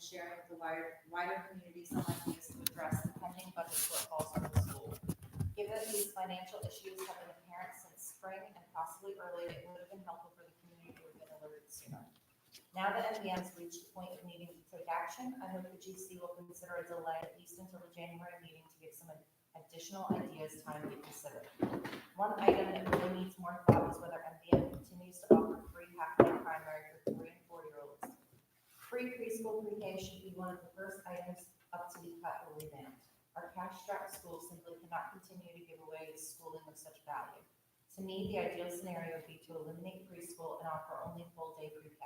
sharing with the wider community some ideas to address the pending budget shortfalls of the school. Given that these financial issues have been apparent since spring and possibly earlier, it would have been helpful for the community to have been alerted sooner. Now that MVM's reached the point of needing to take action, I hope the GC will consider a delay at least until the January meeting to give some additional ideas time to be considered. One item that really needs more thought is whether MVM continues to offer free half-day primary for 3 and 4-year-olds. Free preschool pre-K should be one of the first items up to be cut or revamped. Our cash-strapped schools simply cannot continue to give away schooling of such value. To me, the ideal scenario would be to eliminate preschool and offer only full-day pre-K.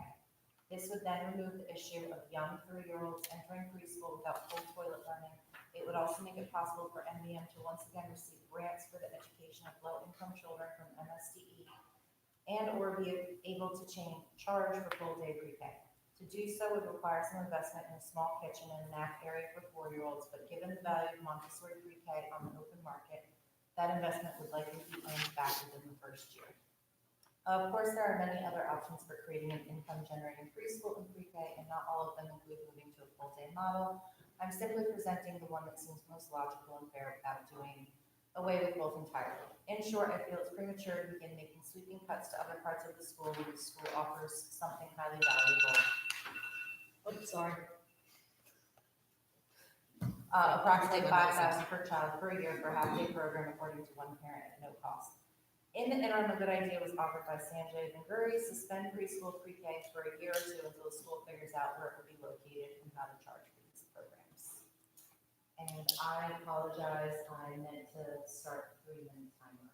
This would then remove the issue of young 3-year-olds entering preschool without full toilet learning. It would also make it possible for MVM to once again receive grants for the education of low-income children from MSDE and or be able to charge for full-day pre-K. To do so would require some investment in a small kitchen and a nap area for 4-year-olds, but given the value of Montessori pre-K on the open market, that investment would likely be earned back within the first year. Of course, there are many other options for creating an income-generating preschool and pre-K, and not all of them include moving to a full-day model. I'm simply presenting the one that seems most logical and fair without doing away with both entirely. In short, I feel it's premature to begin making sweeping cuts to other parts of the school when the school offers something highly valuable. Approximately $5,000 per child per year for a half-day program, according to one parent at no cost. In the interim, a good idea was offered by Sanjay Venguri: suspend preschool pre-K for a year or two until the school figures out where it will be located and how to charge for these programs. And I apologize, I meant to start the 3-minute timer.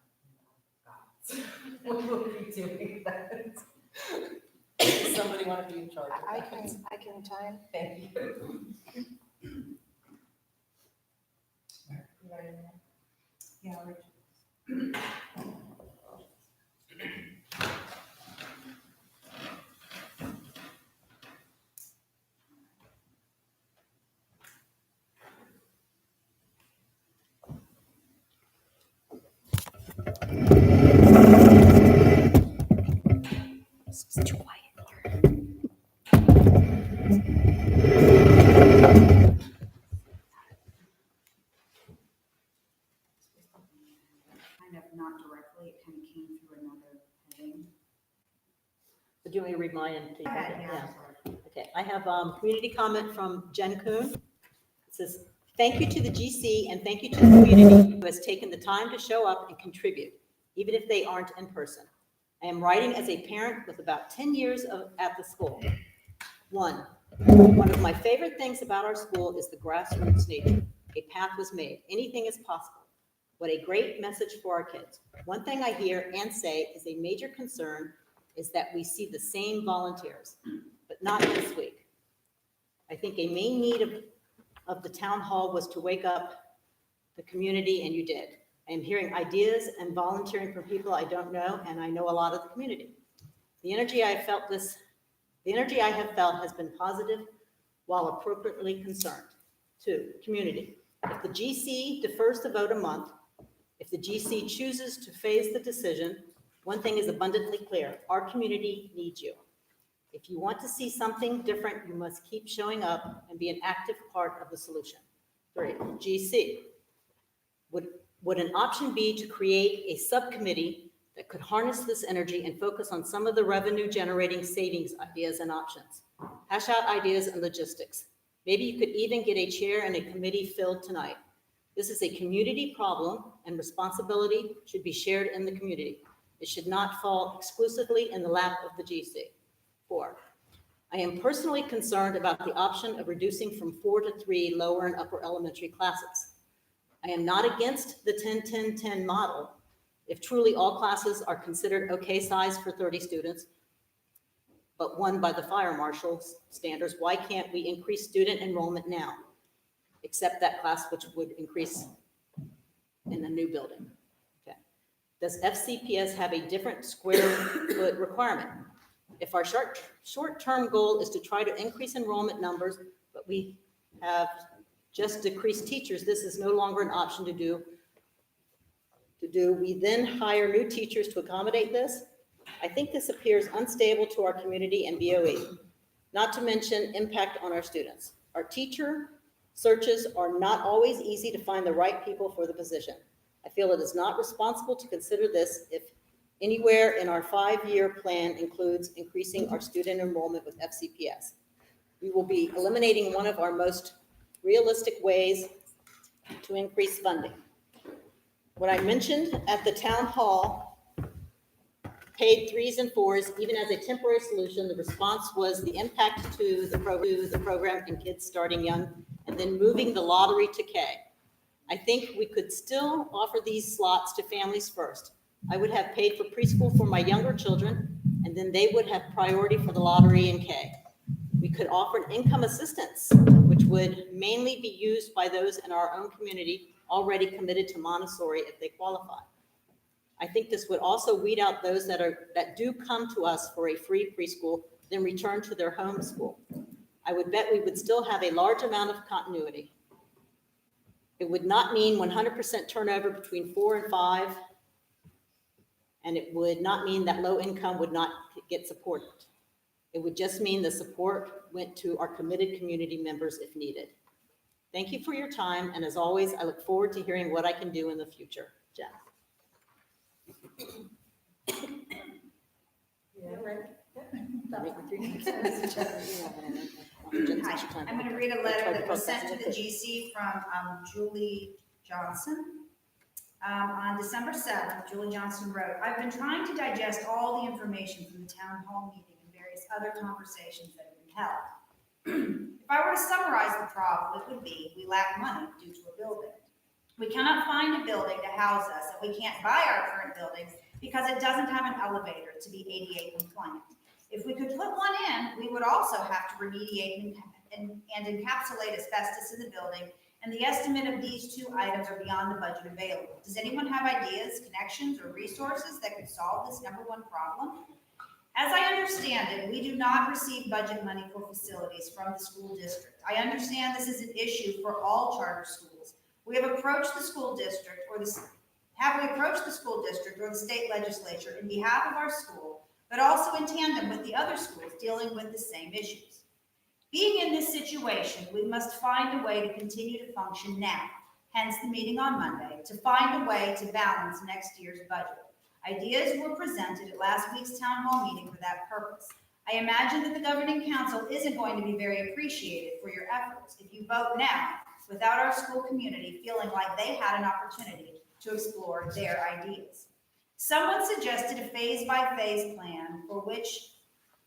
We will be doing that. Does somebody want to be in charge of that? I can time. Thank you. You ready now? Yeah, Richard. It's too quiet here. Kind of not directly, it kind of came through another heading. Do you want me to read mine? And Yeah. Okay, I have community comment from Jen Kuhn. It says, thank you to the GC and thank you to the community who has taken the time to show up and contribute, even if they aren't in person. I am writing as a parent with about 10 years at the school. One of my favorite things about our school is the grassroots nature. A path was made. Anything is possible. What a great message for our kids. One thing I hear and say is a major concern is that we see the same volunteers, but not this week. I think a main need of the town hall was to wake up the community, and you did. I am hearing ideas and volunteering from people I don't know, and I know a lot of the community. The energy I have felt has been positive while appropriately concerned. 2, community. If the GC defers the vote a month, if the GC chooses to phase the decision, one thing is abundantly clear: our community needs you. If you want to see something different, you must keep showing up and be an active part of the solution. 3, GC. Would an option be to create a subcommittee that could harness this energy and focus on some of the revenue-generating savings ideas and options? Hash out ideas and logistics. Maybe you could even get a chair and a committee filled tonight. This is a community problem, and responsibility should be shared in the community. It should not fall exclusively in the lap of the GC. 4, I am personally concerned about the option of reducing from 4 to 3 lower and upper elementary classes. I am not against the 10-10-10 model if truly all classes are considered okay size for 30 students, but one by the fire marshal's standards. Why can't we increase student enrollment now, except that class which would increase in the new building? Okay. Does FCPS have a different square foot requirement? If our short-term goal is to try to increase enrollment numbers, but we have just decreased teachers, this is no longer an option to do. We then hire new teachers to accommodate this? I think this appears unstable to our community and BOE. not to mention impact on our students. Our teacher searches are not always easy to find the right people for the position. I feel it is not responsible to consider this if anywhere in our 5-year plan includes increasing our student enrollment with FCPS. We will be eliminating one of our most realistic ways to increase funding. What I mentioned at the town hall, paid 3s and 4s, even as a temporary solution, the response was the impact to the program and kids starting young, and then moving the lottery to K. I think we could still offer these slots to families first. I would have paid for preschool for my younger children, and then they would have priority for the lottery in K. We could offer an income assistance, which would mainly be used by those in our own community already committed to Montessori if they qualify. I think this would also weed out those that do come to us for a free preschool, then return to their home school. I would bet we would still have a large amount of continuity. It would not mean 100% turnover between 4 and 5, and it would not mean that low income would not get supported. It would just mean the support went to our committed community members if needed. Thank you for your time, and as always, I look forward to hearing what I can do in the future. Jen. Hi, I'm going to read a letter that was sent to the GC from Julie Johnson. On December 7th, Julie Johnson wrote, I've been trying to digest all the information from the town hall meeting and various other conversations that have been held. If I were to summarize the problem, it would be we lack money due to a building. We cannot find a building to house us, and we can't buy our current building because it doesn't have an elevator to be ADA compliant. If we could put one in, we would also have to remediate and encapsulate asbestos in the building, and the estimate of these two items are beyond the budget available. Does anyone have ideas, connections, or resources that could solve this number one problem? As I understand it, we do not receive budget money for facilities from the school district. I understand this is an issue for all charter schools. We have approached the school district or the state legislature in behalf of our school, but also in tandem with the other schools dealing with the same issues. Being in this situation, we must find a way to continue to function now, hence the meeting on Monday, to find a way to balance next year's budget. Ideas were presented at last week's town hall meeting for that purpose. I imagine that the governing council isn't going to be very appreciated for your efforts if you vote now without our school community feeling like they had an opportunity to explore their ideas. Someone suggested a phase-by-phase plan for which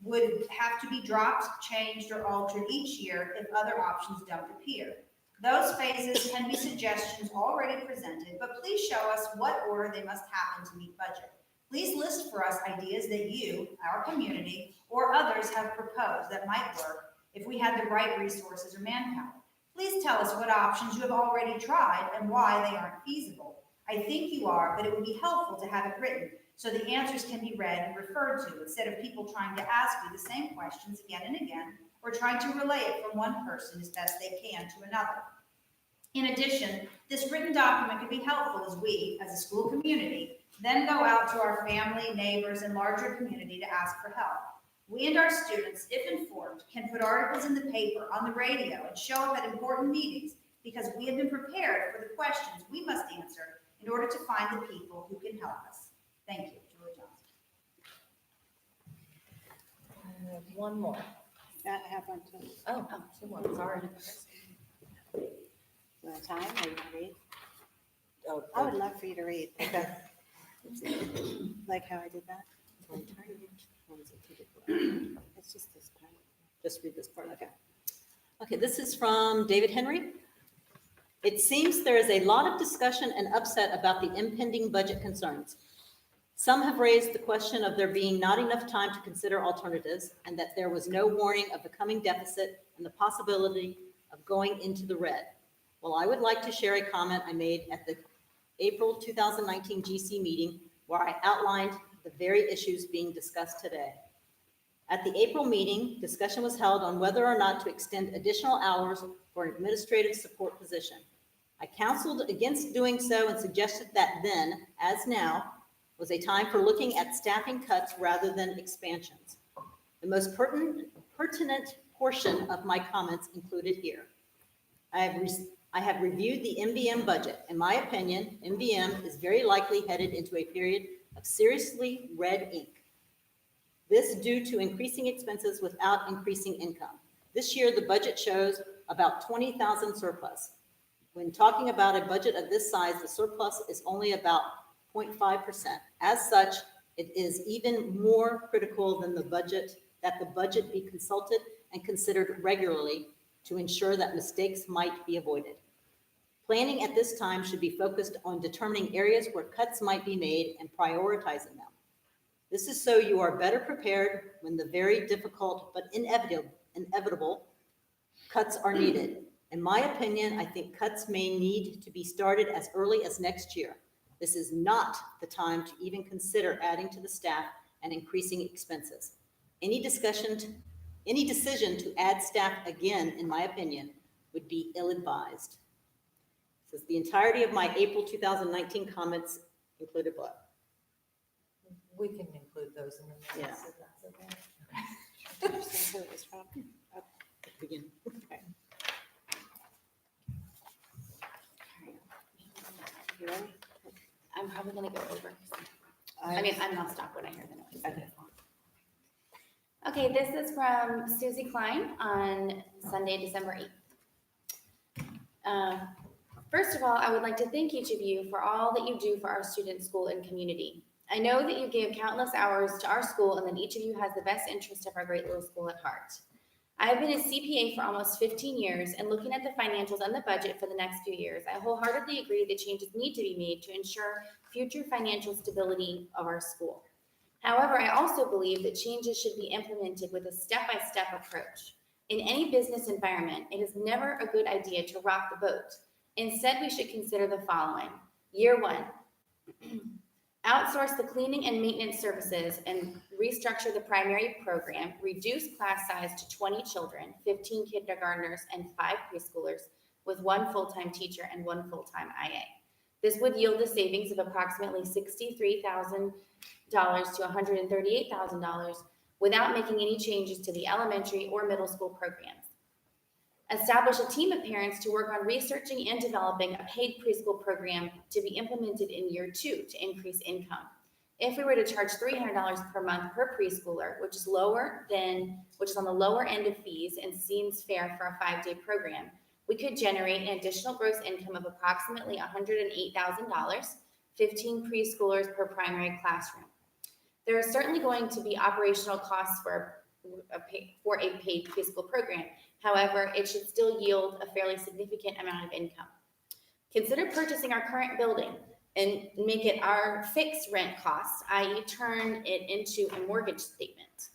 would have to be dropped, changed, or altered each year if other options don't appear. Those phases can be suggestions already presented, but please show us what order they must happen to meet budget. Please list for us ideas that you, our community, or others have proposed that might work if we had the right resources or manpower. Please tell us what options you have already tried and why they aren't feasible. I think you are, but it would be helpful to have it written so the answers can be read and referred to instead of people trying to ask you the same questions again and again, or trying to relay it from one person as best they can to another. In addition, this written document could be helpful as we, as a school community, then go out to our family, neighbors, and larger community to ask for help. We and our students, if informed, can put articles in the paper, on the radio, and show up at important meetings because we have been prepared for the questions we must answer in order to find the people who can help us. Thank you, Julie Johnson. One more. I have one too. Oh, two more, sorry. You want time? Are you gonna read? Oh, I would love for you to read. Okay. Like how I did that? It's just this part. Just read this part, okay. Okay, this is from David Henry. It seems there is a lot of discussion and upset about the impending budget concerns. Some have raised the question of there being not enough time to consider alternatives and that there was no warning of the coming deficit and the possibility of going into the red. Well, I would like to share a comment I made at the April 2019 GC meeting where I outlined the very issues being discussed today. At the April meeting, discussion was held on whether or not to extend additional hours for an administrative support position. I counseled against doing so and suggested that then, as now, was a time for looking at staffing cuts rather than expansions. The most pertinent pertinent portion of my comments included here. I have reviewed the MVM budget. In my opinion, MVM is very likely headed into a period of seriously red ink. This due to increasing expenses without increasing income. This year, the budget shows about 20,000 surplus. When talking about a budget of this size, the surplus is only about 0.5%. As such, it is even more critical than that the budget be consulted and considered regularly to ensure that mistakes might be avoided. Planning at this time should be focused on determining areas where cuts might be made and prioritizing them. This is so you are better prepared when the very difficult but inevitable cuts are needed. In my opinion, I think cuts may need to be started as early as next year. This is not the time to even consider adding to the staff and increasing expenses. Any decision to add staff again, in my opinion, would be ill-advised. This is the entirety of my April 2019 comments included below. We can include those in the minutes if that's okay. Begin. Okay. You ready? I'm probably gonna go over. I mean, I'm not stopped when I hear the noise. Okay. Okay, this is from Susie Klein on Sunday, December 8th. First of all, I would like to thank each of you for all that you do for our student, school, and community. I know that you give countless hours to our school and that each of you has the best interest of our great little school at heart. I have been a CPA for almost 15 years, and looking at the financials and the budget for the next few years, I wholeheartedly agree that changes need to be made to ensure future financial stability of our school. However, I also believe that changes should be implemented with a step-by-step approach. In any business environment, it is never a good idea to rock the boat. Instead, we should consider the following. Year one, outsource the cleaning and maintenance services and restructure the primary program, reduce class size to 20 children, 15 kindergartners, and 5 preschoolers with 1 full-time teacher and 1 full-time IA. This would yield a savings of approximately $63,000 to $138,000 without making any changes to the elementary or middle school programs. Establish a team of parents to work on researching and developing a paid preschool program to be implemented in year 2 to increase income. If we were to charge $300 per month per preschooler, which is on the lower end of fees and seems fair for a 5-day program, we could generate an additional gross income of approximately $108,000, 15 preschoolers per primary classroom. There are certainly going to be operational costs for a paid preschool program. However, it should still yield a fairly significant amount of income. Consider purchasing our current building and make it our fixed rent cost, i.e. turn it into a mortgage statement.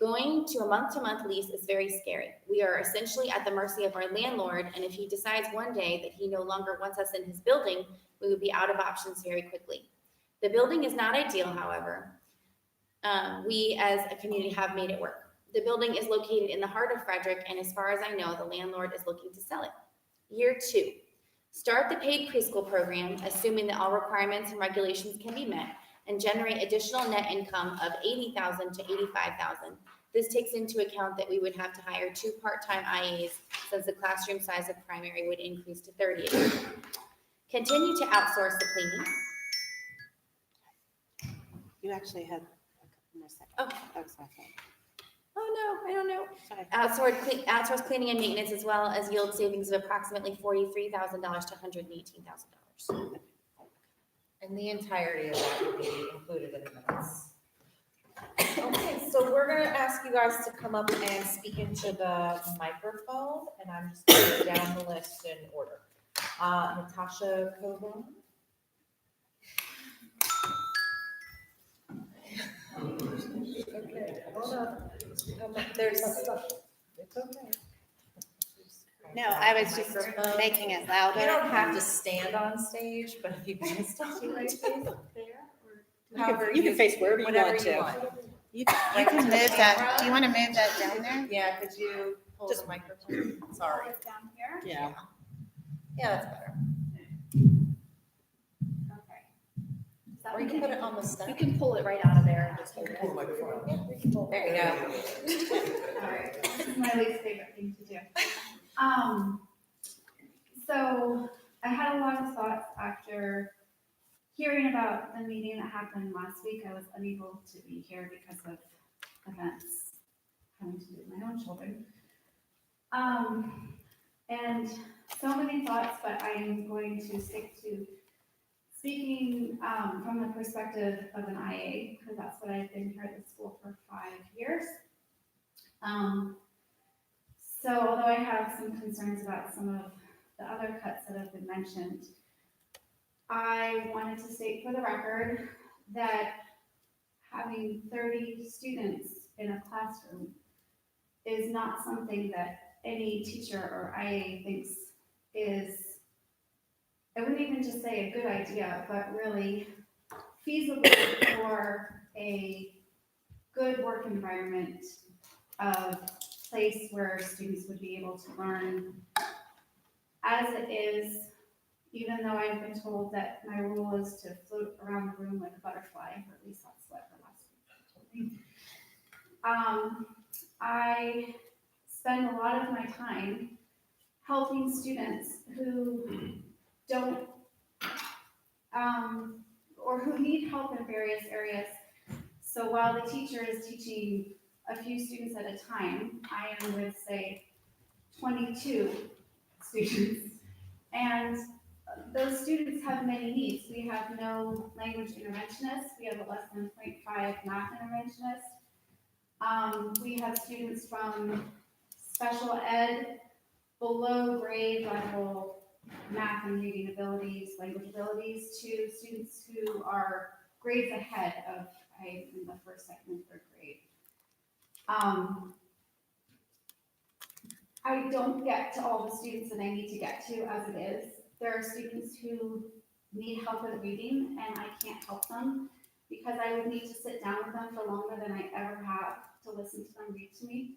Going to a month-to-month lease is very scary. We are essentially at the mercy of our landlord, and if he decides one day that he no longer wants us in his building, we would be out of options very quickly. The building is not ideal, however. We as a community have made it work. The building is located in the heart of Frederick, and as far as I know, the landlord is looking to sell it. Year 2, start the paid preschool program, assuming that all requirements and regulations can be met, and generate additional net income of $80,000 to $85,000. This takes into account that we would have to hire 2 part-time IAs since the classroom size of primary would increase to 30. Continue to outsource the cleaning. You actually had a couple more seconds. Oh. That was my fault. Oh no, I don't know. Sorry. Outsource cleaning and maintenance as well as yield savings of approximately $43,000 to $118,000. And the entirety of that would be included in the minutes. Okay, so we're gonna ask you guys to come up and speak into the microphone, and I'm just going down the list in order. Natasha Coburn. Okay, hold on. There's it's okay. No, I was just making it louder. You don't have to stand on stage, but if you can stand on stage there, You can face wherever you whatever want you to. want. You can move that. Do you want to move that down there? Yeah, could you pull the microphone? Sorry. Down here. Yeah. Yeah, that's better. Okay. Is that Or you can okay? put it on the You step. can pull it right out of there and just hold it. Pull the microphone out. Yeah, we can pull it. There you go. All right, this is my least favorite thing to do. So I had a lot of thoughts after hearing about the meeting that happened last week. I was unable to be here because of events having to do with my own children. And so many thoughts, but I am going to stick to speaking from the perspective of an IA, because that's what I've been here at the school for 5 years. So although I have some concerns about some of the other cuts that have been mentioned, I wanted to state for the record that having 30 students in a classroom is not something that any teacher or IA thinks is, I wouldn't even just say a good idea, but really feasible for a good work environment, a place where students would be able to learn. As it is, even though I've been told that my role is to float around the room like a butterfly, or at least that's what her last week told me. I spend a lot of my time helping students who don't, or who need help in various areas. So while the teacher is teaching a few students at a time, I am with, say, 22 students. And those students have many needs. We have no language interventionist. We have a less than 0.5 math interventionist. We have students from special ed, below grade level math and reading abilities, language abilities, to students who are grades ahead of, in the first, second, and third grade. I don't get to all the students that I need to get to as it is. There are students who need help with reading and I can't help them because I would need to sit down with them for longer than I ever have to listen to them read to me.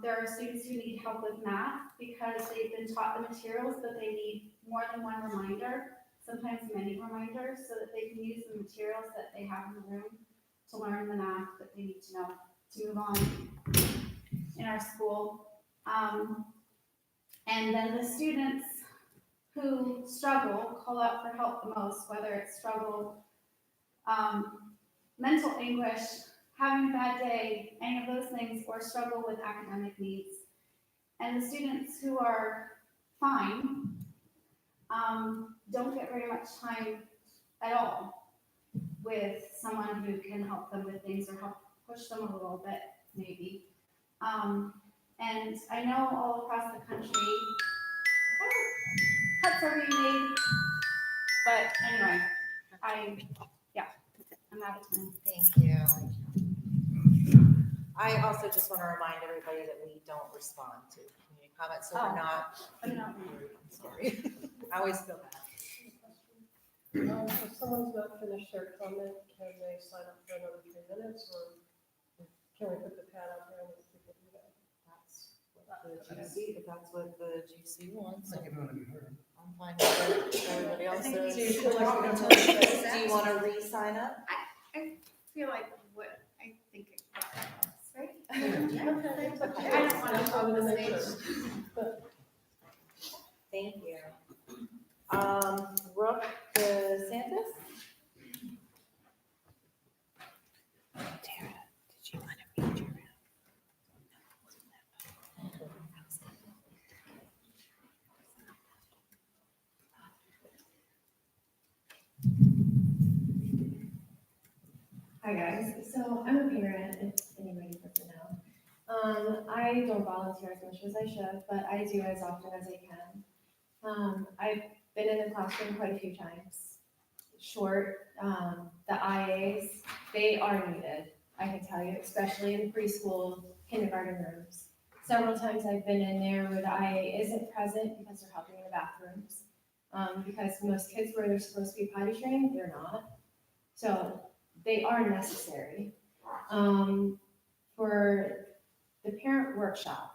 There are students who need help with math because they've been taught the materials, but they need more than one reminder, sometimes many reminders, so that they can use the materials that they have in the room to learn the math that they need to know to move on in our school. And then the students who struggle, call out for help the most, whether it's struggle, mental anguish, having a bad day, any of those things, or struggle with academic needs. And the students who are fine don't get very much time at all with someone who can help them with things or help push them a little bit, maybe. And I know all across the country, cuts are being made, but anyway, I'm out of time. Thank you. I also just want to remind everybody that we don't respond to community comments, so we're not. I'm sorry. I always feel bad. If someone's not finished their comment, can they sign up for another 3 minutes, or can we put the pad out there and let people do that? That's what the GC wants. Like you want to be heard. I'm fine with it. Everybody else is. Do you feel like we don't Do have to- you want to re-sign up? I feel like what I think it was, right? Okay. I don't want to hold the stage. Thank you. Brooke DeSantis? Tara, did you want to read your? Hi guys, so I'm a parent, if anybody doesn't know. I don't volunteer as much as I should, but I do as often as I can. I've been in the classroom quite a few times. The IAs, they are needed, I can tell you, especially in preschool, kindergarten rooms. Several times I've been in there where the IA isn't present because they're helping in the bathrooms. Because most kids where they're supposed to be potty trained, they're not. So they are necessary. For the parent workshop,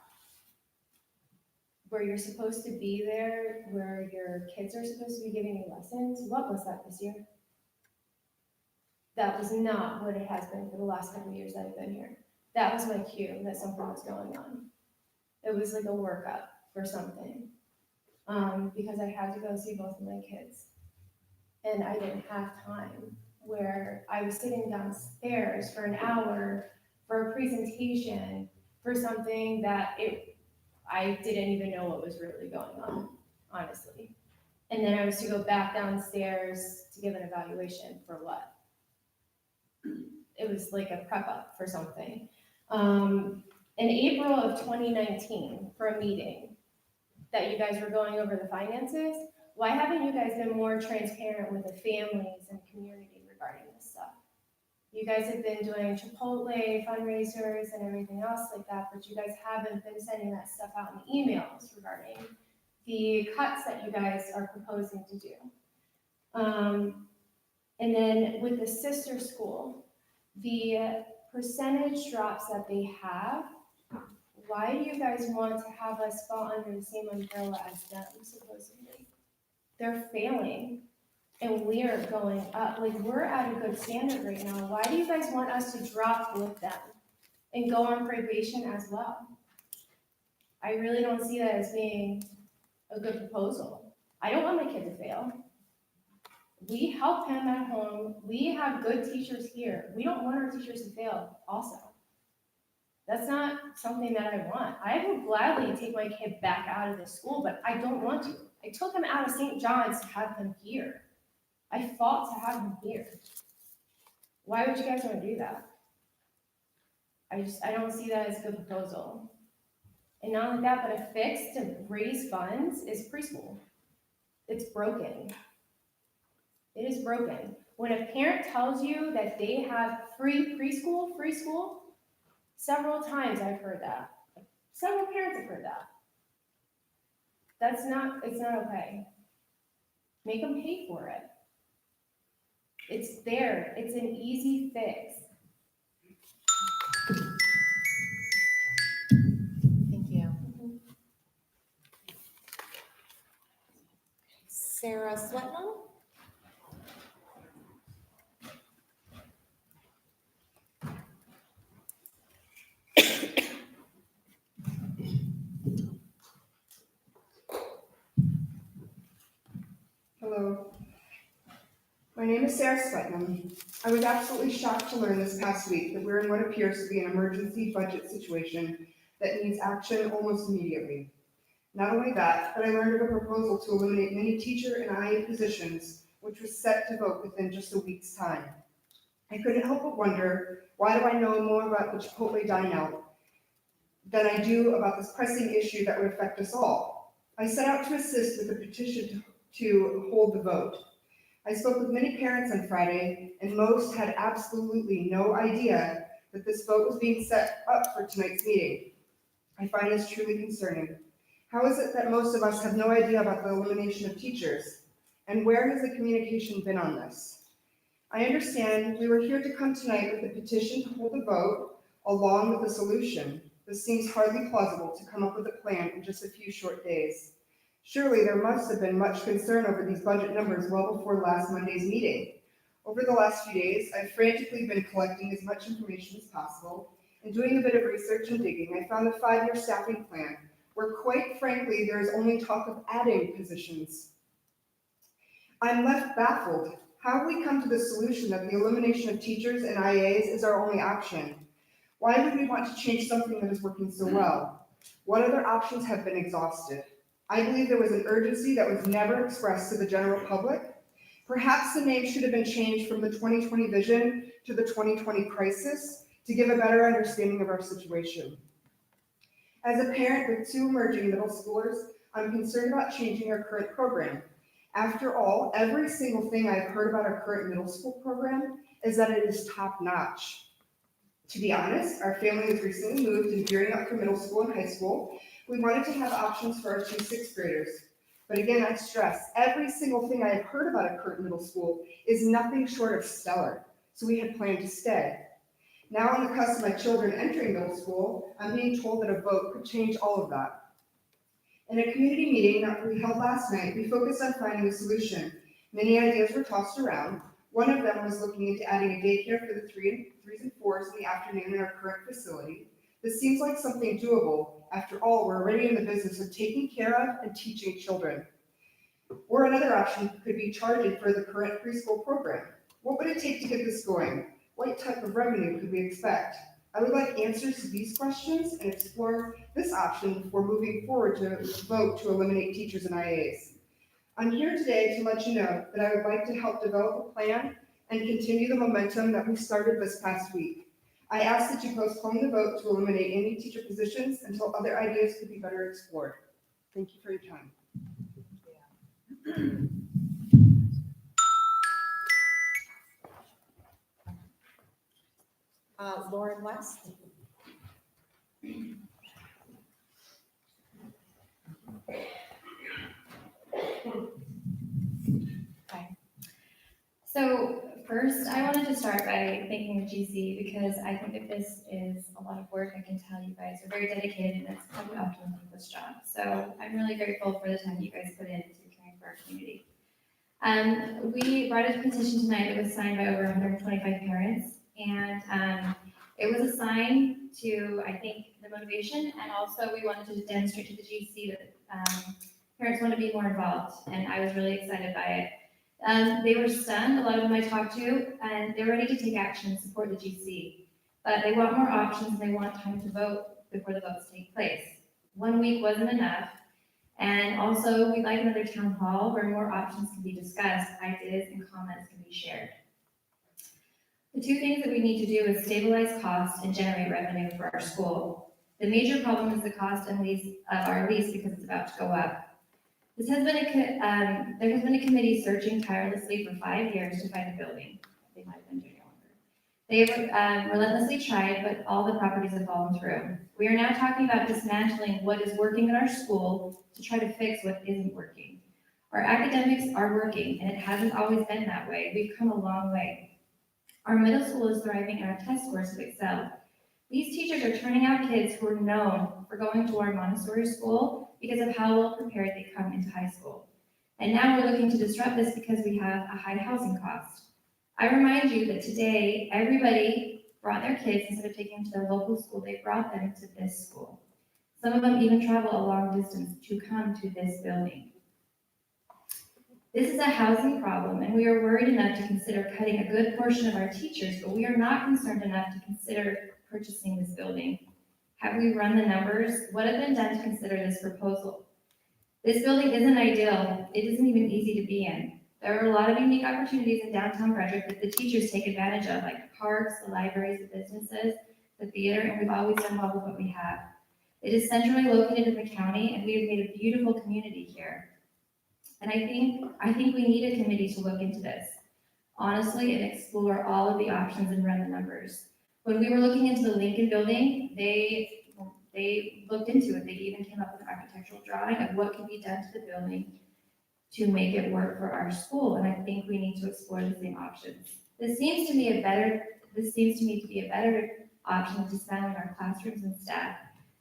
where you're supposed to be there, where your kids are supposed to be giving you lessons, what was that this year? That was not what it has been for the last couple of years that I've been here. That was my cue that something was going on. It was like a workup for something. Because I had to go see both of my kids. And I didn't have time, where I was sitting downstairs for an hour for a presentation for something that I didn't even know what was really going on, honestly. And then I was to go back downstairs to give an evaluation for what? It was like a prep up for something. In April of 2019, for a meeting that you guys were going over the finances, why haven't you guys been more transparent with the families and community regarding this stuff? You guys have been doing Chipotle fundraisers and everything else like that, but you guys haven't been sending that stuff out in emails regarding the cuts that you guys are proposing to do. And then with the sister school, the percentage drops that they have, why do you guys want to have us fall under the same umbrella as them, supposedly? They're failing, and we are going up. Like, we're at a good standard right now. Why do you guys want us to drop with them and go on probation as well? I really don't see that as being a good proposal. I don't want my kid to fail. We help him at home. We have good teachers here. We don't want our teachers to fail also. That's not something that I want. I would gladly take my kid back out of this school, but I don't want to. I took him out of St. John's to have him here. I fought to have him here. Why would you guys want to do that? I don't see that as a good proposal. And not only that, but a fix to raise funds is preschool. It's broken. It is broken. When a parent tells you that they have free school, several times I've heard that. Several parents have heard that. It's not okay. Make them pay for it. It's there. It's an easy fix. Thank you. Sarah Swetnam? Hello. My name is Sarah Swetnam. I was absolutely shocked to learn this past week that we're in what appears to be an emergency budget situation that needs action almost immediately. Not only that, but I learned of a proposal to eliminate many teacher and IA positions, which was set to vote within just a week's time. I couldn't help but wonder, why do I know more about the Chipotle dine out than I do about this pressing issue that would affect us all? I set out to assist with a petition to hold the vote. I spoke with many parents on Friday, and most had absolutely no idea that this vote was being set up for tonight's meeting. I find this truly concerning. How is it that most of us have no idea about the elimination of teachers? And where has the communication been on this? I understand we were here to come tonight with a petition to hold a vote along with a solution. This seems hardly plausible to come up with a plan in just a few short days. Surely there must have been much concern over these budget numbers well before last Monday's meeting. Over the last few days, I've frantically been collecting as much information as possible and doing a bit of research and digging. I found a 5-year staffing plan where, quite frankly, there is only talk of adding positions. I'm left baffled. How have we come to the solution that the elimination of teachers and IAs is our only option? Why would we want to change something that is working so well? What other options have been exhausted? I believe there was an urgency that was never expressed to the general public. Perhaps the name should have been changed from the 2020 vision to the 2020 crisis to give a better understanding of our situation. As a parent with 2 emerging middle schoolers, I'm concerned about changing our current program. After all, every single thing I've heard about our current middle school program is that it is top-notch. To be honest, our family has recently moved and gearing up for middle school and high school. We wanted to have options for our 2 6th graders. But again, I stress, every single thing I have heard about our current middle school is nothing short of stellar, so we had planned to stay. Now on the cusp of my children entering middle school, I'm being told that a vote could change all of that. In a community meeting that we held last night, we focused on finding a solution. Many ideas were tossed around. One of them was looking into adding a daycare for the threes and fours in the afternoon in our current facility. This seems like something doable. After all, we're already in the business of taking care of and teaching children. Or another option could be charging for the current preschool program. What would it take to get this going? What type of revenue could we expect? I would like answers to these questions and explore this option before moving forward to vote to eliminate teachers and IAs. I'm here today to let you know that I would like to help develop a plan and continue the momentum that we started this past week. I ask that you postpone the vote to eliminate any teacher positions until other ideas could be better explored. Thank you for your time. Lauren West? So first, I wanted to start by thanking the GC because I think that this is a lot of work. I can tell you guys are very dedicated and it's probably often a this job. So I'm really grateful for the time you guys put into caring for our community. We brought a petition tonight that was signed by over 125 parents, and it was a sign to, I think, the motivation, and also we wanted to demonstrate to the GC that parents want to be more involved, and I was really excited by it. They were stunned, a lot of them I talked to, and they're ready to take action and support the GC, but they want more options and they want time to vote before the votes take place. 1 week wasn't enough. And also, we'd like another town hall where more options can be discussed, ideas and comments can be shared. The two things that we need to do is stabilize costs and generate revenue for our school. The major problem is the cost and lease of our lease because it's about to go up. There has been a committee searching tirelessly for 5 years to find a building. They might have been doing it longer. They have relentlessly tried, but all the properties have fallen through. We are now talking about dismantling what is working in our school to try to fix what isn't working. Our academics are working, and it hasn't always been that way. We've come a long way. Our middle school is thriving, and our test scores have excelled. These teachers are turning out kids who are known for going to our Montessori school because of how well prepared they come into high school. And now we're looking to disrupt this because we have a high housing cost. I remind you that today, everybody brought their kids, instead of taking them to their local school, they brought them to this school. Some of them even travel a long distance to come to this building. This is a housing problem, and we are worried enough to consider cutting a good portion of our teachers, but we are not concerned enough to consider purchasing this building. Have we run the numbers? What has been done to consider this proposal? This building isn't ideal. It isn't even easy to be in. There are a lot of unique opportunities in downtown Frederick that the teachers take advantage of, like the parks, the libraries, the businesses, the theater, and we've always done well with what we have. It is centrally located in the county, and we have made a beautiful community here. And I think we need a committee to look into this, honestly, and explore all of the options and run the numbers. When we were looking into the Lincoln building, they looked into it. They even came up with an architectural drawing of what can be done to the building to make it work for our school. And I think we need to explore the same options. This seems to me to be a better option than dismantling our classrooms and staff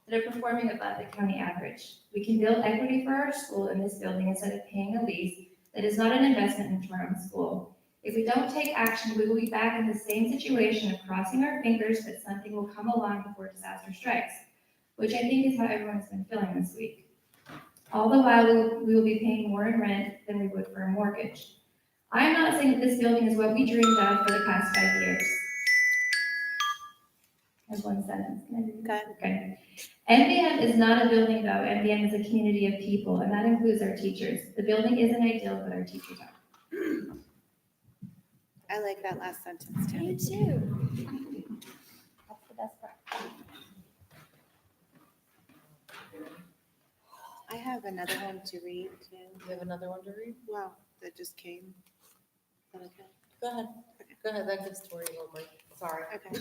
that are performing above the county average. We can build equity for our school in this building instead of paying a lease that is not an investment into our own school. If we don't take action, we will be back in the same situation of crossing our fingers that something will come along before disaster strikes, which I think is how everyone's been feeling this week. All the while, we will be paying more in rent than we would for a mortgage. I'm not saying that this building is what we dreamed of for the past 5 years. That's one sentence. Can I read that? Okay. MVM is not a building, though. MVM is a community of people, and that includes our teachers. The building isn't ideal, but our teachers are. I like that last sentence too. Me too. That's the best part. I have another one to read too. You have another one to read? Wow, that just came. Is that okay? Go ahead. Go ahead, that gives Tori a little break. Sorry. Okay.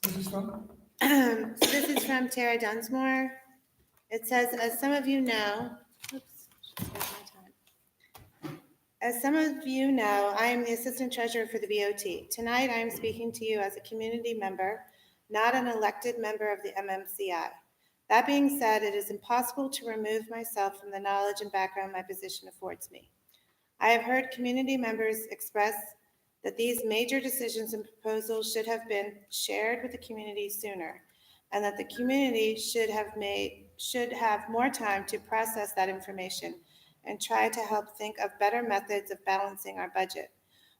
Who's this from? So this is from Tara Dunsmore. It says, as some of you know, as some of you know, I am the Assistant Treasurer for the BOT. Tonight, I am speaking to you as a community member, not an elected member of the MMCI. That being said, it is impossible to remove myself from the knowledge and background my position affords me. I have heard community members express that these major decisions and proposals should have been shared with the community sooner, and that the community should have more time to process that information and try to help think of better methods of balancing our budget.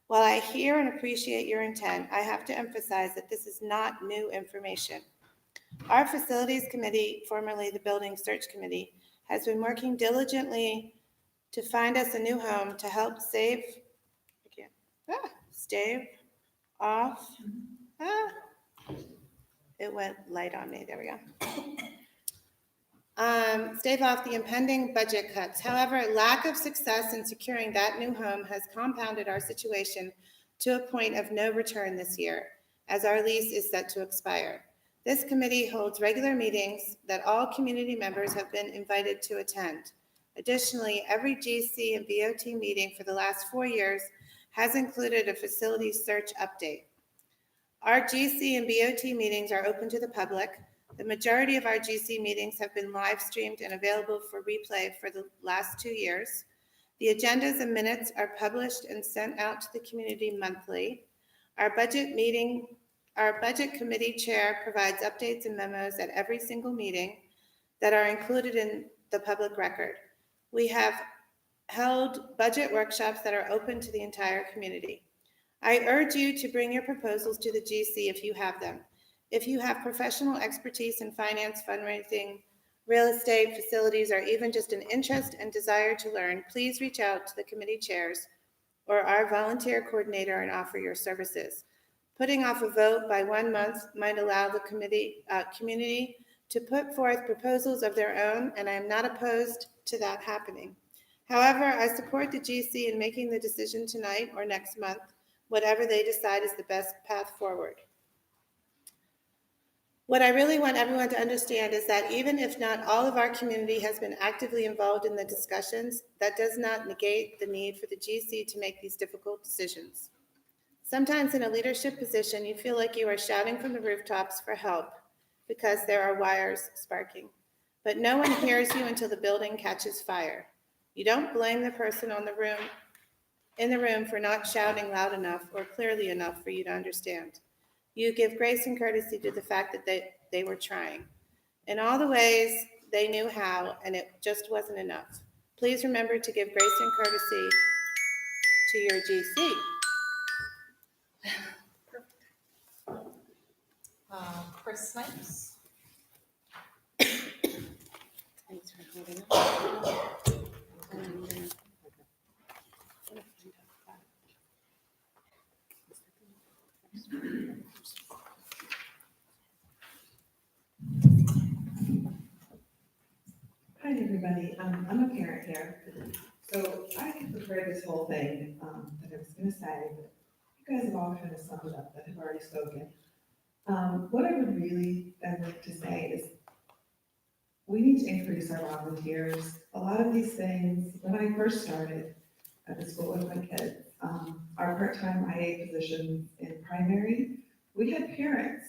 While I hear and appreciate your intent, I have to emphasize that this is not new information. Our Facilities Committee, formerly the Building Search Committee, has been working diligently to find us a new home to help stave off, it went light on me, there we go. Stave off the impending budget cuts. However, lack of success in securing that new home has compounded our situation to a point of no return this year, as our lease is set to expire. This committee holds regular meetings that all community members have been invited to attend. Additionally, every GC and BOT meeting for the last 4 years has included a facility search update. Our GC and BOT meetings are open to the public. The majority of our GC meetings have been live streamed and available for replay for the last 2 years. The agendas and minutes are published and sent out to the community monthly. Our budget committee chair provides updates and memos at every single meeting that are included in the public record. We have held budget workshops that are open to the entire community. I urge you to bring your proposals to the GC if you have them. If you have professional expertise in finance, fundraising, real estate, facilities, or even just an interest and desire to learn, please reach out to the committee chairs or our volunteer coordinator and offer your services. Putting off a vote by 1 month might allow the community to put forth proposals of their own, and I am not opposed to that happening. However, I support the GC in making the decision tonight or next month, whatever they decide is the best path forward. What I really want everyone to understand is that even if not all of our community has been actively involved in the discussions, that does not negate the need for the GC to make these difficult decisions. Sometimes in a leadership position, you feel like you are shouting from the rooftops for help because there are wires sparking. But no one hears you until the building catches fire. You don't blame the person in the room for not shouting loud enough or clearly enough for you to understand. You give grace and courtesy to the fact that they were trying. In all the ways they knew how, and it just wasn't enough. Please remember to give grace and courtesy to your GC. Chris Snipes. Thanks for holding up. Hi, everybody. I'm a parent here. So I prepared this whole thing that I was going to say, but you guys have all kind of summed it up that have already spoken. What I would really like to say is we need to increase our volunteers. A lot of these things, when I first started at the school with my kids, our part-time IA positions in primary, we had parents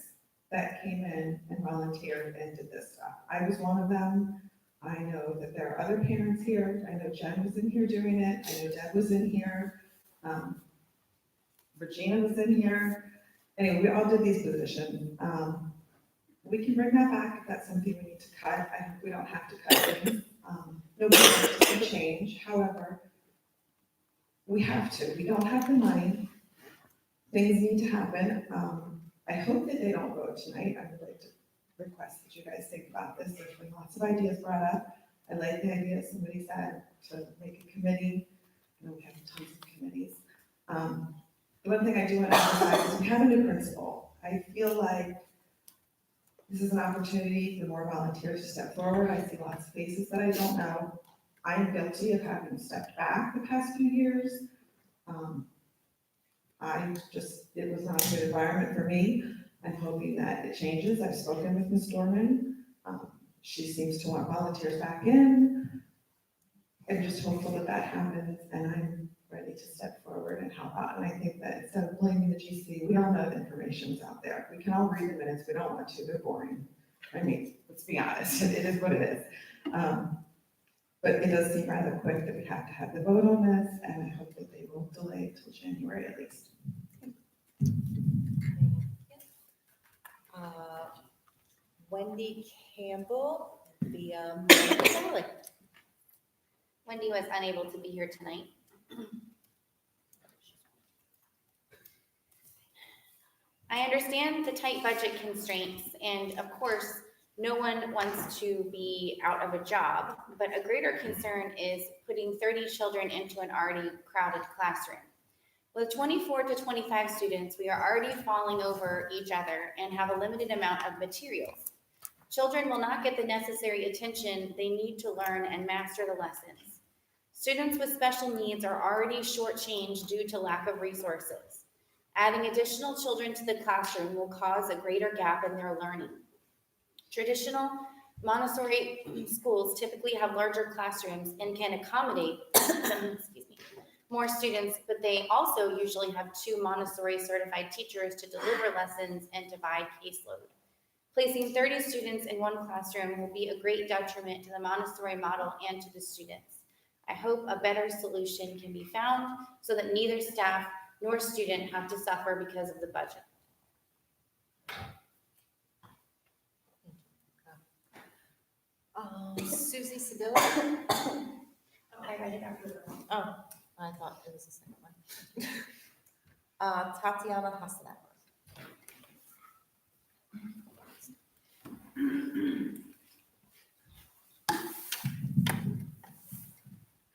that came in and volunteered and did this stuff. I was one of them. I know that there are other parents here. I know Jen was in here doing it. I know Deb was in here. Regina was in here. Anyway, we all did these positions. We can bring that back if that's something we need to cut. I hope we don't have to cut things. Nobody wants to see change. However, we have to. We don't have the money. Things need to happen. I hope that they don't vote tonight. I would like to request that you guys think about this. There's been lots of ideas brought up. I like the idea somebody said to make a committee. I know we have tons of committees. The one thing I do want to emphasize is we have a new principal. I feel like this is an opportunity for more volunteers to step forward. I see lots of faces that I don't know. I am guilty of having stepped back the past few years. It was not a good environment for me. I'm hoping that it changes. I've spoken with Ms. Dorman. She seems to want volunteers back in. I'm just hopeful that that happens, and I'm ready to step forward and help out. And I think that instead of blaming the GC, we all know the information's out there. We can all read the minutes. We don't want to. They're boring. I mean, let's be honest. It is what it is. But it does seem rather quick that we have to have the vote on this, and I hope that they will delay it till January at least. Wendy Campbell via Monica Sally. Wendy was unable to be here tonight. I understand the tight budget constraints, and of course, no one wants to be out of a job, but a greater concern is putting 30 children into an already crowded classroom. With 24 to 25 students, we are already falling over each other and have a limited amount of materials. Children will not get the necessary attention they need to learn and master the lessons. Students with special needs are already shortchanged due to lack of resources. Adding additional children to the classroom will cause a greater gap in their learning. Traditional Montessori schools typically have larger classrooms and can accommodate more students, but they also usually have 2 Montessori certified teachers to deliver lessons and divide caseload. Placing 30 students in one classroom will be a great detriment to the Montessori model and to the students. I hope a better solution can be found so that neither staff nor student have to suffer because of the budget. Susie Sedilla. I read it after. Oh, I thought it was the second one. Tatiana Hassanever.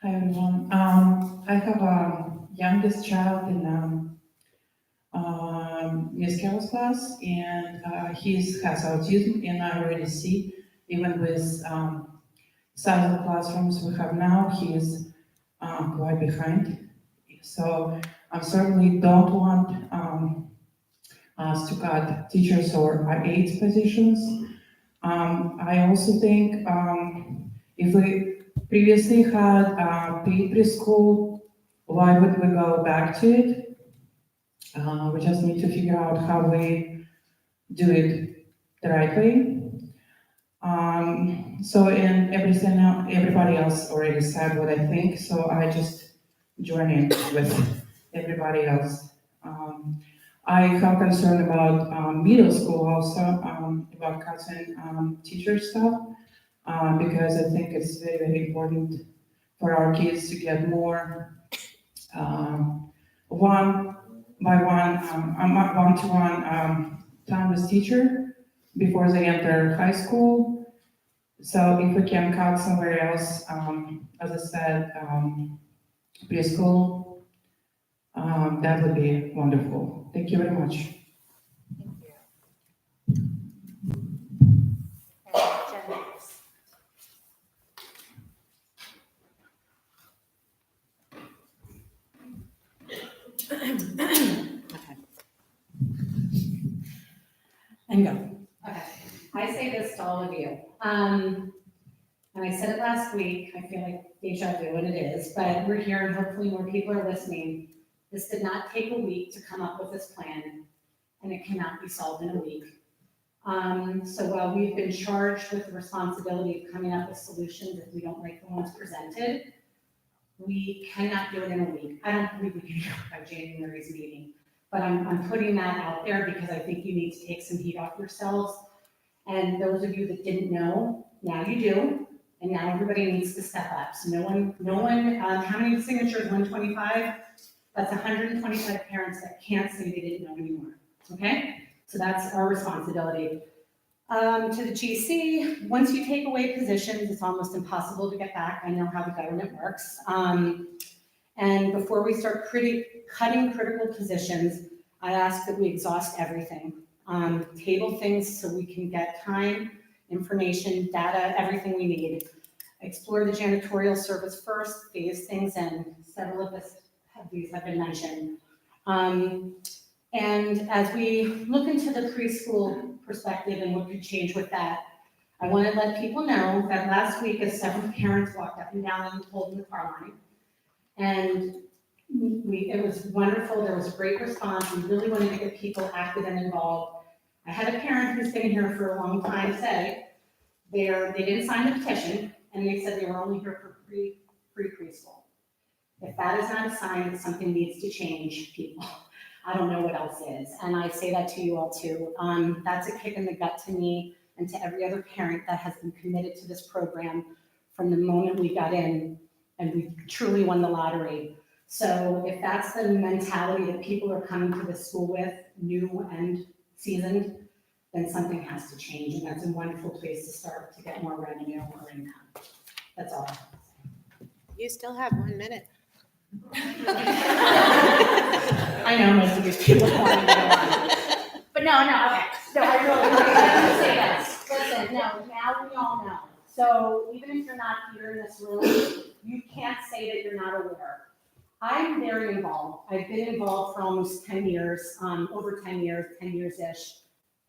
Hi everyone. I have a youngest child in Miss Carol's class, and he has autism, and I already see, even with size of classrooms we have now, he is quite behind. So I certainly don't want us to cut teachers or aides positions. I also think if we previously had paid preschool, why would we go back to it? We just need to figure out how we do it the right way. And everybody else already said what I think, so I just join in with everybody else. I have concern about middle school also, about cutting teacher stuff, because I think it's very, very important for our kids to get more one-to-one time with teacher before they enter high school. So if we can cut somewhere else, as I said, preschool, that would be wonderful. Thank you very much. And go. Okay. I say this to all of you. And I said it last week, I feel like deja vu, and it is, but we're here and hopefully more people are listening. This did not take a week to come up with this plan, and it cannot be solved in a week. So while we've been charged with the responsibility of coming up with solutions if we don't like the ones presented, we cannot do it in a week. I don't believe we can do it by January's meeting. But I'm putting that out there because I think you need to take some heat off yourselves. And those of you that didn't know, now you do, and now everybody needs to step up. So no one, how many signatures, 125? That's 125 parents that can't say they didn't know anymore, okay? So that's our responsibility. To the GC, once you take away positions, it's almost impossible to get back. I know how the government works. And before we start cutting critical positions, I ask that we exhaust everything. Table things so we can get time, information, data, everything we need. Explore the janitorial service first, phase things in. Several of these have been mentioned. And as we look into the preschool perspective and what could change with that, I want to let people know that last week, as several parents walked up and down and pulled in the car line, and it was wonderful. There was a great response. We really wanted to get people active and involved. I had a parent who's been here for a long time say they didn't sign the petition, and they said they were only here for preschool. If that is not a sign that something needs to change, people, I don't know what else is. And I say that to you all too. That's a kick in the gut to me and to every other parent that has been committed to this program from the moment we got in and we truly won the lottery. So if that's the mentality that people are coming to the school with, new and seasoned, then something has to change. And that's a wonderful place to start to get more revenue or income. That's all I have to say. You still have 1 minute. I know most of these people want me to go on. But no, okay. No, I really, let me say this. Listen, no, now we all know. So even if you're not here in this room, you can't say that you're not aware. I'm very involved. I've been involved for almost 10 years, over 10 years, 10 years-ish.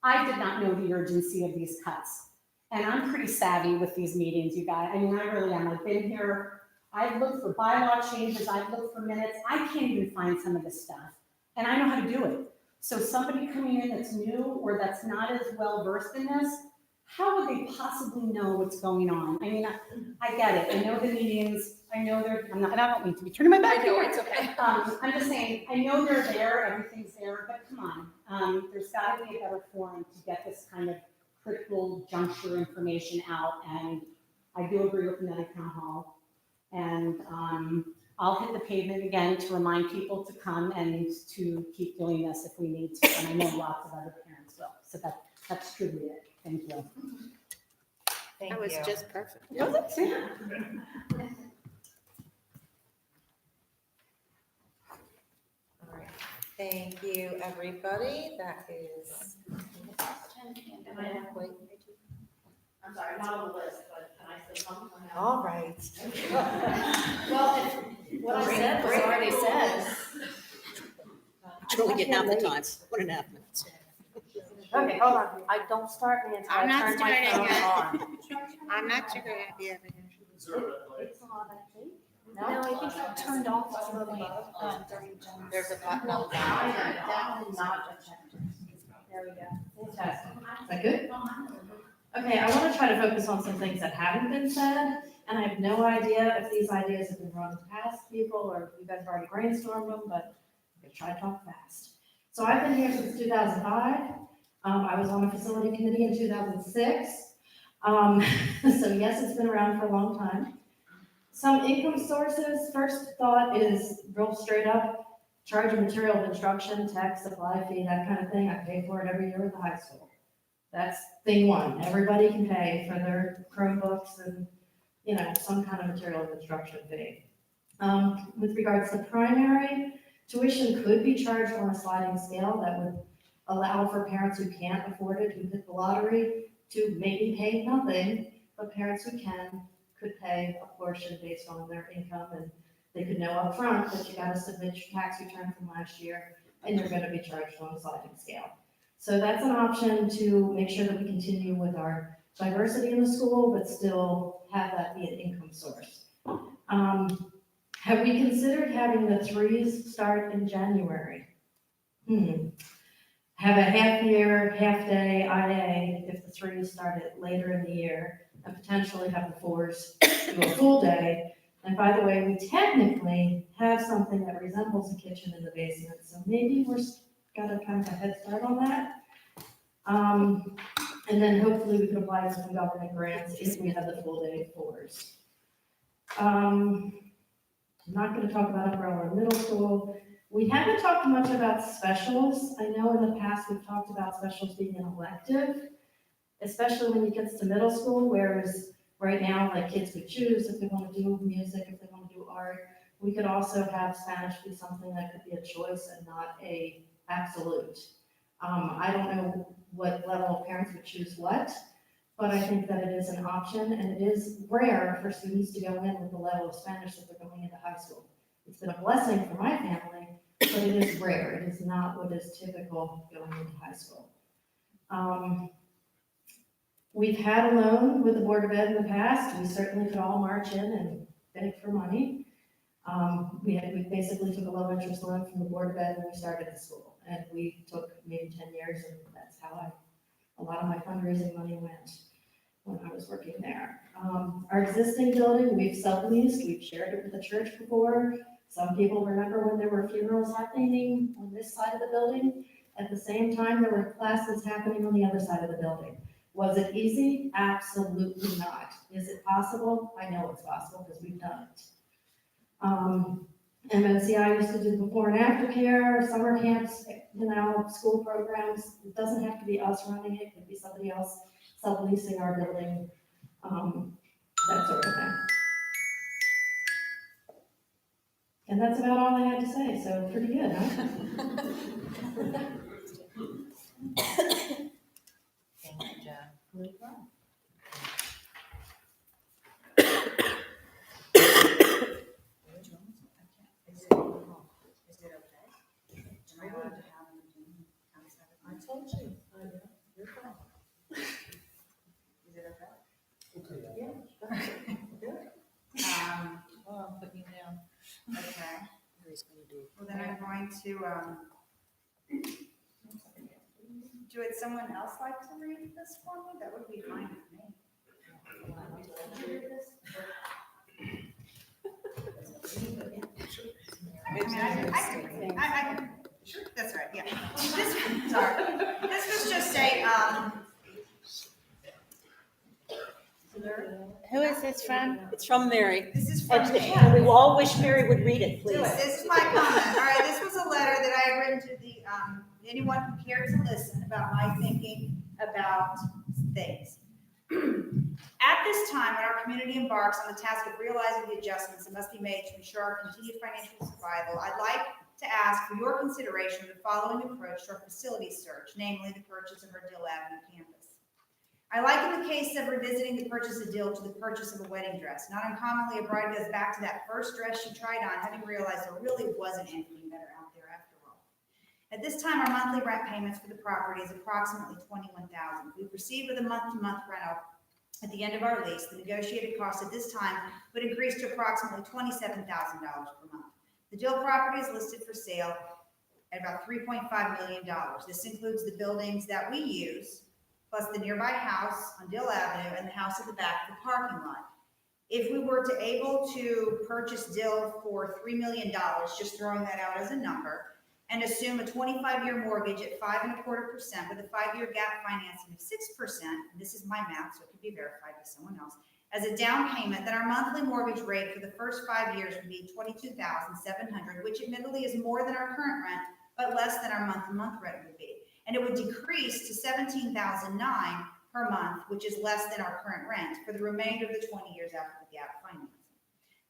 I did not know the urgency of these cuts. And I'm pretty savvy with these meetings, you guys. I mean, I really am. I've been here. I've looked for bylaw changes. I've looked for minutes. I can't even find some of this stuff. And I know how to do it. So somebody coming in that's new or that's not as well versed in this, how would they possibly know what's going on? I mean, I get it. I know the meetings. I know they're, and I don't mean to be turning my back here. It's okay. I'm just saying, I know they're there, everything's there, but come on. There's gotta be a better forum to get this kind of critical juncture information out. And I do agree with Nettie Town Hall. And I'll hit the pavement again to remind people to come and to keep doing this if we need to. And I know lots of other parents will. So that's truly it. Thank you. Thank That was you. just perfect. Was it? All right. Thank you, everybody. That is. I'm sorry, I'm not on the list, but can I say something? All right. Well, what I said was already said. It's only getting half the time, 1.5 minutes. Okay, hold on. I don't start me until I I'm not turn my starting phone yet. on. I'm not sure I have It's on, actually. No, I think it turned off during Jen's. There's a button on the I am definitely not a check. There we go. Fantastic. Is that good? Okay, I want to try to focus on some things that haven't been said, and I have no idea if these ideas have been run past people or if you guys have already brainstormed them, but I'm gonna try to talk fast. So I've been here since 2005. I was on a facility committee in 2006. So yes, it's been around for a long time. Some income sources, first thought is real straight up, charge of material of instruction, tech, supply fee, that kind of thing. I pay for it every year at the high school. That's thing one. Everybody can pay for their Chromebooks and, some kind of material of instruction fee. With regards to primary, tuition could be charged on a sliding scale that would allow for parents who can't afford it, who hit the lottery, to maybe pay nothing, but parents who can could pay a portion based on their income, and they could know upfront that you gotta submit your tax return from last year, and you're gonna be charged on a sliding scale. So that's an option to make sure that we continue with our diversity in the school, but still have that be an income source. Have we considered having the threes start in January? Have a half year, half day IA if the threes started later in the year, and potentially have the fours do a full day. And by the way, we technically have something that resembles a kitchen in the basement, so maybe we're got a kind of a head start on that. And then hopefully we can apply for some government grants if we have the full day fours. I'm not gonna talk about umbrella in middle school. We haven't talked much about specials. I know in the past we've talked about specials being an elective, especially when it gets to middle school, whereas right now, like kids could choose if they want to do music, if they want to do art. We could also have Spanish be something that could be a choice and not a absolute. I don't know what level of parents would choose what, but I think that it is an option, and it is rare for students to go in with the level of Spanish that they're going into high school. It's been a blessing for my family, but it is rare. It is not what is typical going into high school. We've had a loan with the Board of Ed in the past. We certainly could all march in and beg for money. We basically took a low interest loan from the Board of Ed when we started the school. And we took maybe 10 years, and that's how a lot of my fundraising money went. when I was working there. Our existing building, we've subleased, we've shared it with the church before. Some people remember when there were funerals happening on this side of the building. At the same time, there were classes happening on the other side of the building. Was it easy? Absolutely not. Is it possible? I know it's possible because we've done it. MMCI used to do before and after care, summer camps, school programs. It doesn't have to be us running it, it could be somebody else subleasing our building, that sort of thing. And that's about all I had to say, so pretty good, huh? Thank you, Jen. Is it okay? Am I allowed to have them do outside of? I told you, you're fine. Is it okay? Yeah. Good. Oh, I'm putting you down. Okay. Well, then I'm going to, would someone else like to read this for me? That would be fine with me. I can, sure, that's right, yeah. This was just a, Who is this from? It's from Mary. this is from me. And we all wish Mary would read it, please. This is my comment. All right, this was a letter that I had written to the, anyone who cared to listen about my thinking about things. At this time, when our community embarks on the task of realizing the adjustments that must be made to ensure our continued financial survival, I'd like to ask for your consideration of the following approach to our facility search, namely the purchase of our Dill Avenue campus. I liken the case of revisiting the purchase of Dill to the purchase of a wedding dress. Not uncommonly, a bride goes back to that first dress she tried on, having realized there really wasn't anything better out there after all. At this time, our monthly rent payments for the property is approximately $21,000. We proceed with a month-to-month rental. At the end of our lease, the negotiated cost at this time would increase to approximately $27,000 per month. The Dill property is listed for sale at about $3.5 million. This includes the buildings that we use, plus the nearby house on Dill Avenue and the house at the back of the parking lot. If we were to able to purchase Dill for $3 million, just throwing that out as a number, and assume a 25-year mortgage at 5.25% with a 5-year gap financing of 6%, and this is my math, so it could be verified by someone else, as a down payment, then our monthly mortgage rate for the first 5 years would be $22,700, which admittedly is more than our current rent, but less than our month-to-month rent would be. And it would decrease to $17,009 per month, which is less than our current rent, for the remainder of the 20 years after the gap financing.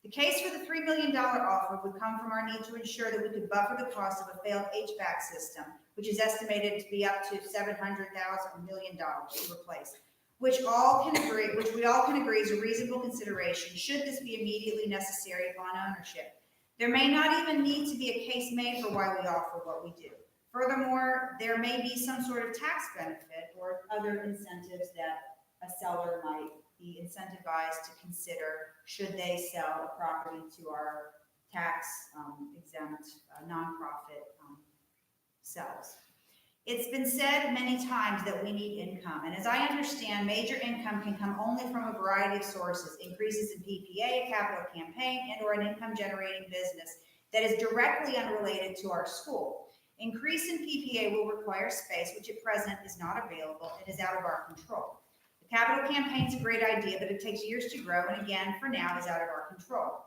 The case for the $3 million offer would come from our need to ensure that we could buffer the cost of a failed HVAC system, which is estimated to be up to $700,000 million to replace, which we all can agree is a reasonable consideration should this be immediately necessary upon ownership. There may not even need to be a case made for why we offer what we do. Furthermore, there may be some sort of tax benefit or other incentives that a seller might be incentivized to consider should they sell a property to our tax exempt nonprofit cells. It's been said many times that we need income, and as I understand, major income can come only from a variety of sources: increases in PPA, a capital campaign, and or an income generating business that is directly unrelated to our school. Increase in PPA will require space, which at present is not available and is out of our control. The capital campaign is a great idea, but it takes years to grow, and again, for now, is out of our control.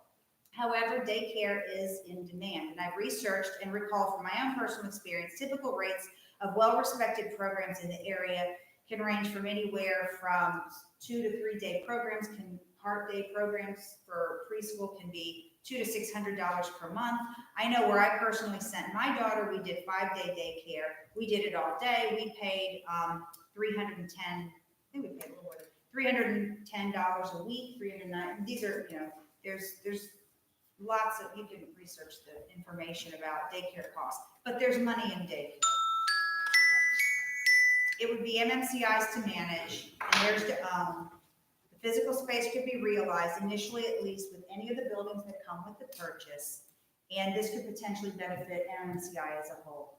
However, daycare is in demand, and I've researched and recall from my own personal experience, typical rates of well-respected programs in the area can range from anywhere from 2 to 3 day programs. Part-day programs for preschool can be $200 to $600 per month. I know where I personally sent my daughter, we did 5-day daycare. We did it all day. We paid $310 a week, $309. These are, there's lots of, you can research the information about daycare costs, but there's money in daycare. It would be MMCI's to manage, and theirs to own. The physical space could be realized initially, at least, with any of the buildings that come with the purchase, and this could potentially benefit MMCI as a whole.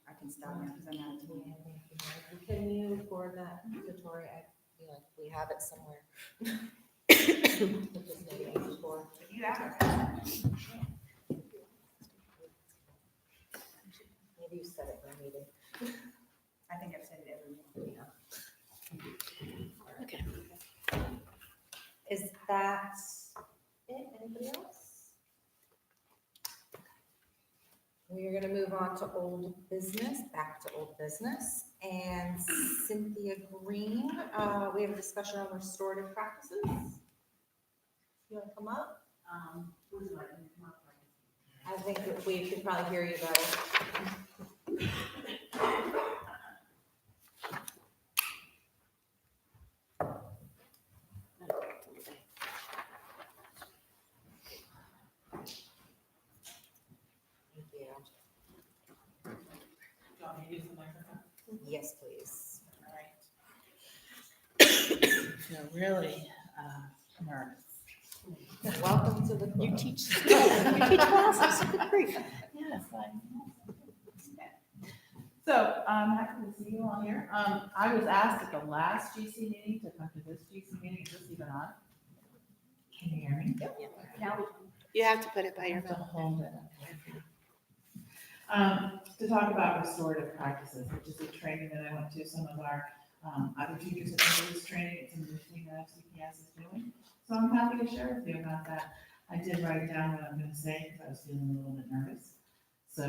I can stop now because I'm out of time. Can you forward that to Tori? I feel like we have it somewhere. Put this meeting before. If you have it. Maybe you said it in the meeting. I think I've said it every week. Okay. Is that it? Anybody else? We are gonna move on to old business, back to old business. And Cynthia Green, we have a discussion on restorative practices. You wanna come up? Who's like, come up, like, I think that we could probably hear you better. Thank you. do you want me to use the microphone? Yes, please. All right. Feel really, nervous. Welcome to the club. You teach classes, good grief. Yes, I know. So, happy to see you all here. I was asked at the last GC meeting to come to this GC meeting. Is this even on? Can you hear me? Now we You have to put it by your have to mouth. hold it. To talk about restorative practices, which is a training that I went to. Some of our other teachers have been to this training. It's a new thing that FCPS is doing. So I'm happy to share with you about that. I did write down what I'm going to say because I was feeling a little bit nervous. So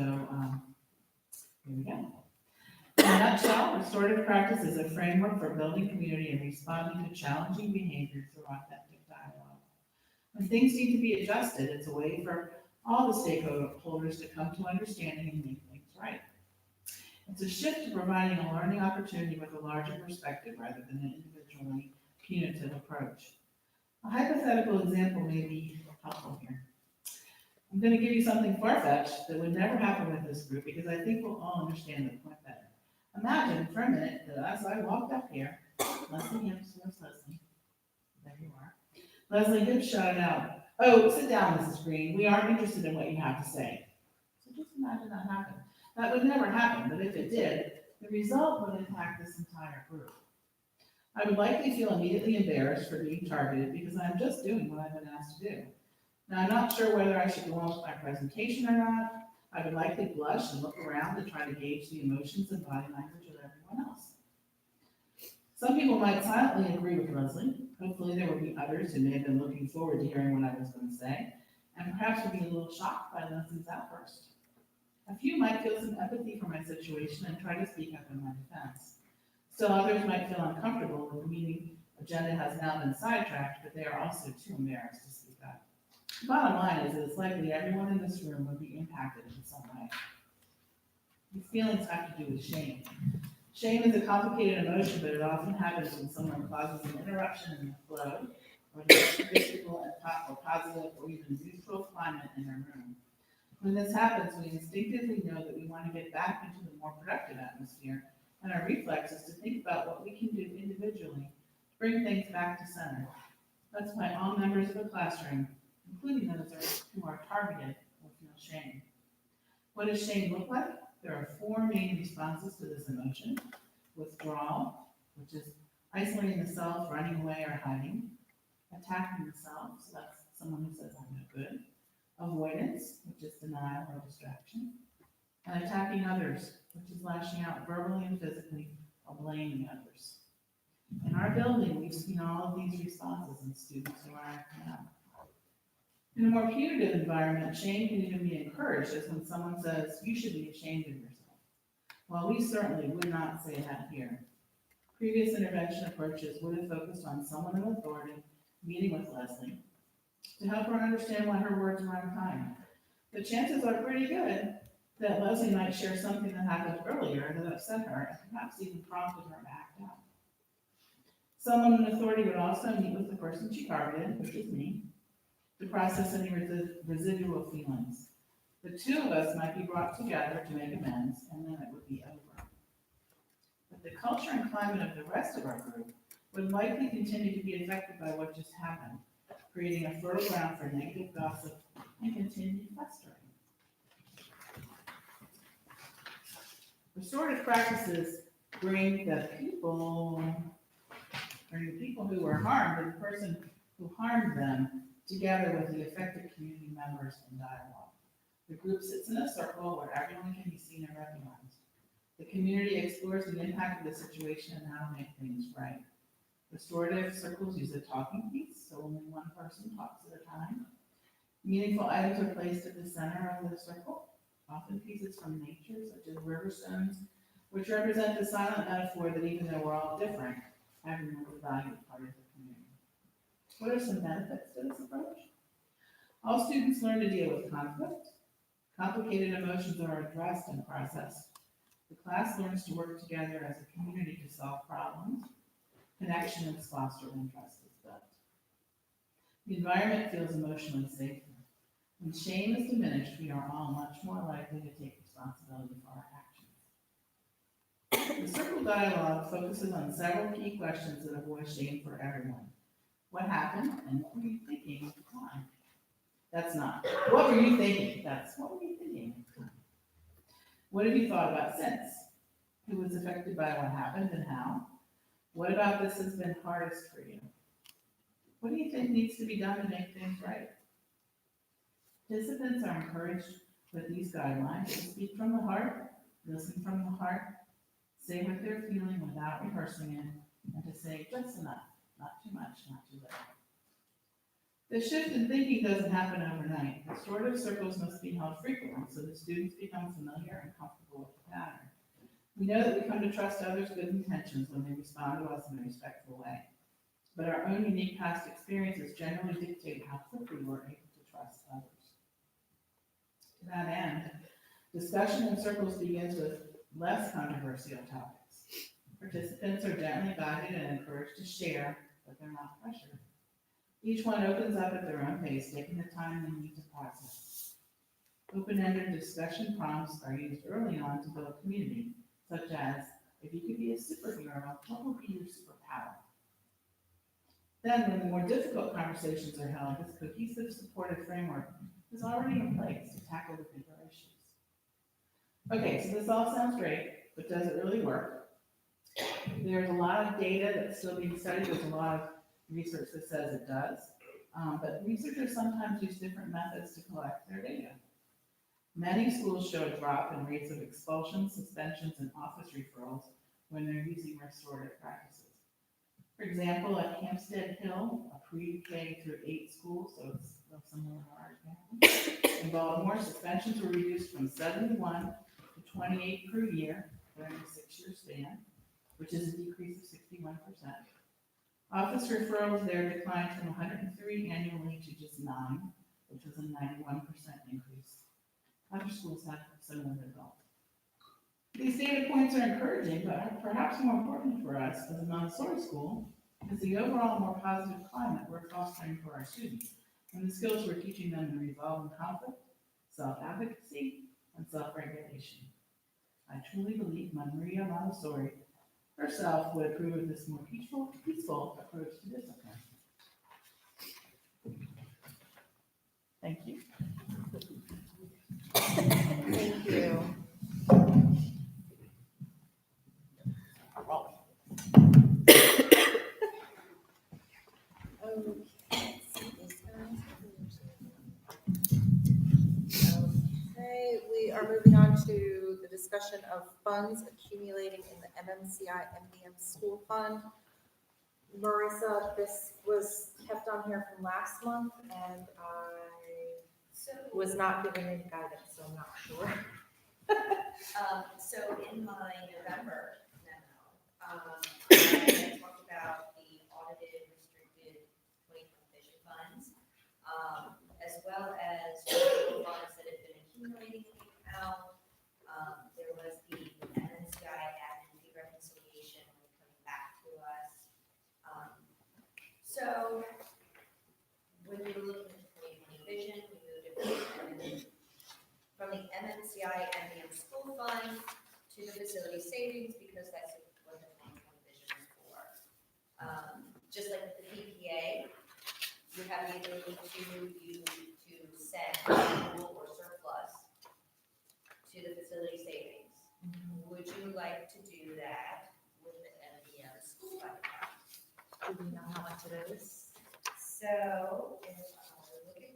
here we go. In a nutshell, restorative practice is a framework for building community and responding to challenging behaviors through authentic dialogue. When things need to be adjusted, it's a way for all the stakeholders to come to understanding and make things right. It's a shift to providing a learning opportunity with a larger perspective rather than an individually punitive approach. A hypothetical example may be helpful here. I'm going to give you something far-fetched that would never happen with this group because I think we'll all understand the point better. Imagine for a minute that as I walked up here, Leslie Hibbs, where's Leslie? There you are. Leslie Hibbs shouted out, "Oh, sit down, Mrs. Green. We aren't interested in what you have to say." So just imagine that happened. That would never happen, but if it did, the result would impact this entire group. I would likely feel immediately embarrassed for being targeted because I'm just doing what I've been asked to do. Now, I'm not sure whether I should go on with my presentation or not. I would likely blush and look around to try to gauge the emotions and body language of everyone else. Some people might silently agree with Leslie. Hopefully there will be others who may have been looking forward to hearing what I was going to say, and perhaps would be a little shocked by Leslie's outburst. A few might feel some empathy for my situation and try to speak up in my defense. Still others might feel uncomfortable with the meeting agenda has now been sidetracked, but they are also too embarrassed to speak up. The bottom line is that it's likely everyone in this room would be impacted in some way. These feelings have to do with shame. Shame is a complicated emotion, but it often happens when someone causes an interruption in the flow, or the predictable or positive or even neutral climate in a room. When this happens, we instinctively know that we want to get back into the more productive atmosphere, and our reflex is to think about what we can do individually to bring things back to center. That's why all members of a classroom, including those who are targeted, will feel shame. What does shame look like? There are four main responses to this emotion. Withdrawal, which is isolating the self, running away, or hiding. Attacking the self, so that's someone who says, "I'm no good." Avoidance, which is denial or distraction. And attacking others, which is lashing out verbally and physically or blaming others. In our building, we've seen all of these responses in students who are acting out. In a more punitive environment, shame can even be encouraged, as when someone says, "You should be ashamed of yourself." While we certainly would not say that here. Previous intervention approaches would have focused on someone of authority meeting with Leslie to help her understand why her words were unkind. The chances are pretty good that Leslie might share something that happened earlier that upset her and perhaps even prompted her to act out. Someone in authority would also meet with the person she targeted, which is me, to process any residual feelings. The two of us might be brought together to make amends, and then it would be over. But the culture and climate of the rest of our group would likely continue to be affected by what just happened, creating a fertile ground for negative gossip and continued festering. Restorative practices bring the people who were harmed and the person who harmed them together with the affected community members in dialogue. The group sits in a circle where everyone can be seen and recognized. The community explores the impact of the situation and how to make things right. Restorative circles use a talking piece, so only one person talks at a time. Meaningful items are placed at the center of the circle, often pieces from nature, such as river stones, which represent the silent metaphor that even though we're all different, everyone's a valued part of the community. What are some benefits to this approach? All students learn to deal with conflict. Complicated emotions are addressed and processed. The class learns to work together as a community to solve problems. Connection is fostered and trust is built. The environment feels emotionally safer. When shame is diminished, we are all much more likely to take responsibility for our actions. The circle dialogue focuses on several key questions that avoid shame for everyone. What happened and what were you thinking at the time? That's not. What were you thinking? That's what were you thinking at the time? What have you thought about since? Who was affected by what happened and how? What about this has been hardest for you? What do you think needs to be done to make things right? Participants are encouraged with these guidelines to speak from the heart, listen from the heart, say what they're feeling without rehearsing it, and to say just enough, not too much, not too little. The shift in thinking doesn't happen overnight. Restorative circles must be held frequently so that students become familiar and comfortable with the pattern. We know that we come to trust others' good intentions when they respond to us in a respectful way. But our own unique past experiences generally dictate how quickly we're able to trust others. To that end, discussion in circles begins with less controversial topics. Participants are gently guided and encouraged to share, but they're not pressured. Each one opens up at their own pace, taking the time they need to process. Open-ended discussion prompts are used early on to build community, such as, if you could be a superhero, what would be your superpower? Then, when the more difficult conversations are held, this cohesive, supportive framework is already in place to tackle the bigger issues. Okay, so this all sounds great, but does it really work? There's a lot of data that's still being studied. There's a lot of research that says it does, but researchers sometimes use different methods to collect their data. Many schools show a drop in rates of expulsions, suspensions, and office referrals when they're using restorative practices. For example, at Hampstead Hill, a pre-K through 8 school, so it's similar to ours, in Baltimore, suspensions were reduced from 71 to 28 per year during a 6-year span, which is a decrease of 61%. Office referrals there declined from 103 annually to just 9, which was a 91% increase. Other schools have similar results. These data points are encouraging, but perhaps more important for us as a Montessori school is the overall more positive climate we're fostering for our students and the skills we're teaching them in resolving conflict, self-advocacy, and self-regulation. I truly believe Maria Montessori herself would approve of this more peaceful approach to discipline. Thank you. Thank you. Okay, we are moving on to the discussion of funds accumulating in the MMCI MVM School Fund. Marissa, this was kept on here from last month, and I was not given any guidance, so I'm not sure. So in my November memo, I talked about the audited restricted 2020 vision funds, as well as the funds that have been accumulating in the account. There was the MNCI admin fee reconciliation coming back to us. So when we were looking at 2020 vision, we moved it from the MNCI MVM School Fund to the facility savings because that's what the 2020 vision is for. Just like with the PPA, you have the ability to send pool or surplus to the facility savings. Would you like to do that Do we know how much it is? So, if I look at this,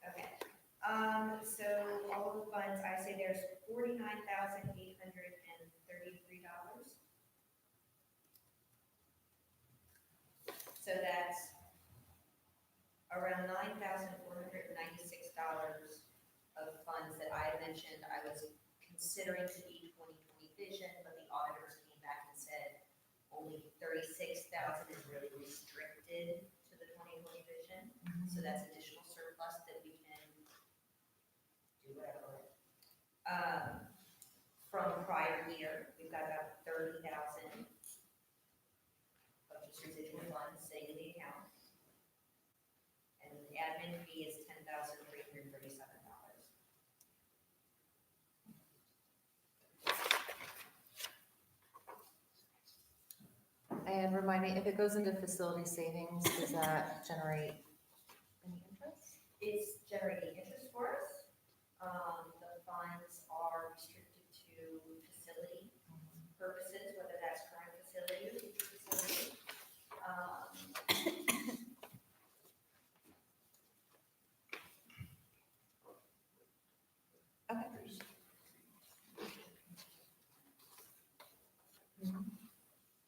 okay, so all of the funds, I say there's $49,833. So that's around $9,496 of funds that I mentioned I was considering to be 2020 vision, but the auditors came back and said only 36,000 is really restricted to the 2020 vision. So that's additional surplus that we can do whatever with. From prior year, we've got about 30,000 of just residual funds sitting in the account. And the admin fee is $10,337. And remind me, if it goes into facility savings, does that generate any interest? It's generating interest for us. The funds are restricted to facility purposes, whether that's current facility or future facility.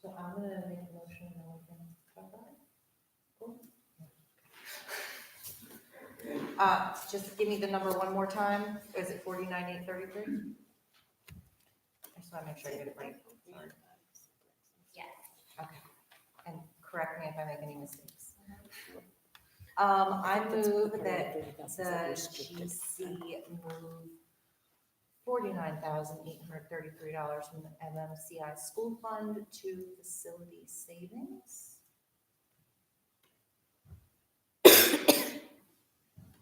So I'm gonna make a motion and then we can talk about it. Cool. Just give me the number one more time. Is it 49,833? I just wanna make sure I get it right. Sorry. Yes. Okay. And correct me if I make any mistakes. I move that the GC move $49,833 from the MMCI school fund to facility savings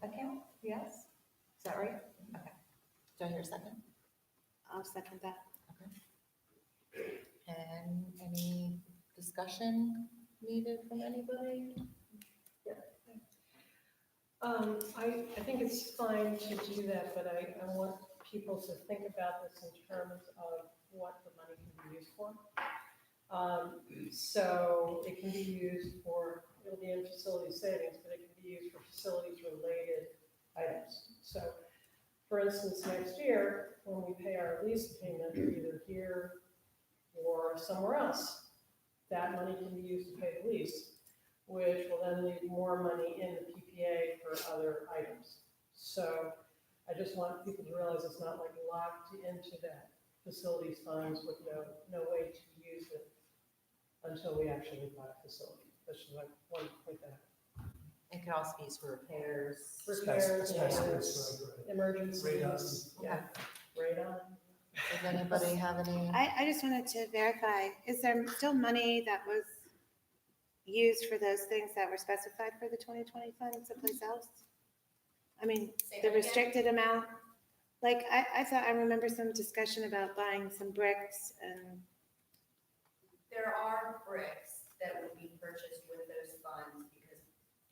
account, yes? Is that right? Okay. Do I hear a second? I'll second that. Okay. And any discussion needed from anybody? I think it's fine to do that, but I want people to think about this in terms of what the money can be used for. So it can be used for, it'll be in facility savings, but it can be used for facilities related items. So for instance, next year, when we pay our lease payment, either here or somewhere else, that money can be used to pay the lease, which will then leave more money in the PPA for other items. So I just want people to realize it's not like locked into that facilities funds with no way to use it until we actually buy a facility. That's just like one point that. It could also be used for repairs. Emergencies. Yeah, radon. Does anybody have any? I just wanted to verify, is there still money that was used for those things that were specified for the 2020 fund someplace else? I mean, the restricted amount, like, I thought, I remember some discussion about buying some bricks and. There are bricks that would be purchased with those funds because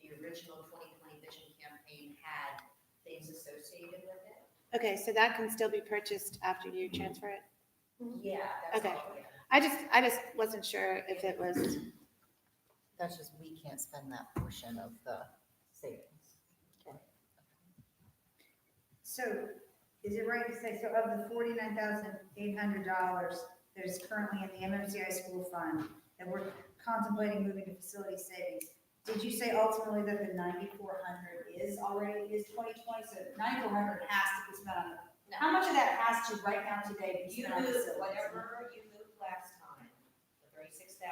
the original 2020 vision campaign had things associated with it. Okay, so that can still be purchased after you transfer it? Yeah, that's Okay. all. Yeah. I just wasn't sure if it was. That's just, we can't spend that portion of the savings. So is it right to say, so of the $49,800 that is currently in the MMCI school fund that we're contemplating moving to facility savings, did you say ultimately that the 9,400 is 2020? So 9,400 has to be spent on it. How much of that has to right now today be spent on facilities? Whatever you moved last time, the 36,000,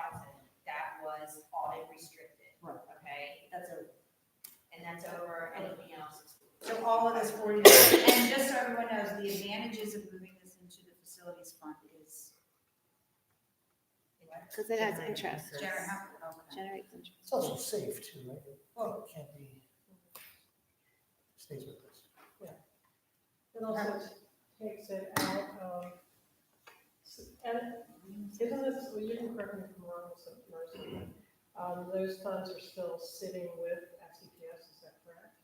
that was audit restricted. Right. Okay? That's over. And that's over anything else. So all of this 40, and just so everyone knows, the advantages of moving this into the facilities fund is. Because it has interest. Generates interest. It's also safe too, right? Well, it can't be, stays with us. It also takes it out of, and isn't this so you can correct me if I'm wrong, Mr. Mercer. Those funds are still sitting with FCPS, is that correct?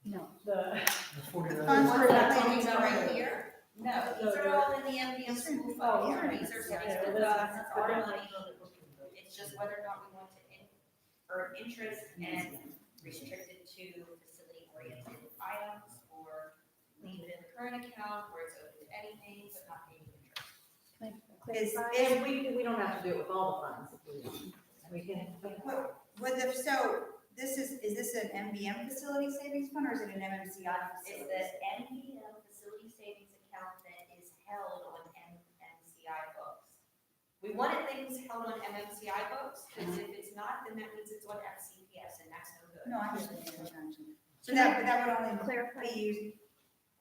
No. The, The 49. Funds What we're we're not talking taking about right right here. here? No, these are all in the MVM school fund here. These are fixed funds, it's our money. It's just whether or not we want to earn interest and restrict it to facility-oriented items, or leave it in the current account where it's open to anything, but not paying interest. Is, We don't have to do it with all the funds if we want. We can. so this is this an MVM facility savings fund or is it an MMCI It's facility? the MVM facility savings account that is held on MMCI books. We wanted things held on MMCI books, because if it's not, then that means it's on FCPS, and that's no good. No, I understand. So that would only Clarify. be used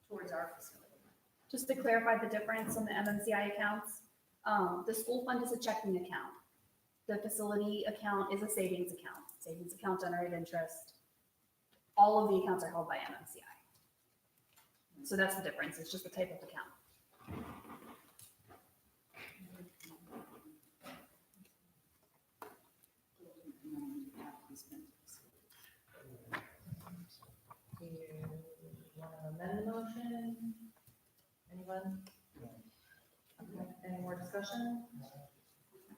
towards our facility. Just to clarify the difference on the MMCI accounts, the school fund is a checking account. The facility account is a savings account. Savings account generate interest. All of the accounts are held by MMCI. So that's the difference. It's just the type of account. Do you want to amend the motion? Anyone? Okay, any more discussion?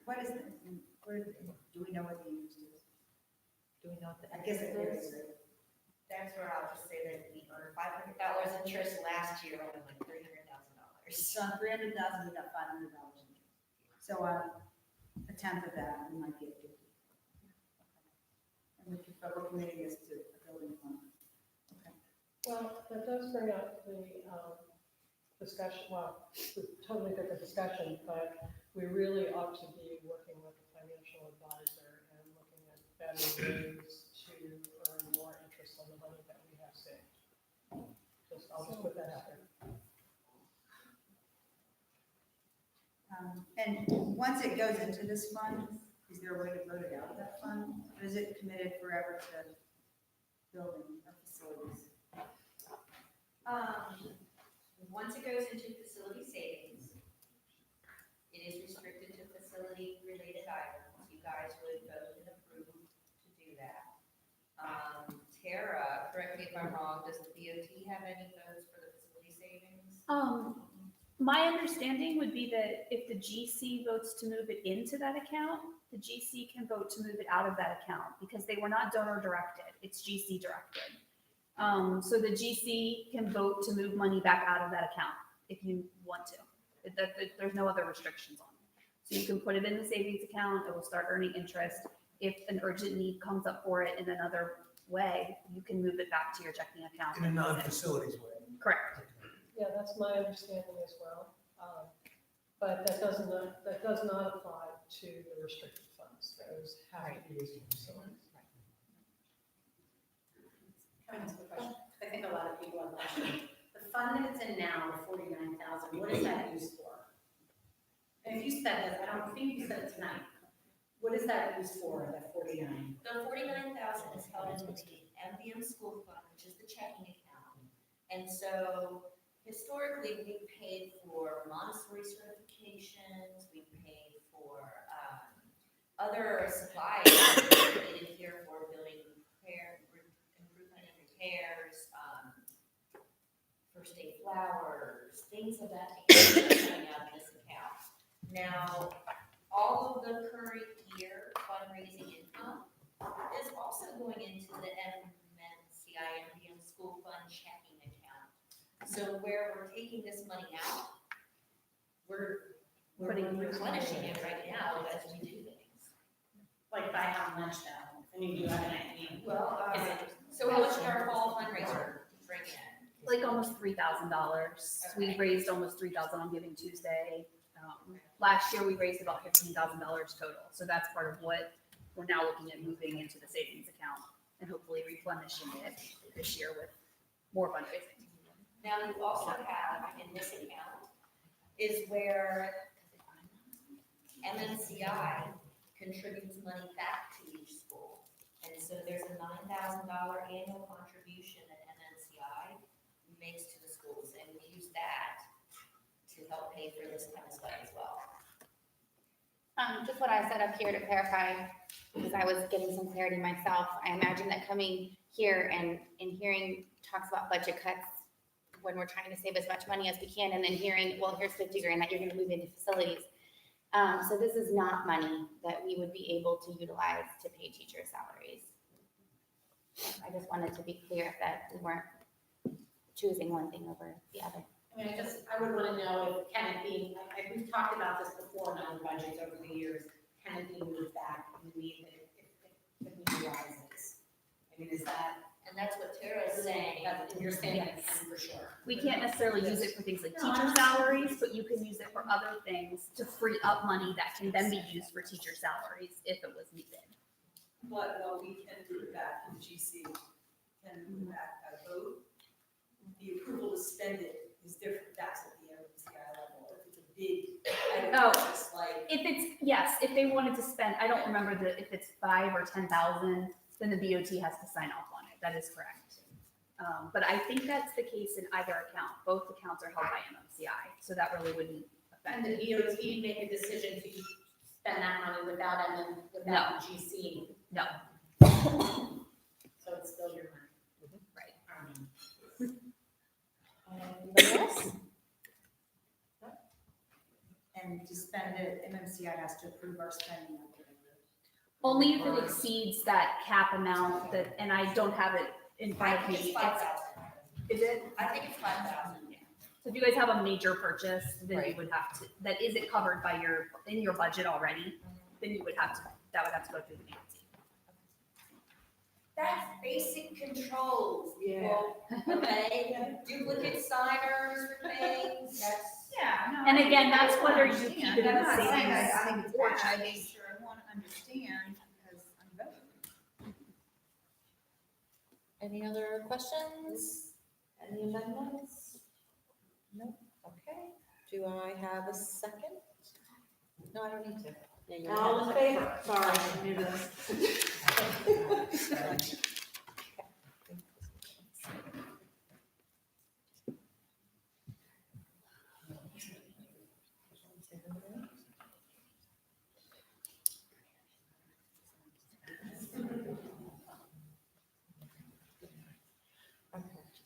What is it? Do we know what the interest is? Do we know what the? I guess it is. That's where I'll just say that we earned $500 interest last year on like $300,000. So on 300,000, we got $500 interest. So a tenth of that, we might get 50. And we could, but we're committing this to a building fund. Okay. well, that does bring up the discussion, well, we totally different discussion, but we really ought to be working with a financial advisor and looking at better ways to earn more interest on the money that we have saved. I'll just put that out there. And once it goes into this fund, is there a way to vote it out of that fund? Or is it committed forever to building or facilities? Once it goes into facility savings, it is restricted to facility-related items. You guys would vote and approve to do that. Tara, correct me if I'm wrong, does the DOT have any votes for the facility savings? My understanding would be that if the GC votes to move it into that account, the GC can vote to move it out of that account because they were not donor directed. It's GC directed. So the GC can vote to move money back out of that account if you want to. There's no other restrictions on it. So you can put it in the savings account, it will start earning interest. If an urgent need comes up for it in another way, you can move it back to your checking account. In a non-facilities way. Correct. Yeah, that's my understanding as well. But that does not apply to the restricted funds. Those have to be used for facilities. Can I ask a question? I think a lot of people have questions. The fund that it's in now, the 49,000, what is that used for? And if you said this, I don't think you said it tonight. What is that used for, that 49? The $49,000 is held in the MVM school fund, which is the checking account. And so historically, we paid for Montessori certifications, we paid for other supplies needed here for building repair, improvement and repairs, first aid flowers, things of that nature coming out of this account. Now, all of the current year fundraising income is also going into the MVMPCS MVM school fund checking account. So where we're taking this money out, we're replenishing it right now as we do things. Like buy out lunch now, and you do have an idea. Well, so how much did our fall fundraiser bring in? Like almost $3,000. We raised almost $3,000 on Giving Tuesday. Last year, we raised about $15,000 total. So that's part of what we're now looking at moving into the savings account and hopefully replenishing it this year with more fundraising. Now, you also have in this account is where MNCI contributes money back to each school. And so there's a $9,000 annual contribution that MNCI makes to the schools, and we use that to help pay for this kind of stuff as well. Just what I said up here to clarify, because I was getting some clarity myself. I imagine that coming here and hearing talks about budget cuts when we're trying to save as much money as we can, and then hearing, well, here's 50 grand that you're gonna move into facilities. So this is not money that we would be able to utilize to pay teacher salaries. I just wanted to be clear that we weren't choosing one thing over the other. I mean, I would wanna know if, can it be, like, we've talked about this before in other budgets over the years, can it be moved back in the need that if we utilize this? I mean, is that? And that's what Tara is saying. And you're saying that it can for sure. We can't necessarily use it for things like No, I teacher understand. salaries, but you can use it for other things to free up money that can then be used for teacher salaries if it was needed. But what we can do with that in GC, can move back a vote. The approval to spend it is different, that's at the MVMPCS level. If it's a big item, Oh. it's just like. If it's, yes, if they wanted to spend, I don't remember if it's 5 or 10,000, then the BOT has to sign off on it. That is correct. But I think that's the case in either account. Both accounts are held by MMCI, so that really wouldn't And affect the it. DOT make a decision to spend that money without without the GC. No. So it's still your money. Right. Anybody else? And to spend it, MMCI has to approve our spending of it. Only if it exceeds that cap amount that, and I don't have it in front of me. It's 5,000. Is it? I think it's 5,000. So if you guys have a major purchase, then you Right. would have to, that isn't covered by in your budget already, then you would have to, that would have to go through the DOT. That's basic controls, Yeah. people, okay? Duplicate signers for things, that's. Yeah, no. And I again, think that's whether you understand. keep it in I'm the not saying savings. I think it's or bad, I checking. make sure I want to understand because I'm voting. Any other questions? Any amendments? No, okay. Do I have a second? No, I don't need to. Yeah, you All have in to- favor? Sorry, I knew this.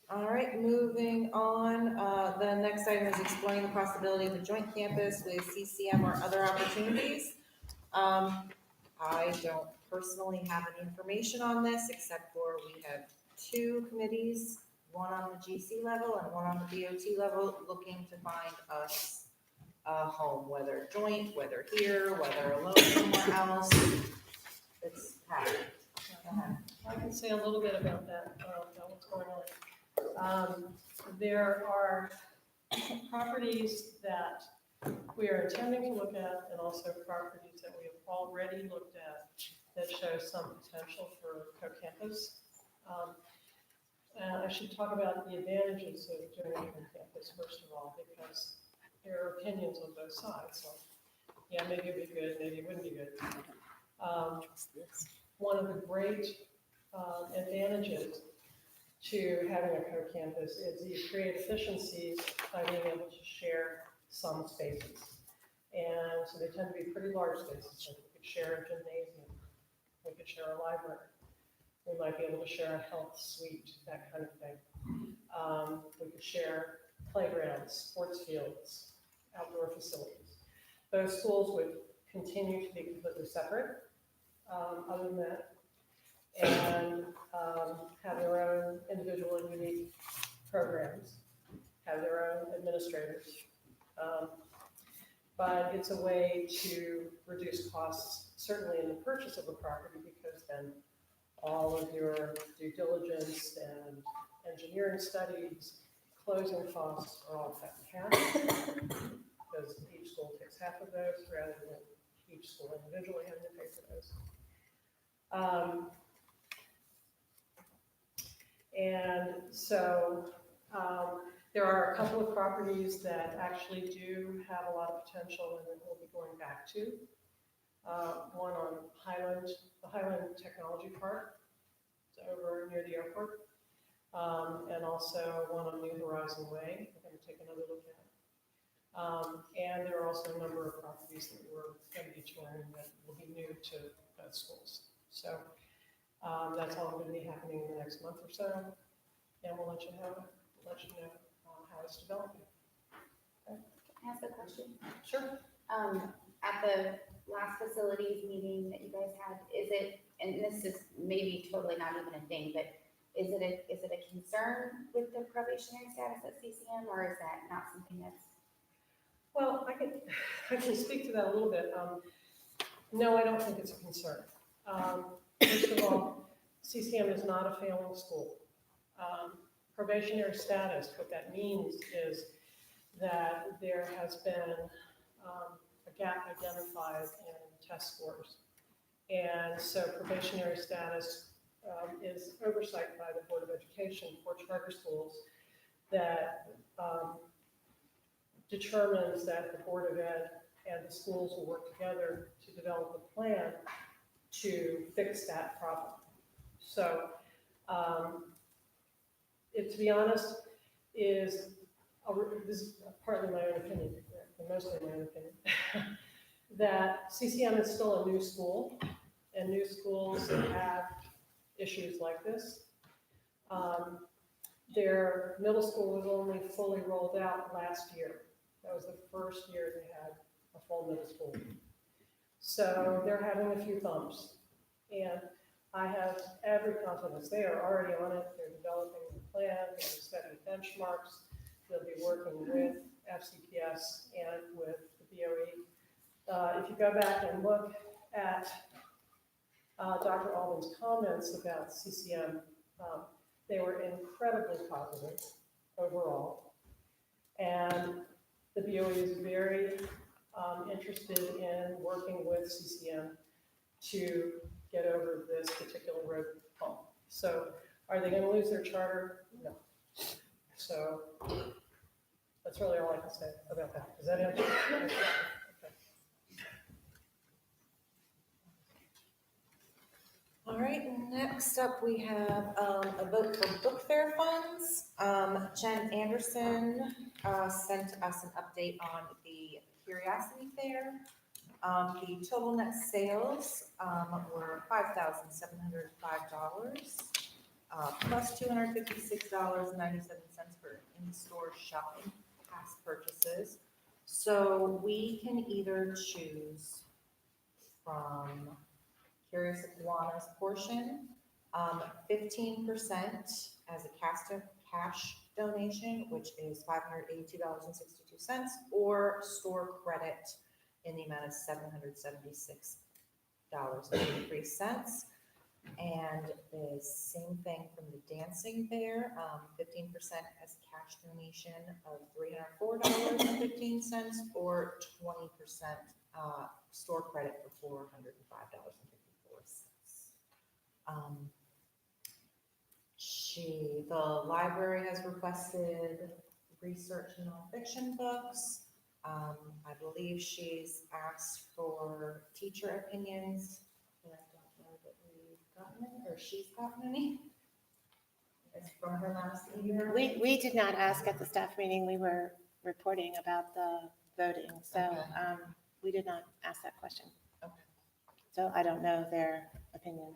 All right, moving on. The next item is exploring the possibility of a joint campus with CCM or other opportunities. I don't personally have any information on this, except for we have two committees, one on the GC level and one on the BOT level, looking to find us a home, whether joint, whether here, whether alone somewhere else. It's happening. Go ahead. I can say a little bit about that, about what's going on. There are properties that we are intending to look at, and also properties that we have already looked at that show some potential for co-campus. And I should talk about the advantages of doing a co-campus, first of all, because there are opinions on both sides. So, yeah, maybe it'd be good, maybe it wouldn't be good. One of the great advantages to having a co-campus is you create efficiencies by being able to share some spaces. And so they tend to be pretty large spaces. So we could share a gymnasium, we could share a library, we might be able to share a health suite, that kind of thing. We could share playgrounds, sports fields, outdoor facilities. Those schools would continue to be completely separate, other than that, and have their own individual and unique programs, have their own administrators. But it's a way to reduce costs, certainly in the purchase of a property, because then all of your due diligence and engineering studies, closing costs are all cut in half, because each school takes half of those rather than each school individually having to pay for those. And so there are a couple of properties that actually do have a lot of potential and that we'll be going back to. One on Highland, the Highland Technology Park, it's over near the airport. And also one on New Horizon Way, we're going to take another look And there are also a number of properties that we're going to be touring that will be new to both schools. So that's all going to be happening in the next month or so, and we'll let you know how it's developing. Can I ask a question? Sure. At the last facilities meeting that you guys had, is it, and this is maybe totally not even a thing, but is it a concern with the probationary status at CCM, or is that not something that's? Well, I can speak to that a little bit. No, I don't think it's a concern. First of all, CCM is not a failing school. Probationary status, what that means is that there has been a gap identified in test scores. And so probationary status is oversight by the Board of Education for charter schools that determines that the Board of Ed and the schools will work together to develop a plan to fix that problem. So, to be honest, this is partly my own opinion, but mostly my own opinion, that CCM is still a new school, and new schools have issues like this. Their middle school was only fully rolled out last year. That was the first year they had a full middle school. So they're having a few bumps. And I have every confidence. They are already on it. They're developing the plan. They're setting benchmarks. They'll be working with FCPS and with the BOE. If you go back and look at Dr. Alden's comments about CCM, they were incredibly positive overall. And the BOE is very interested in working with CCM to get over this particular road bump. So are they going to lose their charter? No. So that's really all I can say about that. Does that answer? Okay. All right, next up we have a vote for book fair funds. Jen Anderson sent us an update on the Curiosity Fair. The total net sales were $5,705 plus $256.97 for in-store shopping pass purchases. So we can either choose from Curious Iguana's portion, 15% as a cash donation, which is $582.62, or store credit in the amount of $776.83. And the same thing from the Dancing Bear, 15% as cash donation of $304.15, or 20% store credit for $405.54. The library has requested research and nonfiction books. I believe she's asked for teacher opinions. I don't know that we've gotten any, or she's gotten any. It's from her last email. We did not ask at the staff meeting. We were reporting about the voting, so Okay. We did not ask that question. Okay. So I don't know their opinion.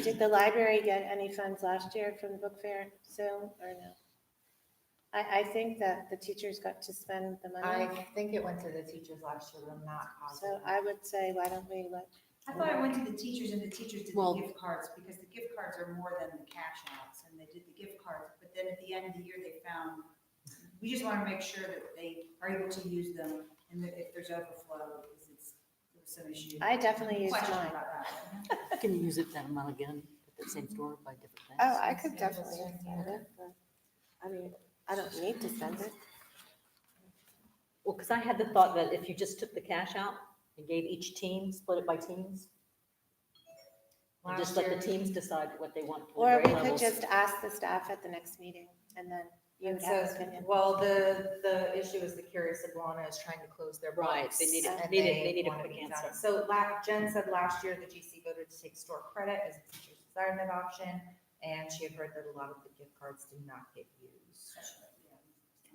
Did the library get any funds last year from the book fair, Sue, or no? I think that the teachers got to spend the money. I think it went to the teachers last year, but I'm not positive. So I would say, why don't we let? I thought it went to the teachers and the teachers did Well- the gift cards, because the gift cards are more than the cash outs, and they did the gift cards, but then at the end of the year, they found, we just want to make sure that they are able to use them, and that if there's overflow, because there was some issue. I definitely used Question mine. about that. Can you use it that amount again at the same store by different things? Oh, I could definitely spend it, but, I mean, I don't need to spend it. Well, because I had the thought that if you just took the cash out and gave each team, split it by teams, and just let the teams decide what they want for Or the we grade could levels. just ask the staff at the next meeting, and then you It would have an says, opinion. well, the issue is the Curious Iguana is trying to close their Right, books. they need it- and need it- they they need a want quick be answer. done. So Jen said last year the GC voted to take store credit as a teacher's desired option, and she had heard that a lot of the gift cards did not get used.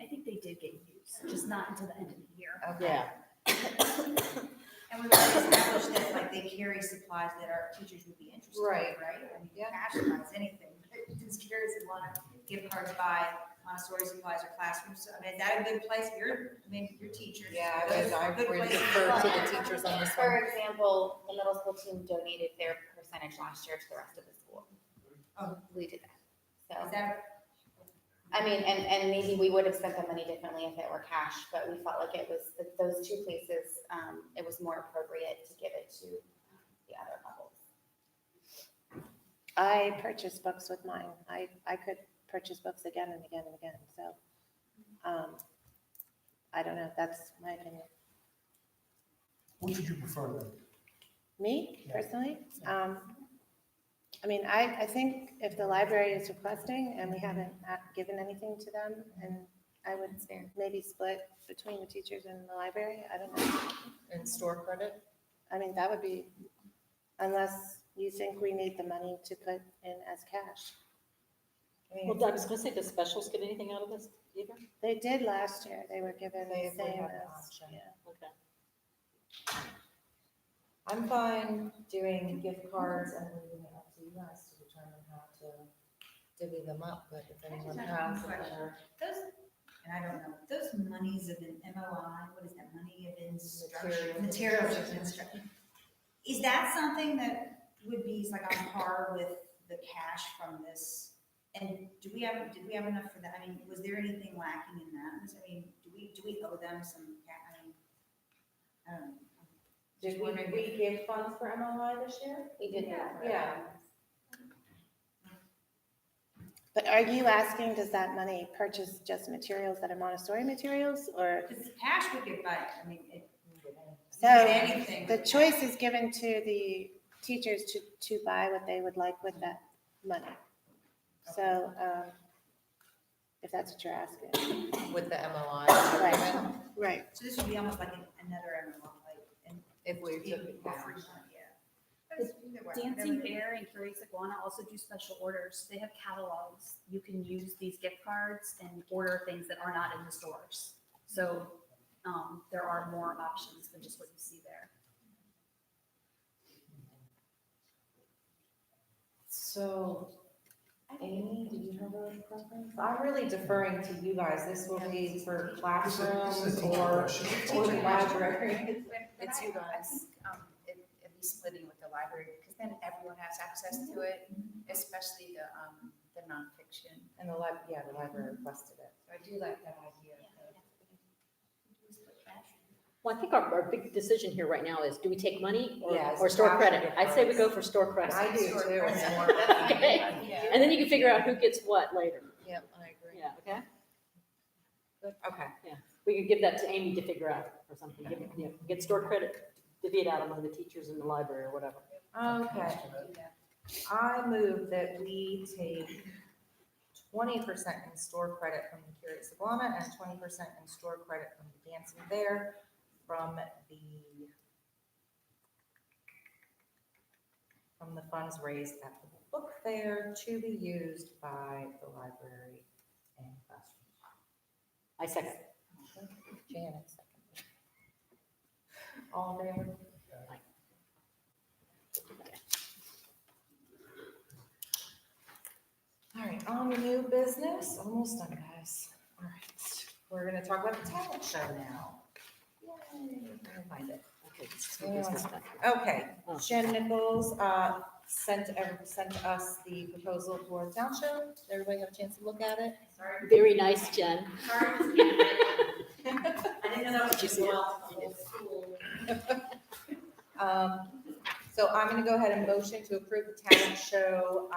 I think they did get used, just not until the end of the year. Yeah. And we've already established that, like, they carry supplies that our teachers would be interested in, Right. right? I mean, cash buys anything, but just curious if you want to gift cards buy Montessori supplies or classrooms. So, I mean, is that a good place? Your teachers. Yeah, those I are good would places defer go. to the teachers on this For one. example, the middle school team donated their percentage last year to the rest of the school. Oh. We did that. Is So, that, I mean, and maybe we would have spent the money differently if it were cash, but we felt like it was, those two places, it was more appropriate to give it to the other levels. I purchase books with mine. I could purchase books again and again and again, so, I don't know, that's my opinion. Which would you prefer then? Me, personally, I mean, I think if the library is requesting and we haven't given anything to them, and I would maybe split between the teachers and the library, I don't know. And store credit? I mean, that would be, unless you think we need the money to put in as cash. Well, I was gonna say, does specials get anything out of this either? They did last year, they were given the They same had an as, option. yeah. Okay. I'm fine doing gift cards and leaving it up to you guys to determine how to divvy them up, but if anyone has a better. those, and I don't know, those monies of an MOI, what is that, money of instruction? Materials. Materials of instruction. Is that something that would be like on par with the cash from this? And did we have enough for that? I mean, was there anything lacking in that? I mean, do we owe them some, I don't know. Did we give funds for MLI this year? We did that. Yeah. But are you asking, does that money purchase just materials that are Montessori materials, or? Because cash we could buy, I mean, So anything. the choice is given to the teachers to buy what they would like with that money. So, if that's what you're asking. With the MLI. Right, right. So this would be almost like another MMO, like, and If we took it for cash. free, Dancing Bear and Curious Iguana also do special orders. They have catalogs. You can use these gift cards and order things that are not in the stores. So there are more options than just what you see there. So, Amy, do you have a preference? I'm really deferring to you guys. This will be for classrooms This is a or teacher the library. It's you I guys. think, at least splitting with the library, because then everyone has access to it, especially the nonfiction. And the library requested it. So I do like that idea. Well, I think our big decision here right now is, do we take money Yeah, or store cash credit? gift I'd say we go cards. for store credit. I do Store too. credit. It's more- Okay. And then you can figure out who gets what later. Yep, I agree. Yeah, okay? Okay. We could give that to Amy to figure out or something. Get store credit, divvy it out among the teachers in the library or whatever. Okay. I move that we take 20% in store credit from the Curious Iguana and 20% in store credit from the Dancing Bear from the funds raised at the book fair to be used by the library and classrooms. I second. Janet second. All in favor? All right, on to new business, almost done, guys. All right, we're gonna talk about the talent show now. Yay, let me find it. Okay, this is new business stuff. Okay, Oh. Jen Nichols, sent us the proposal for the talent show. Did everybody have a chance to look at it? Very nice, Jen. Sorry to skip it. I didn't know Did you see it? So I'm gonna go ahead and motion to approve the talent show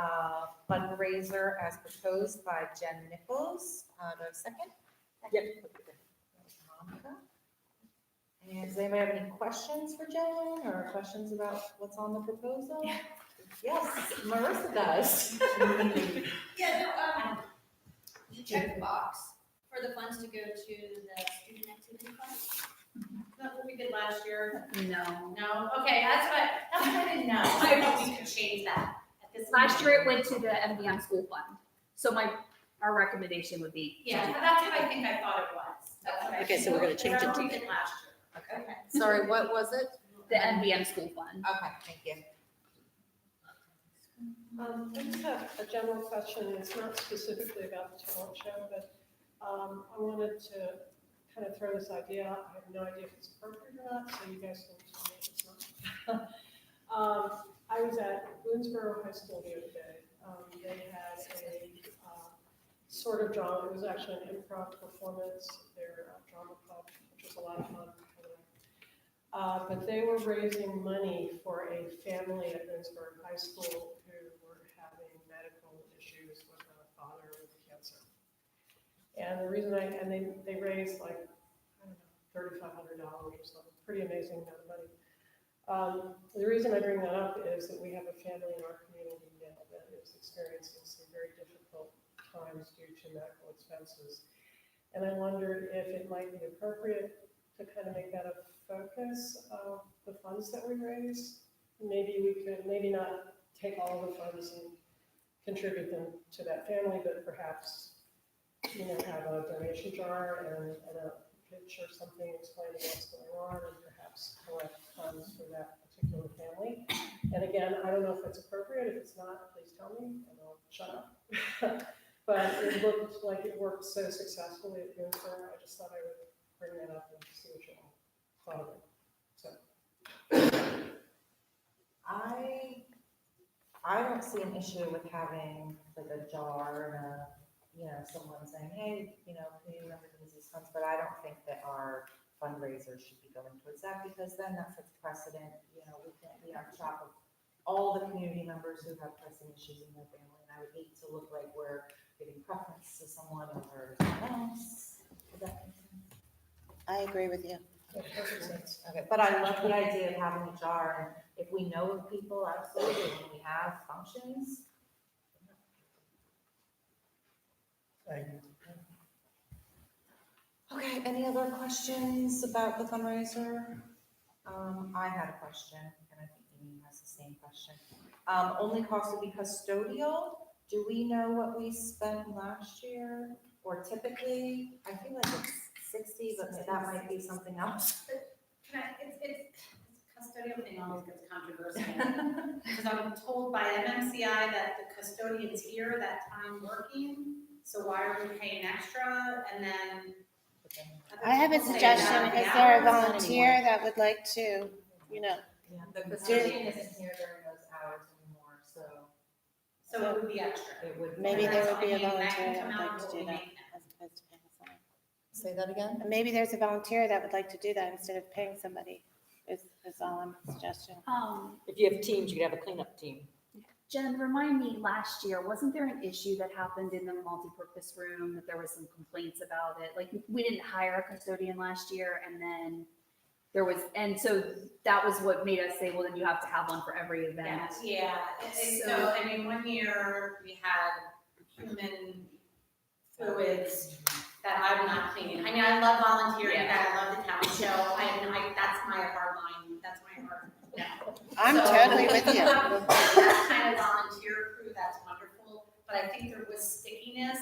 fundraiser as proposed by Jen Nichols. Do I have a second? Yep. Monica. And does anybody have any questions for Jen or questions about what's on the proposal? Yes, Marissa does. Yeah, no, you check the box for the funds to go to the student activity fund. Is that what we did last year? No. No? Okay, that's what I didn't know. I know we could change that at this. Last year it went to the MVM school fund. So our our recommendation would be. to Yeah, do that. that's what I think I thought it was. That's what I Okay, so we're gonna change it Remember to- we did last year. Okay. Sorry, what was it? The MVM school fund. Okay, thank you. I just have a general question, it's not specifically about the talent show, but I wanted to kind of throw this idea out. I have no idea if it's appropriate or not, so you guys can tell me if it's not. I was at Boonesboro High School the other day. They had a sort of drama, it was actually an improv performance, their drama club, which was a lot of fun. But they were raising money for a family at Boonesboro High School who were having medical issues with a father with cancer. And the reason they raised like, I don't know, $3,500 or something, pretty amazing amount of money. The reason I bring that up is that we have a family in our community now that is experiencing some very difficult times due to medical expenses. And I wondered if it might be appropriate to kind of make that a focus of the funds that we raise. Maybe we could, maybe not take all of the funds and contribute them to that family, but perhaps, have a donation jar and a pitch or something explaining what's going on, and perhaps collect funds for that particular family. And again, I don't know if it's appropriate. If it's not, please tell me and I'll shut up. But it looked like it worked so successfully at Boonesboro. I just thought I would bring that up and see what you all thought of it. So. I don't see an issue with having like a jar and someone saying, hey, can you remember to use these funds? But I don't think that our fundraisers should be going towards that, because then that sets precedent. We can't be on top of all the community members who have pressing issues in their family. And I would hate to look like we're giving preference to someone over someone else. Does that make sense? I agree with you. Okay, but I love the idea of having a jar, and if we know of people, absolutely, when we have functions. Okay, any other questions about the fundraiser? I had a question, and I think Amy has the same question. Only cost would be custodial. Do we know what we spent last year, or typically? I feel like it's 60, but that might be something else. It's custodial thing always gets controversial. Because I'm told by MMCI that the custodian's here that time working, so why are we paying extra? And then. I have a suggestion. Is there a volunteer that would like to, The custodian isn't here during those hours anymore, so. So it would be extra. It would. maybe there would be a I mean, that volunteer can that come would like out to do when we that make as opposed to paying someone. Say that again? Maybe there's a volunteer that would like to do that instead of paying somebody, is all I'm suggesting. If you have teams, you could have a cleanup team. Jen, remind me, last year, wasn't there an issue that happened in the multipurpose room, that there was some complaints about it? Like, we didn't hire a custodian last year, and then there was, and so that was what made us say, well, then you have to have one for every event. Yeah, and so, I mean, one year we had human fluids that I'm not cleaning. I mean, I love volunteering, I love the town show, that's my hard line, that's my hard, no. I'm totally with you. That kind of volunteer crew, that's wonderful, but I think there was stickiness,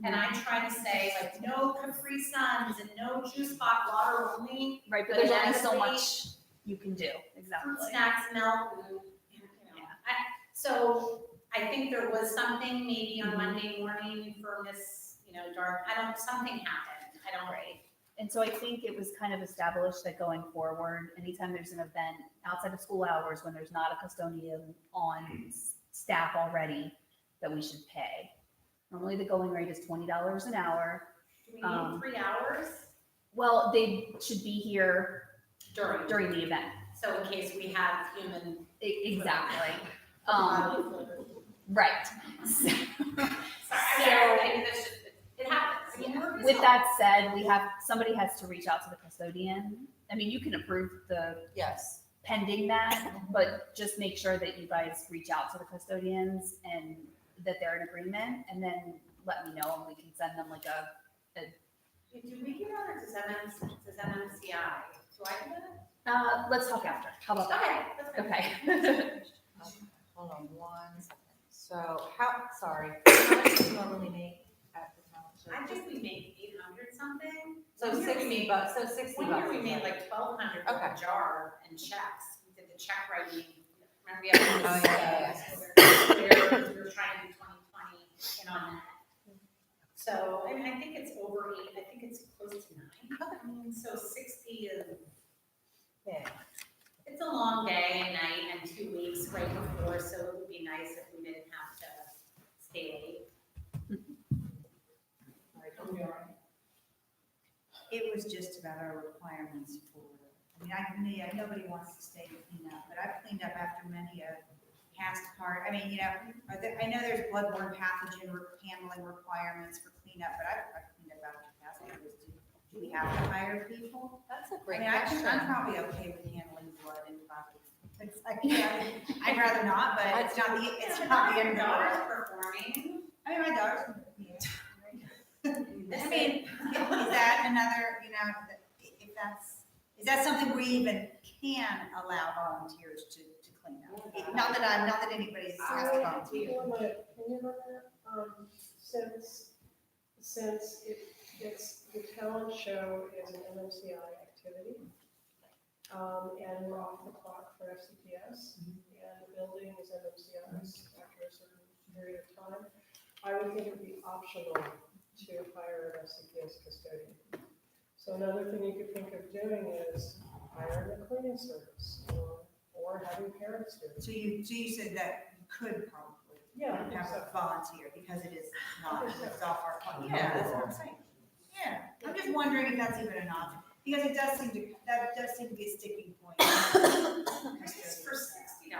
and I try to say, like, no Capri Suns and no juice box, water only. Right, but there's only so much you can do, exactly. Fruit snacks, milk, so I think there was something maybe on Monday morning for Miss, something happened, I don't. Right. And so I think it was kind of established that going forward, anytime there's an event outside of school hours, when there's not a custodian on staff already, that we should pay. Normally the going rate is $20 an hour. Do we need 3 hours? Well, they should be here During the event. So in case we have human. Exactly. Right. So, It happens. I mean, with that said, somebody has to reach out to the custodian. I mean, you can approve Yes. pending that, but just make sure that you guys reach out to the custodians and that they're in agreement, and then let me know and we can send them like Do we give out to MMCI? Do I do that? let's talk after. How about that? Okay. Hold on one second. So how much do you normally make at I think we made 800 something. So One year we 60 made- bucks, so 60 One bucks. year we is made right. like 1,200 Okay. for a jar and checks. We did the check writing. Remember we had Oh, yeah. we were trying to do 2020 and on that. So, I mean, I think it's over 8, I think it's close to 9. I mean, so 60 is, Yeah. it's a long day and night and 2 weeks right before, so it would be nice if we didn't have to stay late. It was just about our requirements for, nobody wants to stay to clean up, but I've cleaned up after many a past part. I mean, I know there's bloodborne pathogen handling requirements for cleanup, but I've cleaned up after past years. Do we have to hire people? That's a I great mean, question. I'm probably okay with handling blood and buckets. It's like, I'd rather not, but it's not the end of the daughter's world. performing. I mean, my daughter's, I mean, is that another, if is that something we even can allow volunteers to clean up? Not that anybody's has to volunteer. Can you run that, since it's, the talent show is an MMCI activity, and we're off the clock for FCPS, and the building is MMCI's after a certain period of time, I would think it would be optional to hire an FCPS custodian. So another thing you could think of doing is hiring a cleaning service, or having parents do it. So you said that you could probably Yeah, I think have so. a volunteer because it is not, I think so. it's off our plate. Yeah, that's what I'm saying. Yeah, I'm just wondering if that's even an option, because that does seem to be a sticking point. It's for $60.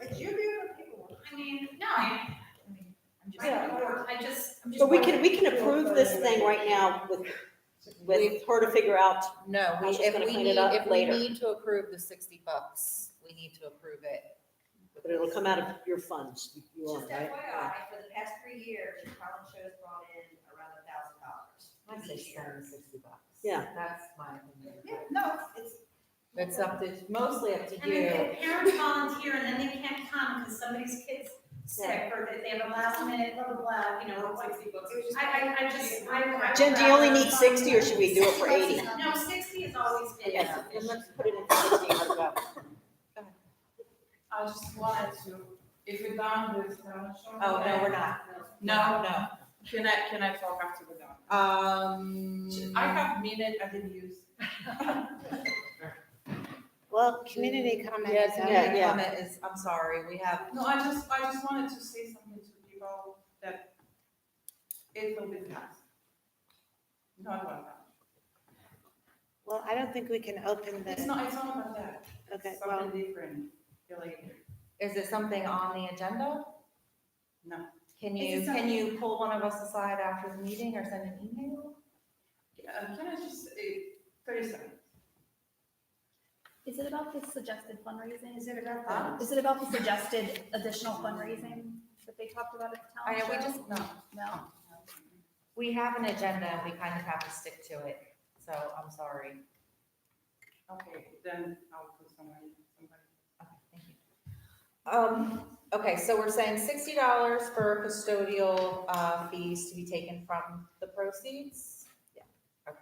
It's your beautiful people. I mean, no, I'm just. But we can approve this thing right now with her to figure out No, how she's if gonna we clean need, it up if we later. need to approve the 60 bucks, we need to approve it. But it'll come out of your funds, you own, Just right? FYI, for the past 3 years, your talent show's brought in around $1,000. I say spend 60 bucks. Yeah. That's my opinion. Yeah, no, it's. It's up to, mostly up to And you. if parents volunteer and then they can't come because somebody's kid's sick, or if they have a last minute, blah, blah, blah, like, I. Jen, do you only need 60 or should we do it for 80? No, 60 is always been Yes, enough. then let's put it in for 60 and let it go. I just wanted to, if we're done with talent show. Oh, no, we're not. No? No. Can I talk after we're done? I have minute I didn't use. Well, community comment. Yeah, is out. community comment is, I'm sorry, we have, No, I just wanted to say something to people that it will be fast. Not one time. Well, I don't think we can open It's the, not about that. okay, It's well, something different. You're like, is it something on the agenda? no. Can Is it you pull one of us aside after the meeting or send an email? Can I just, 30 seconds? Is it about the suggested fundraising? Is it about Is it about the suggested additional fundraising that they talked about at the I know, talent we show? just, no, No? we have an agenda and we kind of have to stick to it, so I'm sorry. Okay, then I'll put somebody. Okay, thank you. Okay, so we're saying $60 for custodial fees to be taken from the proceeds? Yeah. Okay.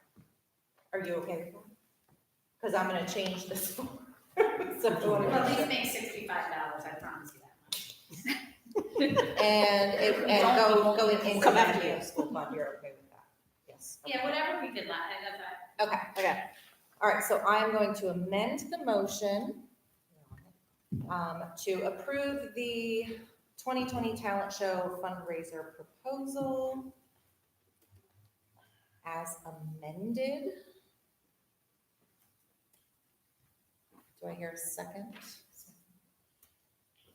Are you okay with that? Because I'm gonna change this. So we wanna Well, at make least make $65, I promise you that much. sure. And go in Come the after you. school fund, you're okay with that? Yes. Yeah, whatever we did last, I got that. Okay. All right, so I'm going to amend the motion to approve the 2020 talent show fundraiser proposal as amended. Do I hear a second?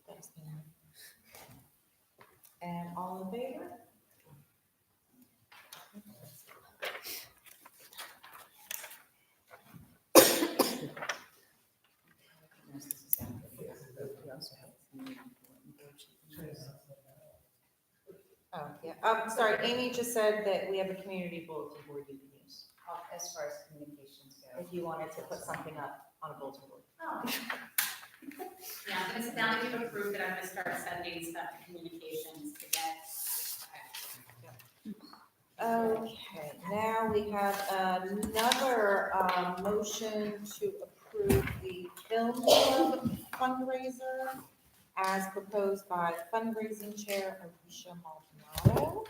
That was me now. And all in favor? Oh, yeah, sorry, Amy just said that we have a community bulletin board you can use, As far as communications go. if you wanted to put something up on a bulletin board. Oh. Yeah, I'm gonna, now that you've approved it, I'm gonna start sending stuff to communications to get. Okay, now we have another motion to approve the film club fundraiser as proposed by fundraising chair Alicia Maldonado.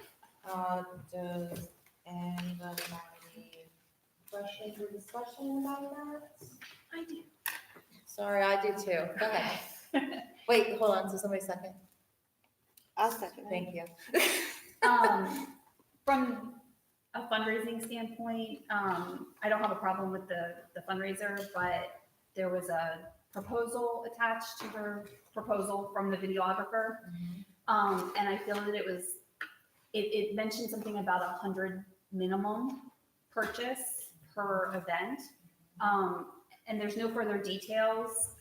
Does anybody have any questions or discussion about that? I do. Sorry, I do too. Go ahead. Wait, hold on, so somebody second? I'll second. Thank you. From a fundraising standpoint, I don't have a problem with the fundraiser, but there was a proposal attached to her proposal from the videographer. And I feel that it mentioned something about 100 minimum purchase per event. And there's no further details.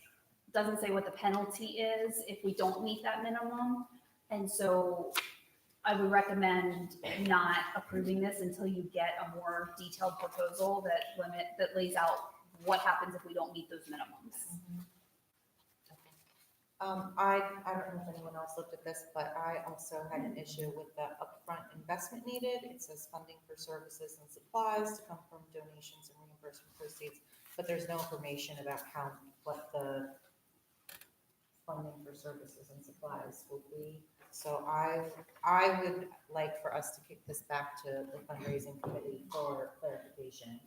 Doesn't say what the penalty is if we don't meet that minimum. And so I would recommend not approving this until you get a more detailed proposal that lays out what happens if we don't meet those minimums. I don't know if anyone else looked at this, but I also had an issue with the upfront investment needed. It says funding for services and supplies to come from donations and reimbursement proceeds, but there's no information about what the funding for services and supplies will be. So I would like for us to kick this back to the fundraising committee for clarification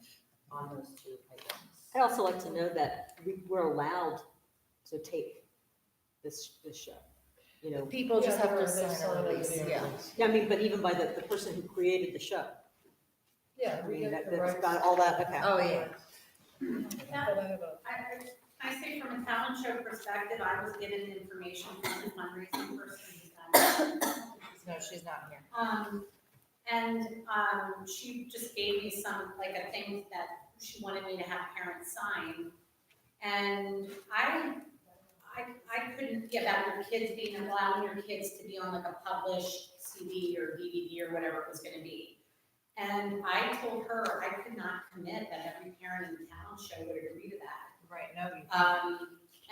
on those two items. I'd also like to know that we're allowed to take this show, you know. People just have to sign a a release, video yeah. release. Yeah, I mean, but even by the person who created the show. Yeah, I we mean, get the that's rights. got all that, okay. Oh, yeah. But I have a I say from a talent show perspective, I was given information from the fundraising person who's not. No, she's not here. She just gave me some, like a thing that she wanted me to have parents sign. And I couldn't get about your kids allowing your kids to be on like a published CD or DVD or whatever it was gonna be. And I told her I could not commit that every parent in the talent show would agree to that. Right, no, you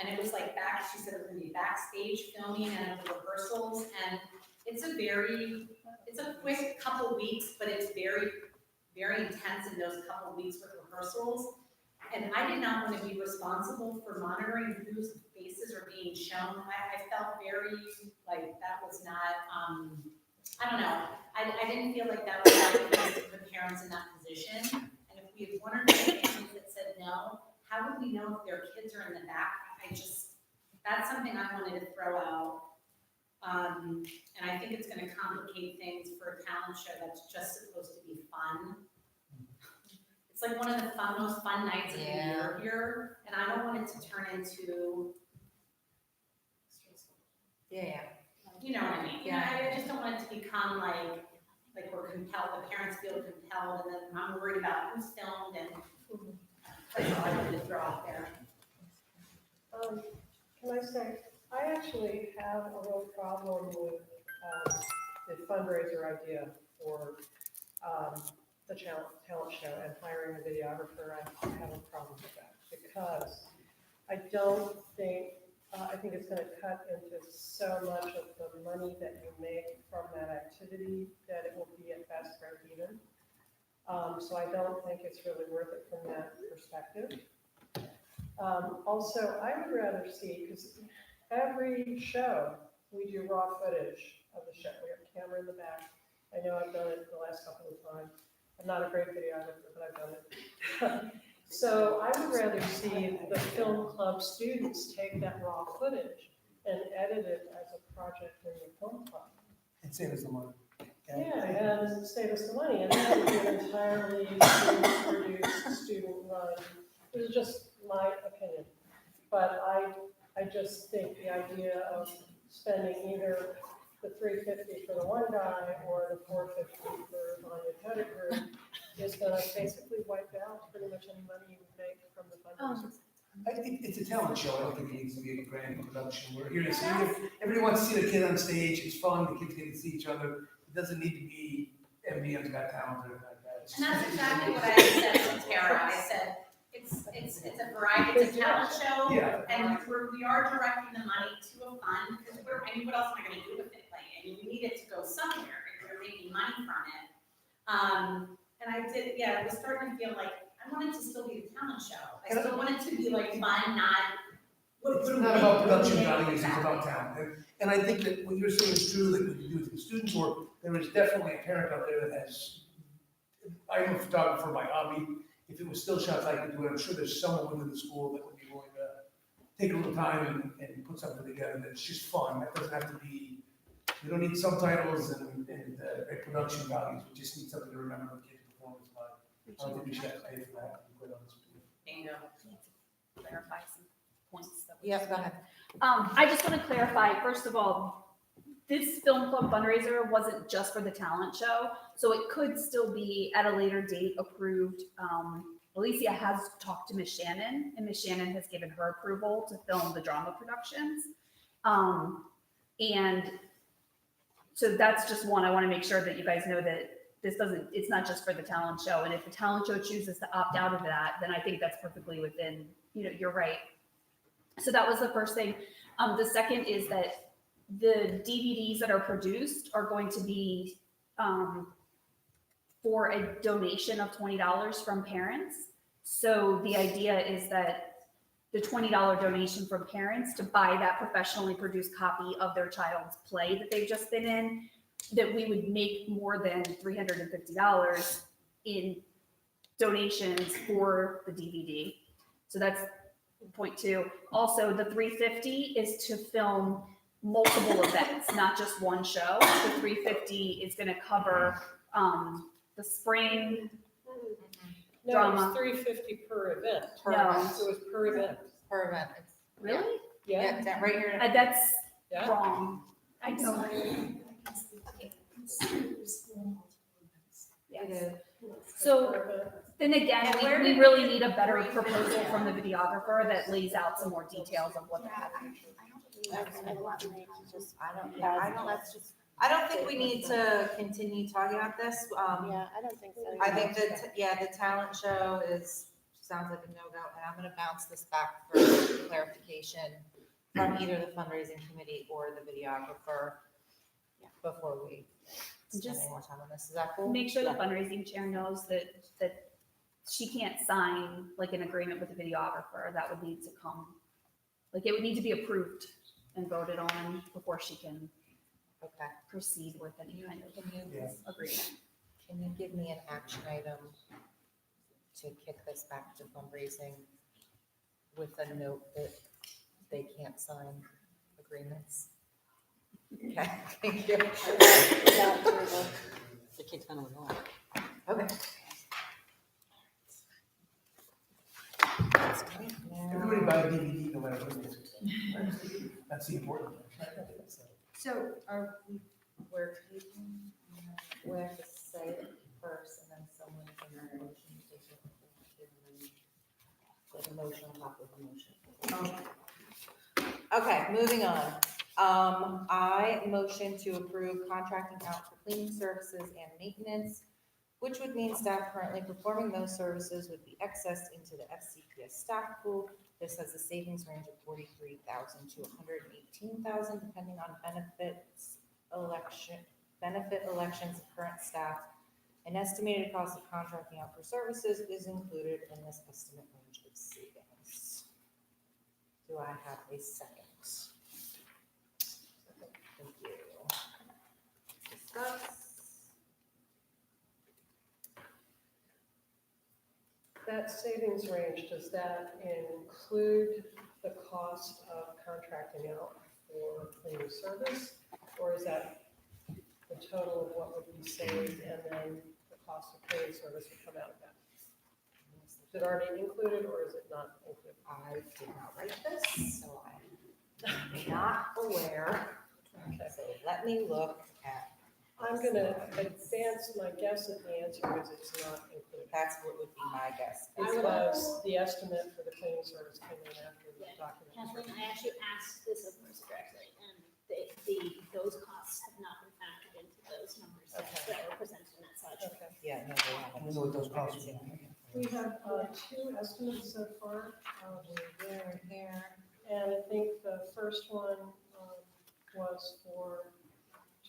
And it was like she said it was gonna be backstage filming and the rehearsals, and it's a quick couple weeks, but it's very, very intense in those couple weeks with rehearsals. And I did not want to be responsible for monitoring whose faces are being shown. I felt very like that was not, I don't know. I didn't feel like that was right to put parents in that position. And if we had one or two families that said no, how would we know if their kids are in the back? That's something I wanted to throw out. And I think it's gonna complicate things for a talent show that's just supposed to be fun. It's like one of the most fun nights of the year here, and I don't want it to turn into. Yeah. You know what I mean? Yeah. I just don't want it to become like we're compelled, the parents feel compelled, and then I'm worried about who's filmed and. That's all I wanted to throw out there. Can I say, I actually have a real problem with the fundraiser idea for the talent show and hiring a videographer. I have a problem with that because I don't think, I think it's gonna cut into so much of the money that you make from that activity that it will be at best break even. So I don't think it's really worth it from that perspective. Also, I would rather see, because every show we do raw footage of the show. We have a camera in the back. I know I've done it the last couple of times. I'm not a great videographer, but I've done it. So I would rather see the film club students take that raw footage and edit it as a project in the film club. And save us the money. Yeah, and save us the money, and that would be an entirely student-produced, student-run. This is just my opinion, but I just think the idea of spending either the $350 for the one guy or the $450 for Vanya Pettigrew is going to basically wipe out pretty much any money you would make from the fundraiser. It's a talent show. I don't think it needs to be a grand production. We're here to see everybody wants to see the kid on stage. It's fun. The kids get to see each other. It doesn't need to be MVM's Got Talent or anything like that. And that's exactly what I said to Tara. I said, it's a variety, it's a talent show. Yeah. And we are directing the money to a fund, because I mean, what else am I gonna do with it? Like, I mean, we need it to go somewhere if we're making money from it. And I did, yeah, it was starting to feel like, I want it to still be the talent show. I still want it to be like fun, not. It's not about production values, it's about talent. And I think that what you're saying is true, that when you do it with the students, or there is definitely a parent out there that has, I'm a photographer by hobby. If it was still shots I could do it, I'm sure there's someone within the school that would be willing to take a little time and put something together that's just fun. That doesn't have to be, we don't need subtitles and great production values. We just need something to remember the kid's performance by. I don't think we should have to pay for that, to be quite honest with you. Bingo. Clarify some points that. Yes, go ahead. I just want to clarify, first of all, this film club fundraiser wasn't just for the talent show, so it could still be at a later date approved. Alicia has talked to Ms. Shannon, and Ms. Shannon has given her approval to film the drama productions. And so that's just one, I want to make sure that you guys know that this doesn't, it's not just for the talent show. And if the talent show chooses to opt out of that, then I think that's perfectly within, you're right. So that was the first thing. The second is that the DVDs that are produced are going to be for a donation of $20 from parents. So the idea is that the $20 donation from parents to buy that professionally produced copy of their child's play that they've just been in, that we would make more than $350 in donations for the DVD. So that's point two. Also, the $350 is to film multiple events, not just one show. The $350 is going to cover the spring drama. No, it's $350 per event. No. So it's per event. Per event. Really? Yeah. Yeah, right here. That's Yeah. wrong. I don't. It is. So then again, we really need a better proposal from the videographer that lays out some more details of what that I don't think we need to continue talking about this. Yeah, I don't think so. I think that, the talent show sounds like a no-go, and I'm gonna bounce this back for clarification from either the fundraising committee or the videographer before we spend Just any more time on this. Is that cool? Make sure the fundraising chair knows that she can't sign like an agreement with the videographer. That would need to come, like it would need to be approved and voted on before she can proceed with any kind of agreement. Can you give me an action item to kick this back to fundraising with a note that they can't sign agreements? Okay, thank you. The kid's gonna win. Okay. Everybody buy a DVD no matter what it is. That's the important thing. So we're taking, we have to say it first, and then someone can make a motion to take it. With a motion on top of the motion. Okay, moving on. I motion to approve contracting out for cleaning services and maintenance, which would mean staff currently performing those services would be accessed into the FCPS staff pool. This has a savings range of $43,000 to $118,000, depending on benefit elections of current staff. An estimated cost of contracting out for services is included in this estimate range of savings. Do I have a second? Thank you. Discuss. That savings range, does that include the cost of contracting out for cleaning service? Or is that the total of what would be saved and then the cost of cleaning service would come out of that? Is it already included or is it not included? I did not write this, so I'm not aware. Okay. So let me look at. I'm gonna advance my guess that the answer is it's not included. That's what would be my guess. Because the estimate for the cleaning service came in after the document. Kathleen, I actually asked this of Mercer directly, and those costs have not been factored into those numbers that were presented in that slide. Okay. Yeah, no, they haven't. I don't know what those costs are. We have two estimates so far. There. And I think the first one was for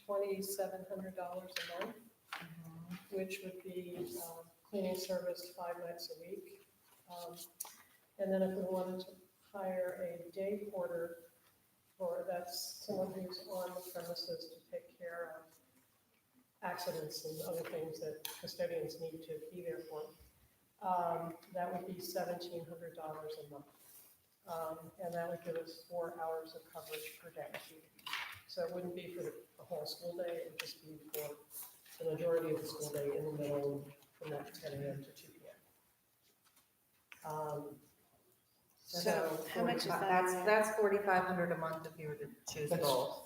$2,700 a month. which would be cleaning service 5 nights a week. And then if we wanted to hire a day porter, or that's someone who's on the premises to take care of accidents and other things that custodians need to be there for, that would be $1,700 a month. And that would give us 4 hours of coverage per day. So it wouldn't be for the whole school day, it would just be for the majority of the school day in the middle from that 10 a.m. to 2 p.m. So how much is that? That's $4,500 a month if you were to choose That's- both.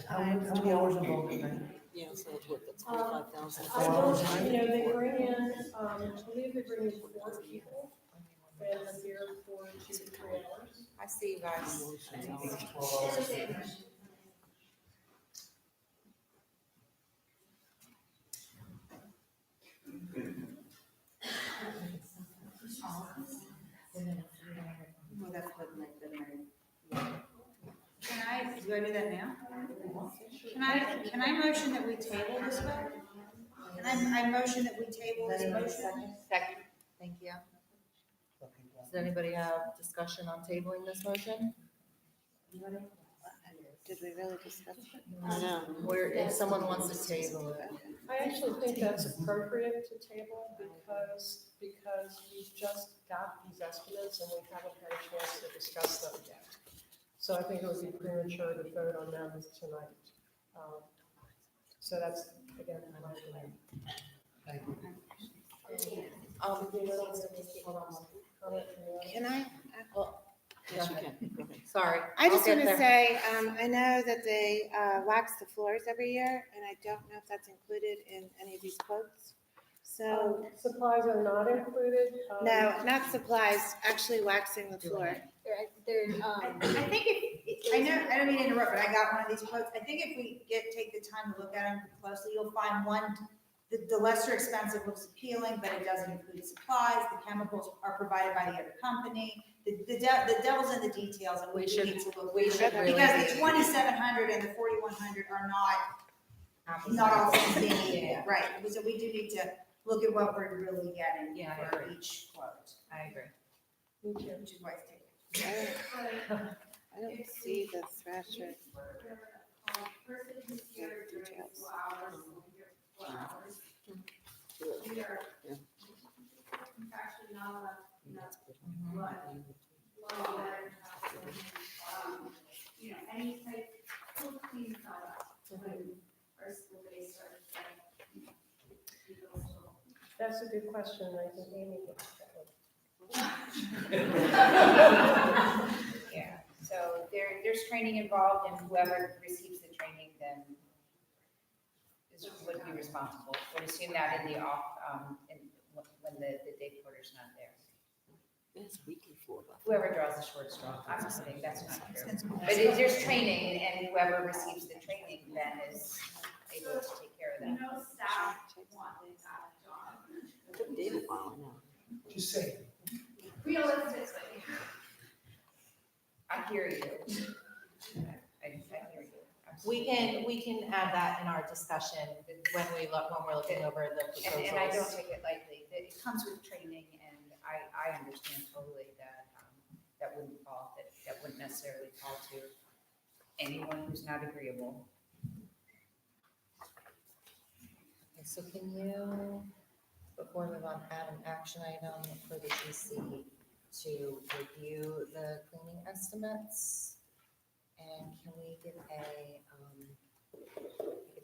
How many hours involved in that? Yeah, so it's what, that's 45,000. I don't, they bring in, I believe they bring in 4 people, and they're here for 2 to 3 hours. I see you guys. Well, that's what like the do I do that now? Can I motion that we table this vote? I motion that we table this motion? Second. Thank you. Does anybody have discussion on tabling this motion? Did we really discuss it? No. Where, if someone wants to table it. I actually think that's appropriate to table because we just got these estimates and we haven't had a chance to discuss them yet. So I think it would be premature to vote on them tonight. So that's, again, my opinion. Can I? Yes, you can. Go ahead. Sorry. I just I'll want get to there. say, I know that they wax the floors every year, and I don't know if that's included in any of these quotes. So, Supplies are not included. no, not supplies, actually waxing the floor. I think I don't mean to interrupt, but I got one of these quotes. I think if we take the time to look at them closely, you'll find one, the lesser expensive looks appealing, but it doesn't include supplies. The chemicals are provided by the other company. The devil's in the details, and we should- need to look. we should really Because be- the 2,700 and the 4,100 are not all things being equal, right? So we do need to look at what we're really getting for each quote. I agree. Which is why it's taken. I don't see the thrasher. Person who's here during Details. 4 hours, will be here for 4 hours. We are actually not enough blood, any type of clean product when our school day starts. That's a good question. I think Amy can. Yeah, so there's training involved, and whoever receives the training then would be responsible. Would assume that in the off, when the day porter's not there. It's weekly for. Whoever draws the short straw, I'm just saying, that's not true. But if there's training, and whoever receives the training then is able to take care of that. No staff wanted that job. It took David a while, I know. Just say. Realistically. I hear you. I hear you. We can add that in our discussion when we're looking over the proposals. And I don't take it lightly. It comes with training, and I understand totally that, that wouldn't necessarily fall to anyone who's not agreeable. Okay, so can you, before we move on, add an action item for the GC to review the cleaning estimates? And can we get a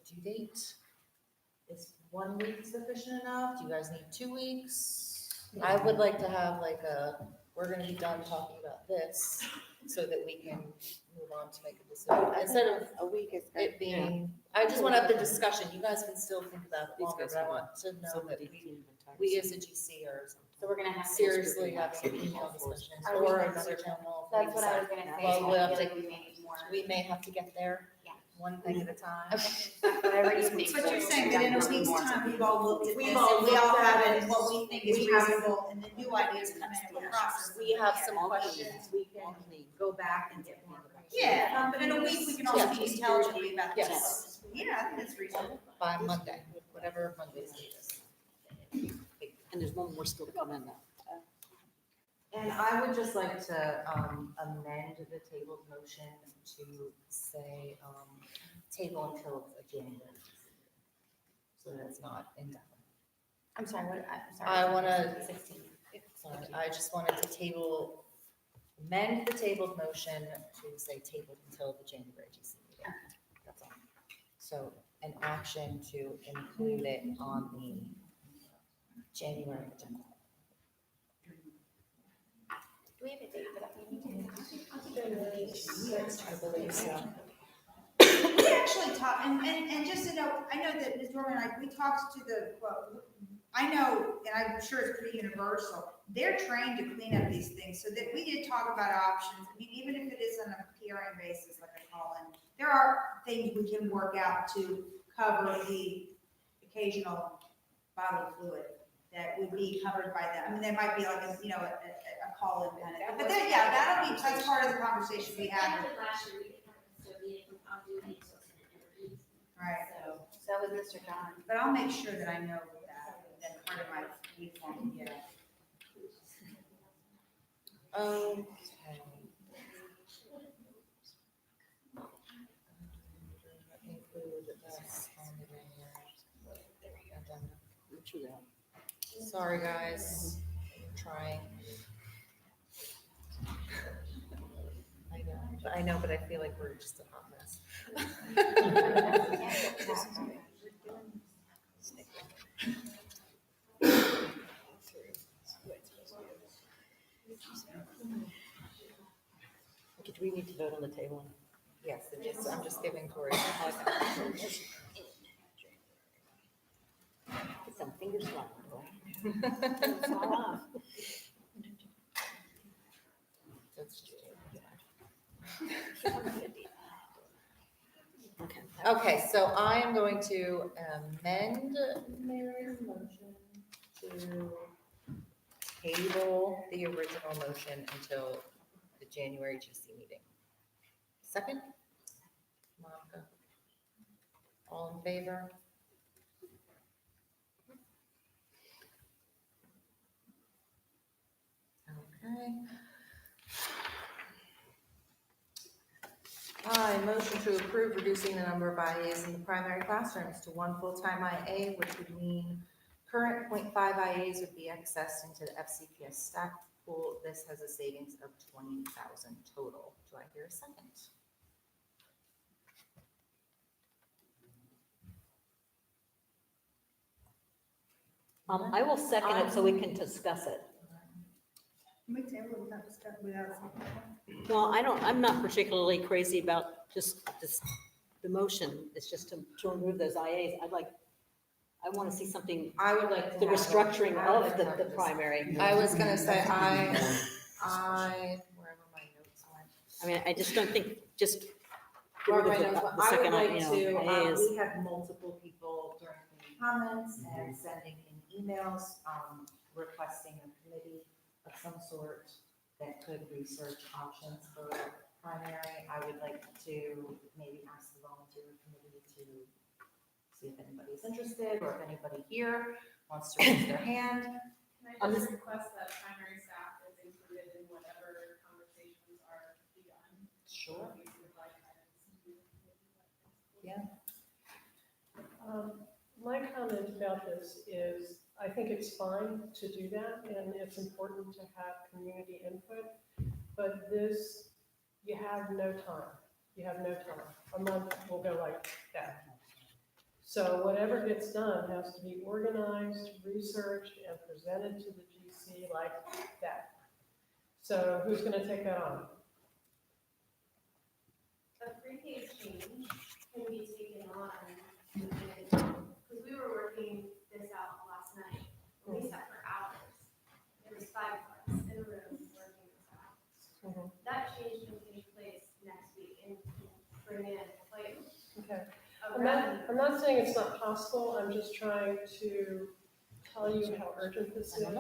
due date? Is 1 week sufficient enough? Do you guys need 2 weeks? I would like to have we're gonna be done talking about this so that we can move on to make a decision. Instead of a week is it being, I just want to have the discussion. You guys can still think about it longer, but I want to know that we as a GC are So we're gonna have to. seriously having an email discussion Are we or gonna- another town hall. That's what I was gonna say. Well, we'll have I feel to, like we may need more. we may have to get there, one thing at a time. Whatever you think. But you're saying that in a week's time, we've all looked at this, We've all and we all looked at have it. it, what we think is We have- reasonable, and the new ideas come in, and we'll process. We have some questions, we can go back and get more. Yeah, but in a week, we can also Yeah. be intelligently about this. Yes. Yeah, I think that's reasonable. By Monday, whatever Monday's date is. and there's one more school to come in now. And I would just like to amend the tabled motion to say, table until January. So that it's not indefinite. I'm sorry, what, I'm sorry. I wanna, 16. sorry, I just wanted to amend the tabled motion to say tabled until the January GC meeting. That's all. So an action to include it on the January agenda. Do we have a date for that meeting? I believe so. We actually talked, and just to know, I know that Ms. Dorman and I, we talked to I know, and I'm sure it's pretty universal, they're trained to clean up these things, so that we did talk about options. I mean, even if it is on a PRN basis, like I call it, there are things we can work out to cover the occasional bodily fluid that would be covered by them. I mean, there might be like a call-in kind of, but then, yeah, that's part of the conversation we had. Last year, we didn't have a custodian on duty, so it's an emergency. Right. So that was Mr. John. But I'll make sure that I know that part of my uniform, yeah. Okay. Include this on the agenda. Sorry, guys, I'm trying. I know, but I feel like we're just a hot mess. Okay, do we need to vote on the table? Yes, I'm just giving Tori. Get some fingers slapped, boy. That's true. Okay. Okay, so I am going to amend Mary's motion to table the original motion until the January GC meeting. Second? Monica? All in favor? Okay. I motion to approve reducing the number of IAs in the primary classrooms to one full-time IA, which would mean current 0.5 IAs would be accessed into the FCPS staff pool. This has a savings of 20,000 total. Do I hear a second? I will second it so we can discuss it. Well, I'm not particularly crazy about just the motion. It's just to remove those IAs. I want to see something. I would like to the have restructuring I would of like to have the this. primary. I was gonna say, wherever my notes are. I mean, I just don't think, just get Where rid my of notes the were. I would second, like IAs. we had multiple people during the comments and sending in emails, requesting a committee of some sort that could research options for primary. I would like to maybe ask the volunteer committee to see if anybody's interested, or if anybody here wants to raise their hand. Can I just request that primary staff is included in whatever conversations are begun? Sure. Yeah. My comment about this is, I think it's fine to do that, and it's important to have community input, but this, you have no time. You have no time. A month will go like that. So whatever gets done has to be organized, researched, and presented to the GC like that. So who's gonna take that on? A pre-K change can be taken on, because we were working this out last night, and we sat for hours. There was 5 of us in a room working this out. That change can take place next week and bring in like Okay. I'm not saying it's not possible, I'm just trying to tell you how urgent this is, and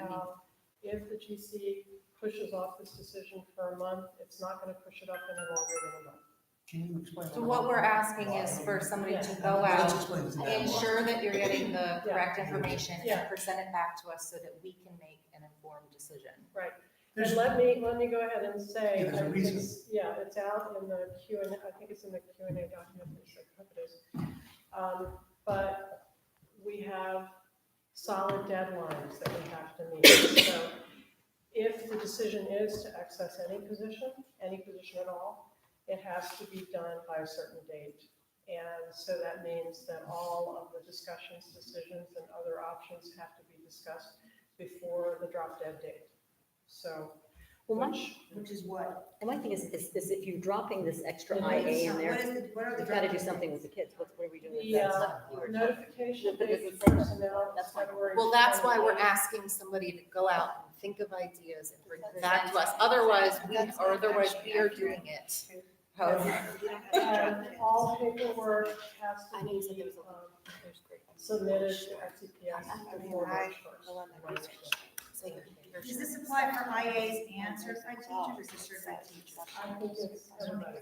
how if the GC pushes off this decision for a month, it's not gonna push it up any longer than a month. Can you explain? So what we're asking is for somebody to go Let's out, explain to them. ensure that you're getting the correct information Yeah. and present it back to us so that we can make an informed decision. Right. And let me go ahead and say, Yeah, there's a reason. it's out in the Q&A, I think it's in the Q&A document, I hope it is. But we have solid deadlines that we have to meet. So if the decision is to access any position at all, it has to be done by a certain date. And so that means that all of the discussions, decisions, and other options have to be discussed before the drop dead date. So, Well, Which is what? And my thing is if you're dropping this extra It is. IA in there, What are the we've got to do drop-dead something dates? with the kids. What are we doing with the that? notification But does date it for say that? personnel That's is fine. February. Well, that's why we're 28th. asking somebody to go out and think of ideas and bring them back to us. Otherwise, we are doing it. And all paperwork has I to know you said there be was submitted to FCPS before March 1st. So Does this apply for IAs and certified teachers, or is this certified teachers? I think it's everybody.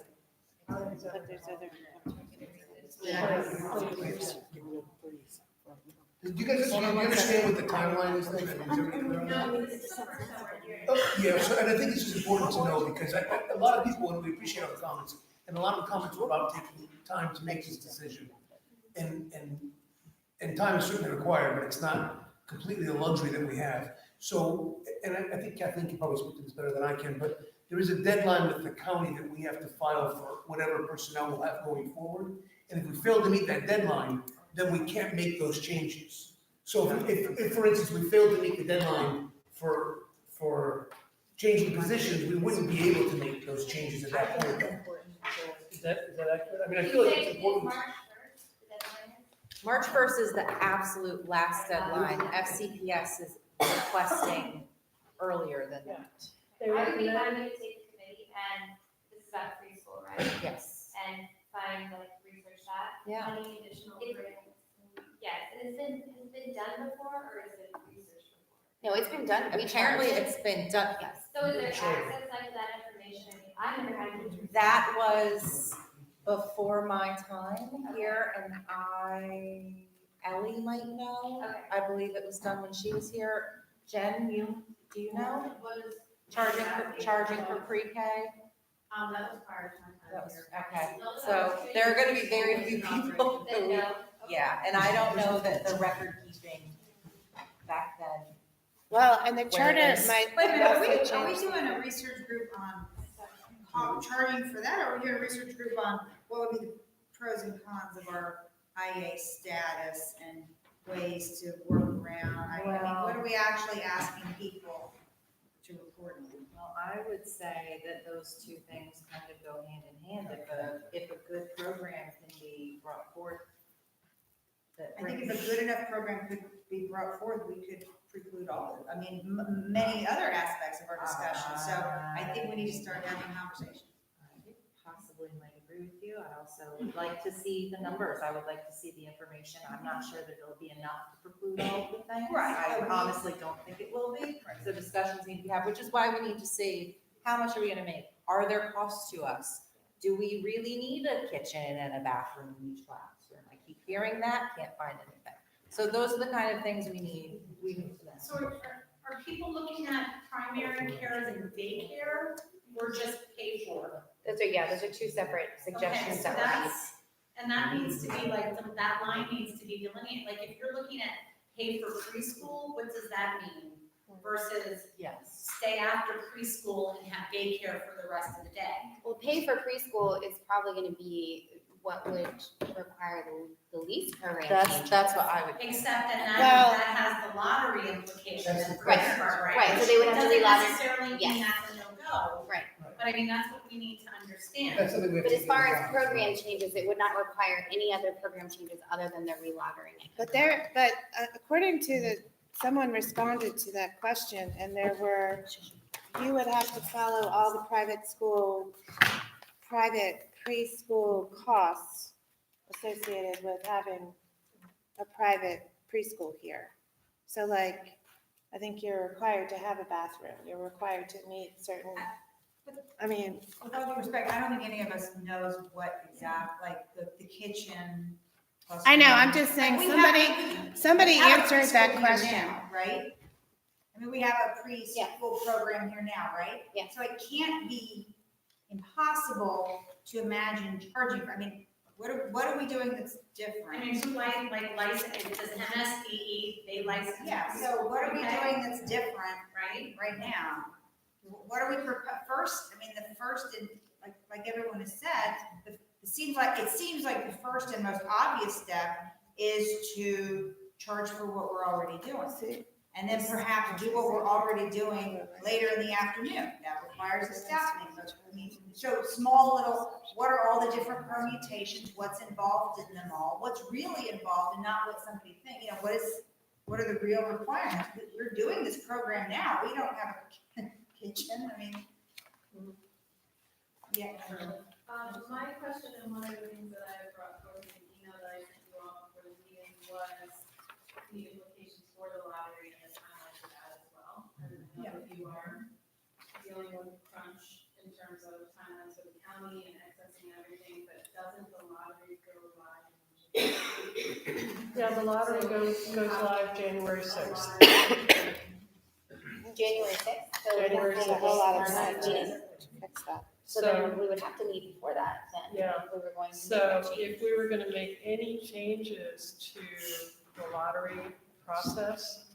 I think it's everybody. Do you guys understand what the timeline is? Yeah, so, and I think it's just important to know, because a lot of people, and we appreciate all the comments, and a lot of the comments were about taking time to make this decision. And time is certainly required, but it's not completely a luxury that we have. So, and I think Kathleen can probably speak to this better than I can, but there is a deadline with the county that we have to file for whatever personnel we'll have going forward. And if we fail to meet that deadline, then we can't make those changes. So if for instance, we fail to meet the deadline for changing positions, we wouldn't be able to make those changes at that point. Is that accurate? I mean, I feel like it's important. March 1st is the absolute last deadline. FCPS is requesting earlier than that. They I would be recommend, happy to take the committee, and this is about preschool, right? Yes. And find, like, research that. Yeah. Any additional grants. Yes, and has it been done before, or is it researched before? No, it's been done. We Apparently, charged. it's been done, yes. So is there Sure. access like to that information? I never had teachers. That was before my time here, and Ellie might know. Okay. I believe it was done when she was here. Jen, do you know? What is? Charging for pre-K? That was prior to my time That was, here. okay. So there are gonna be very few people Then who, no. yeah, and I don't know that the record keeping back then. Well, and the Where charter this- might. Wait a minute, are we change. doing a research group on charging for that, or are we doing a research group on what would be the pros and cons of our IA status and ways to work around? I mean, what are we actually asking people to report on? Well, I would say that those two things kind of go hand in hand. If a good program can be brought forth. that I think brings- if a good enough program could be brought forth, we could preclude all of it. I mean, many other aspects of our discussion, so I think we need to start having a conversation. I possibly might agree with you. I also would like to see the numbers. I would like to see the information. I'm not sure that it'll be enough to preclude all of the things. Right. I honestly don't think it will be. So discussions need to be had, which is why we need to see, how much are we gonna make? Are there costs to us? Do we really need a kitchen and a bathroom in each classroom? I keep hearing that, can't find anything. So those are the kind of things we need to know. So are people looking at primary care and daycare, or just pay for? Those are two separate Okay, suggestions so that were made. that's, and that needs to be like, that line needs to be delineated, like if you're looking at pay for preschool, what does that mean? Versus Yes. stay after preschool and have daycare for the rest of the day. Well, pay for preschool is probably gonna be what would require the least program change. That's what I would. Except that Well- that has the lottery implications for Right, kindergarten, right? right, so they would have to Doesn't re-lottery- necessarily mean yes. that's a no-go. Right. But I mean, that's what we need to understand. That's something we have But to. as far as program changes, it would not require any other program changes other than the relottering. But according to someone responded to that question, and there were, you would have to follow all the private preschool costs associated with having a private preschool here. So like, I think you're required to have a bathroom, you're required to meet certain I mean, With all due respect, I don't think any of us knows what like the kitchen. plus I know, the- I'm just saying, Like, somebody we have a answered that preschool here question. now, right? I mean, we have a preschool program here now, right? Yeah. So it can't be impossible to imagine charging, I mean, what are we doing that's different? I mean, so like license, it says MSDE, they license. Yeah, so what are we Okay. doing that's different Right? now? What are we, first, I mean, the first, and like everyone has said, it seems like the first and most obvious step is to charge for what we're already doing. And then perhaps do what we're already doing later in the afternoon. That requires a staff meeting. So small little, what are all the different permutations, what's involved in them all, what's really involved and not what somebody thinks, what are the real requirements? We're doing this program now, we don't have a kitchen, I mean. Yeah. My question and one of the things that I brought forward in the email that I sent you all before the meeting was the implications for the lottery and the timeline for that as well. And I know that you are dealing with crunch in terms of timelines for the county and accessing everything, but doesn't the lottery go live? Yeah, the lottery goes live January 6th. January 6th. So January that's a 6th. whole lot of time to fix that. So then we would have to meet before that then. Yeah. If we were going to. So if we were gonna make any changes to the lottery process,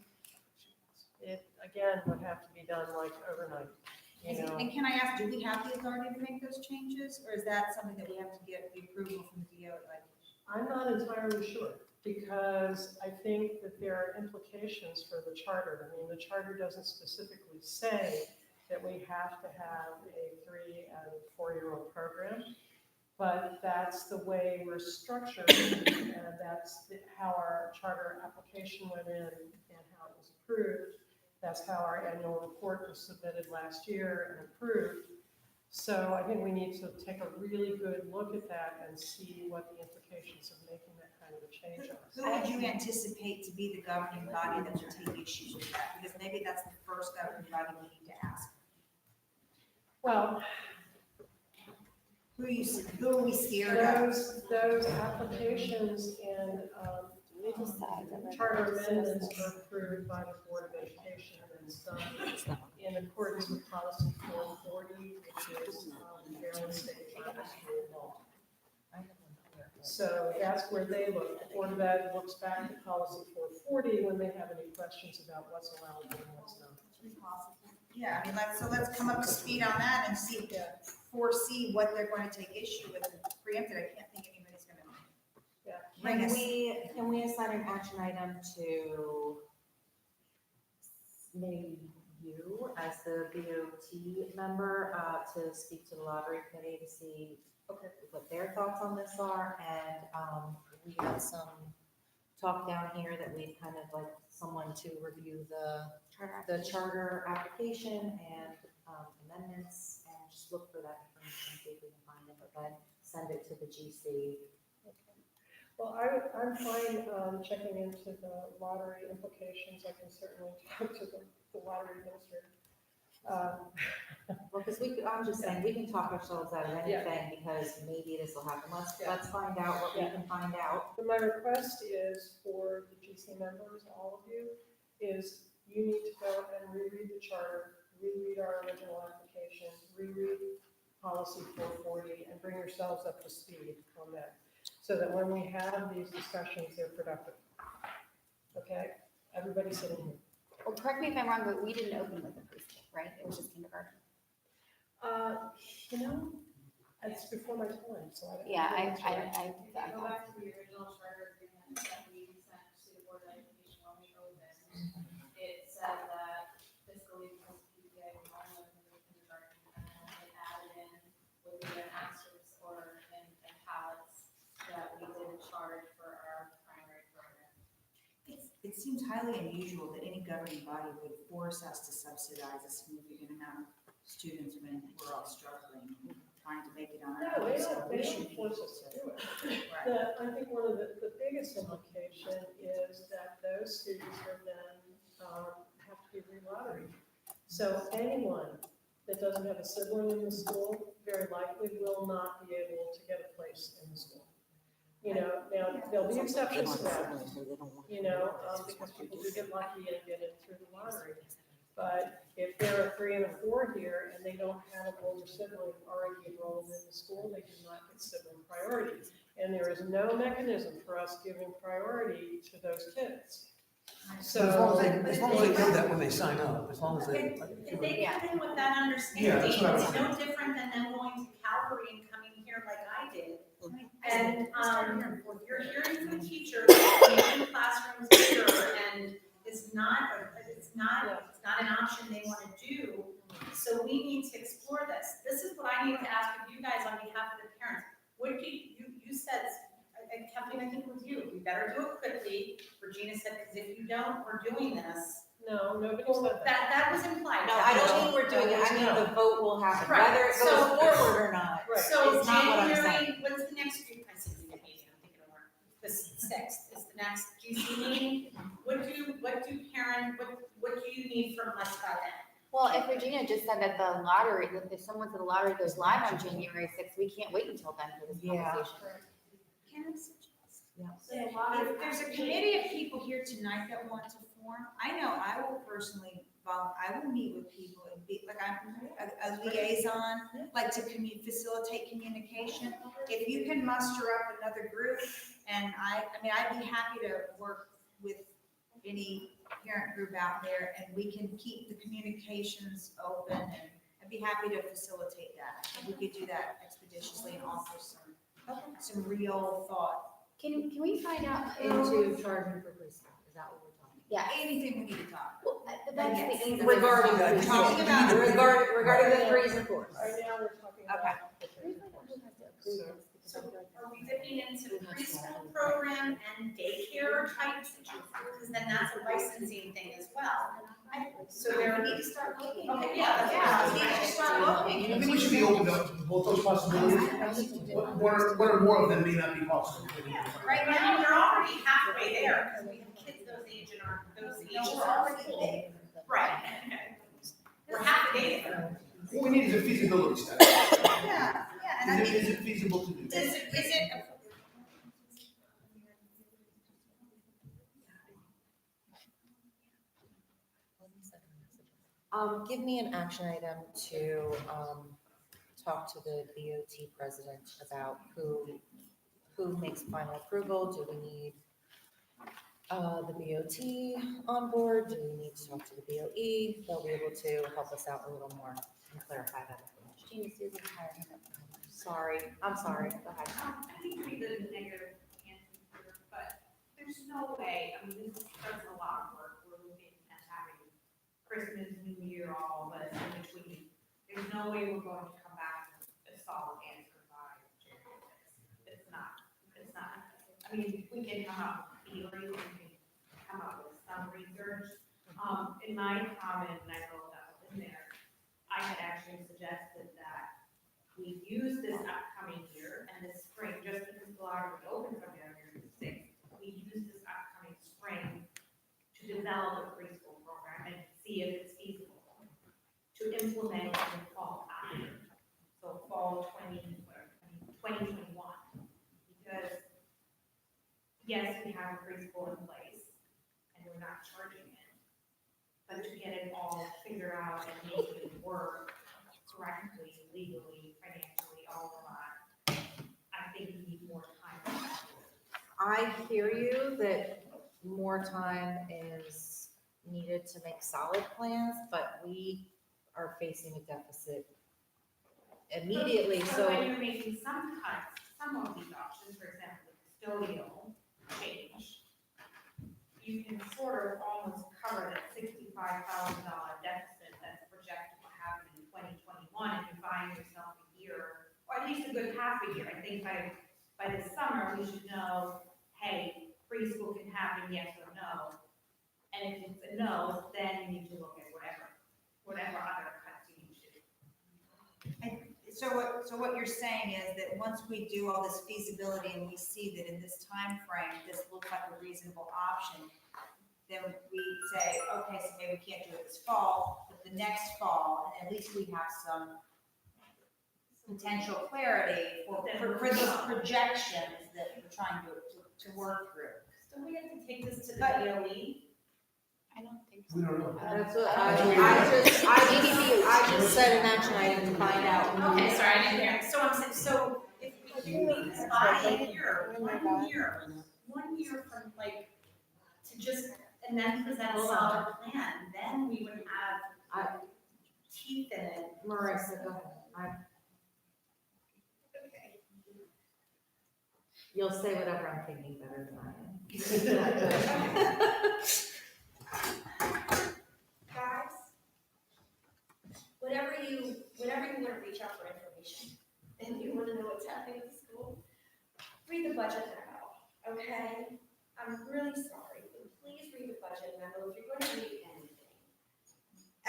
it, again, would have to be done like overnight, you know? And can I ask, do we have the authority to make those changes, or is that something that we have to get the approval from the DO? I'm not entirely sure, because I think that there are implications for the charter. I mean, the charter doesn't specifically say that we have to have a 3 and 4-year-old program, but that's the way we're structured, and that's how our charter application went in and how it was approved. That's how our annual report was submitted last year and approved. So I think we need to take a really good look at that and see what the implications of making that kind of a change are. Who would you anticipate to be the governing body that would take issues with that? Because maybe that's the first governing body we need to ask. Well, who are we scared of? Those applications and charter amendments are approved by the Board of Education, and it's done in accordance with policy 440, which is Maryland State Charter School law. So that's where they look. The Board of Ed looks back at policy 440 when they have any questions about what's allowable and what's not. Yeah, I mean, let's come up to speed on that and foresee what they're going to take issue with and preempt it. I can't think anybody's going to bring us. Can we assign an action item to maybe you as the BOT member to speak to the lottery committee to see what their thoughts on this are? And we had some talk down here that we'd kind of like someone to review the charter application and amendments and just look for that information, see if we can find it, but then send it to the GC. Well, I'm fine checking into the lottery implications. I can certainly talk to the lottery administrator. Well, because I'm just saying, we can talk ourselves out of anything because maybe this will happen. Let's find out what we can find out. So my request is for the GC members, all of you, is you need to go and reread the charter, reread our original application, reread policy 440, and bring yourselves up to speed on that, so that when we have these discussions, they're productive. Okay? Everybody sitting here. Well, correct me if I'm wrong, but we didn't open with the preschool, right? It was just kindergarten. You know, it's before my time, so I don't. Yeah, I Go back to the original charter agreement that we sent to the Board of Education when we opened. It said that fiscally because PTA was only open to kindergarten, and then it added in with the asterisks or in pallets that we did charge for our primary program. It seems highly unusual that any governing body would force us to subsidize a significant amount of students when we're all struggling, trying to make it on our own. So we should force us to do it. Right. I think one of the biggest implication is that those students are then have to be re-lotteried. So anyone that doesn't have a sibling in the school very likely will not be able to get a place in the school. You know, now, there'll be exceptions to that, you know, because people do get lucky and get it through the lottery. But if there are 3 and a 4 here and they don't have an older sibling already enrolled in the school, they do not get sibling priority. And there is no mechanism for us giving priority to those kids. So. As long as they know that when they sign up, as long as they. If they come in with that understanding, Yeah, that's what I was it's no saying. different than them going to Calvary and coming here like I did. And, you're hearing from teachers, making classrooms bigger, and it's not an option they want to do. So we need to explore this. This is what I need to ask of you guys on behalf of the parents. What do you said, and Kathleen, I think it was you, we better do it quickly. Regina said, because if you don't, we're doing this. No, nobody Well, said that. that was implied. No, I don't mean we're doing it, I mean the vote will happen, Right, whether it goes so- forward or not. Right. So Is not what I'm January, saying. what's the next, I said the meeting, I'm thinking of work. The 6th is the next GC meeting. What do you need from us by then? Well, if Regina just said that the lottery, that if someone said the lottery goes live on January 6th, we can't wait until then for this Yeah. conversation. Can I suggest? If there's a committee of people here tonight that want to form, I know I will personally, I will meet with people and be, like, I'm a liaison, like to facilitate communication. If you can muster up another group, and I mean, I'd be happy to work with any parent group out there, and we can keep the communications open, and I'd be happy to facilitate that. We could do that expeditiously and offer some real thought. Can we find out Into charging for preschool, is that what we're talking Yeah. Anything we need to talk. Well, that's Yes. the. Regarding Yeah, preschool. talking about- Regarding the 3s and 4s. Right now, we're talking about. So are we dipping into preschool program and daycare type situations? Because then that's a licensing thing as well. So there, we need to start looking. Okay, yeah, we need to start looking. I think we should be open to both those possibilities. One or more of them may not be possible. Right now, we're already halfway there, because we have kids those age and those ages are already there. Right. We're half a day there. What we need is a feasibility study. Yeah, and I mean, Is it feasible to do? is it? Give me an action item to, talk to the BOT president about who makes final approval. Do we need, the BOT on board? Do we need to talk to the BOE? They'll be able to help us out a little more and clarify that information. Sorry, I'm sorry, go ahead. I think we did a negative answer here, but there's no way, I mean, this is a lot of work, we're looking at having Christmas, New Year, all of us in between. There's no way we're going to come back with a solid answer by January 6th. It's not, I mean, we can come up with theories, we can come up with some research. In my comment, and I wrote that was in there, I had actually suggested that we use this upcoming year and this spring, just because the lottery open from January 6th, we use this upcoming spring to develop a preschool program and see if it's feasible to implement in the fall after. So fall 2021. Because yes, we have a preschool in place and we're not charging it. But to get it all figured out and make it work correctly, legally, financially, all of that, I think we need more time. I hear you that more time is needed to make solid plans, but we are facing a deficit immediately, so. when you're making some cuts, some of these options, for example, the custodial change, you can sort of almost cover that $65,000 deficit that's projected to happen in 2021 if you find yourself a year, or at least a good half a year. I think by the summer, we should know, hey, preschool can happen, yes or no. And if it's a no, then you need to look at whatever other cuts you need to do. So what you're saying is that once we do all this feasibility and we see that in this time frame, this looks like a reasonable option, then we say, okay, so maybe we can't do it this fall, but the next fall, and at least we have some potential clarity for those projections that we're trying to work through. Don't we have to take this to the DOE? I don't think We don't know. That's what That's what we- I just said an action item to find out. Okay, sorry, I didn't hear. So I'm saying, so if we do this by a year, 1 year from like, to just, and then present a solid plan, then we would have teeth in it. Marissa, go ahead. You'll say whatever I'm thinking better than I am. Guys, whenever you want to reach out for information and you want to know what's happening at the school, read the budget memo, okay? I'm really sorry, but please read the budget memo if you're going to read anything.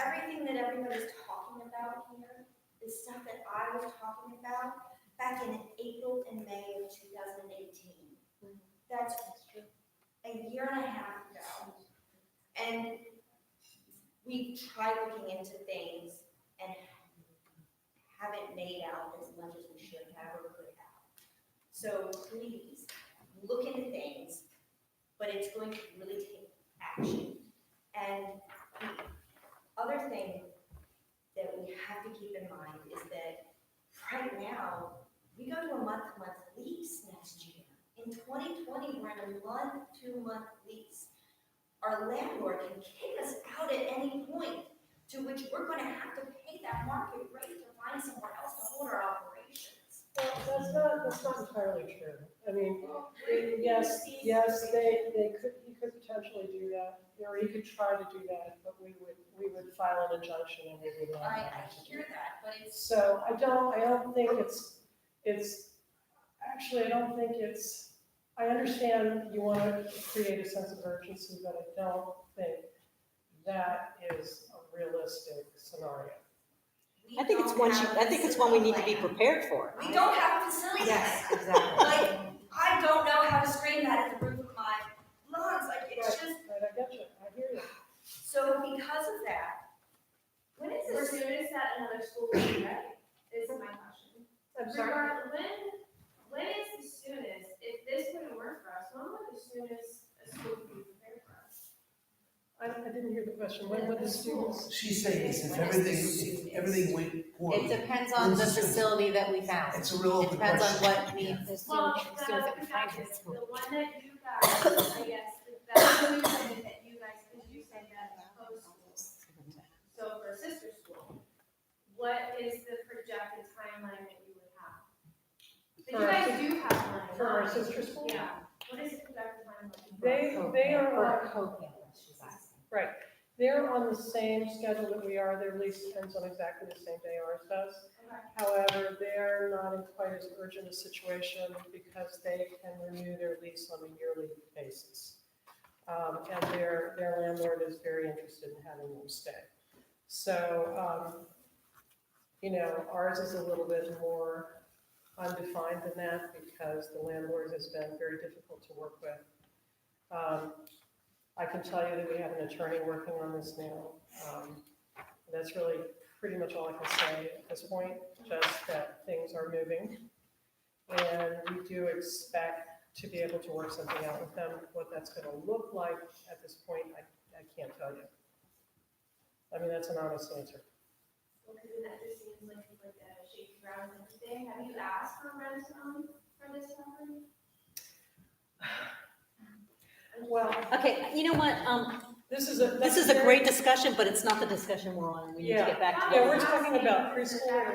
Everything that everybody's talking about here is stuff that I was talking about back in April and May of 2018. That's a year and a half ago. And we've tried looking into things and haven't made out as much as we should have or could have. So please, look into things, but it's going to really take action. And the other thing that we have to keep in mind is that right now, we go to a month-to-month lease next year. In 2020, we're in a 1-2-month lease. Our landlord can kick us out at any point, to which we're gonna have to pay that market rate to find somewhere else to hold our operations. Well, that's not entirely true. I mean, yes, he could potentially do that, or he could try to do that, but we would file an injunction and we would not. I hear that, but it's. So I don't think I don't think I understand you want to create a sense of urgency, but I don't think that is a realistic scenario. I think it's one we need to be prepared for. We don't have a facility. Yes, exactly. Like, I don't know how to screen that at the roof of my lungs, like, it's just. Right, I get you, I hear you. So because of that. When is the soonest that another school will be ready, is my question. I'm sorry? When is the soonest, if this wouldn't work for us, when would the soonest a school could be prepared for us? I didn't hear the question, when would the students? She's saying this, if everything went poorly. It depends on the facility that we found. It's a real open Depends on question. what needs. Well, the one that you guys, I guess, the new thing that you guys, because you said that is post school. So for sister school, what is the projected timeline that you would have? That you guys do have one. For our sister school? Yeah, what is the projected timeline? They are For on, co-campus, she's asking. right, they're on the same schedule that we are, their lease ends on exactly the same day ours does. However, they're not in quite as urgent a situation because they can renew their lease on a yearly basis. And their landlord is very interested in having them stay. So, ours is a little bit more undefined than that because the landlord has been very difficult to work with. I can tell you that we have an attorney working on this now. That's really pretty much all I can say at this point, just that things are moving. And we do expect to be able to work something out with them. What that's gonna look like at this point, I can't tell you. I mean, that's an honest answer. Well, because that just seems like a shaky ground and everything. Have you asked for rent for this property? Well, Okay, you know what, this is a great discussion, but it's not the discussion we're on, we need to get back to. Yeah, we're talking about preschool right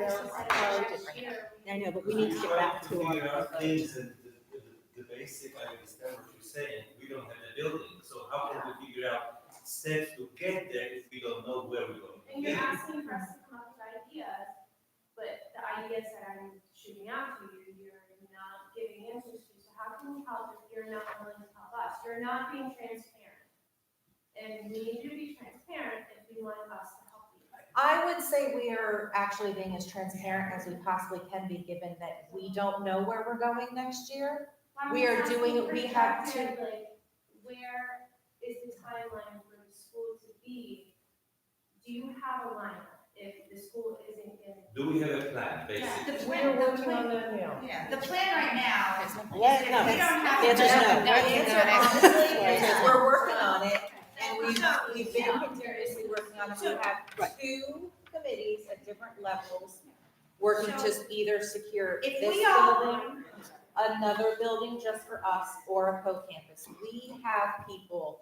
now. I know, but we need to get back to There our. are things that the basic, I understand what you're saying, we don't have the building, so how can we figure out steps to get there if we don't know where we're going? And you're asking for us to come up with ideas, but the ideas that I'm shooting out to you, you're not giving answers to. So how can we help if you're not willing to help us? You're not being transparent. And we need you to be transparent if we want us to help you. I would say we are actually being as transparent as we possibly can be, given that we don't know where we're going next year. We are doing, we have to. Like, where is the timeline for the school to be do you have a lineup if the school isn't in? Do we have a plan, basically? The We plan, are the working on plan, that now. yeah, the plan right now is if we Yeah, don't no. have. The answer's no. The answer honestly is we're working on it, and we've been continuously working on it. We have 2 committees at different levels working to either secure If this we all- building, another building just for us, or a co-campus. We have people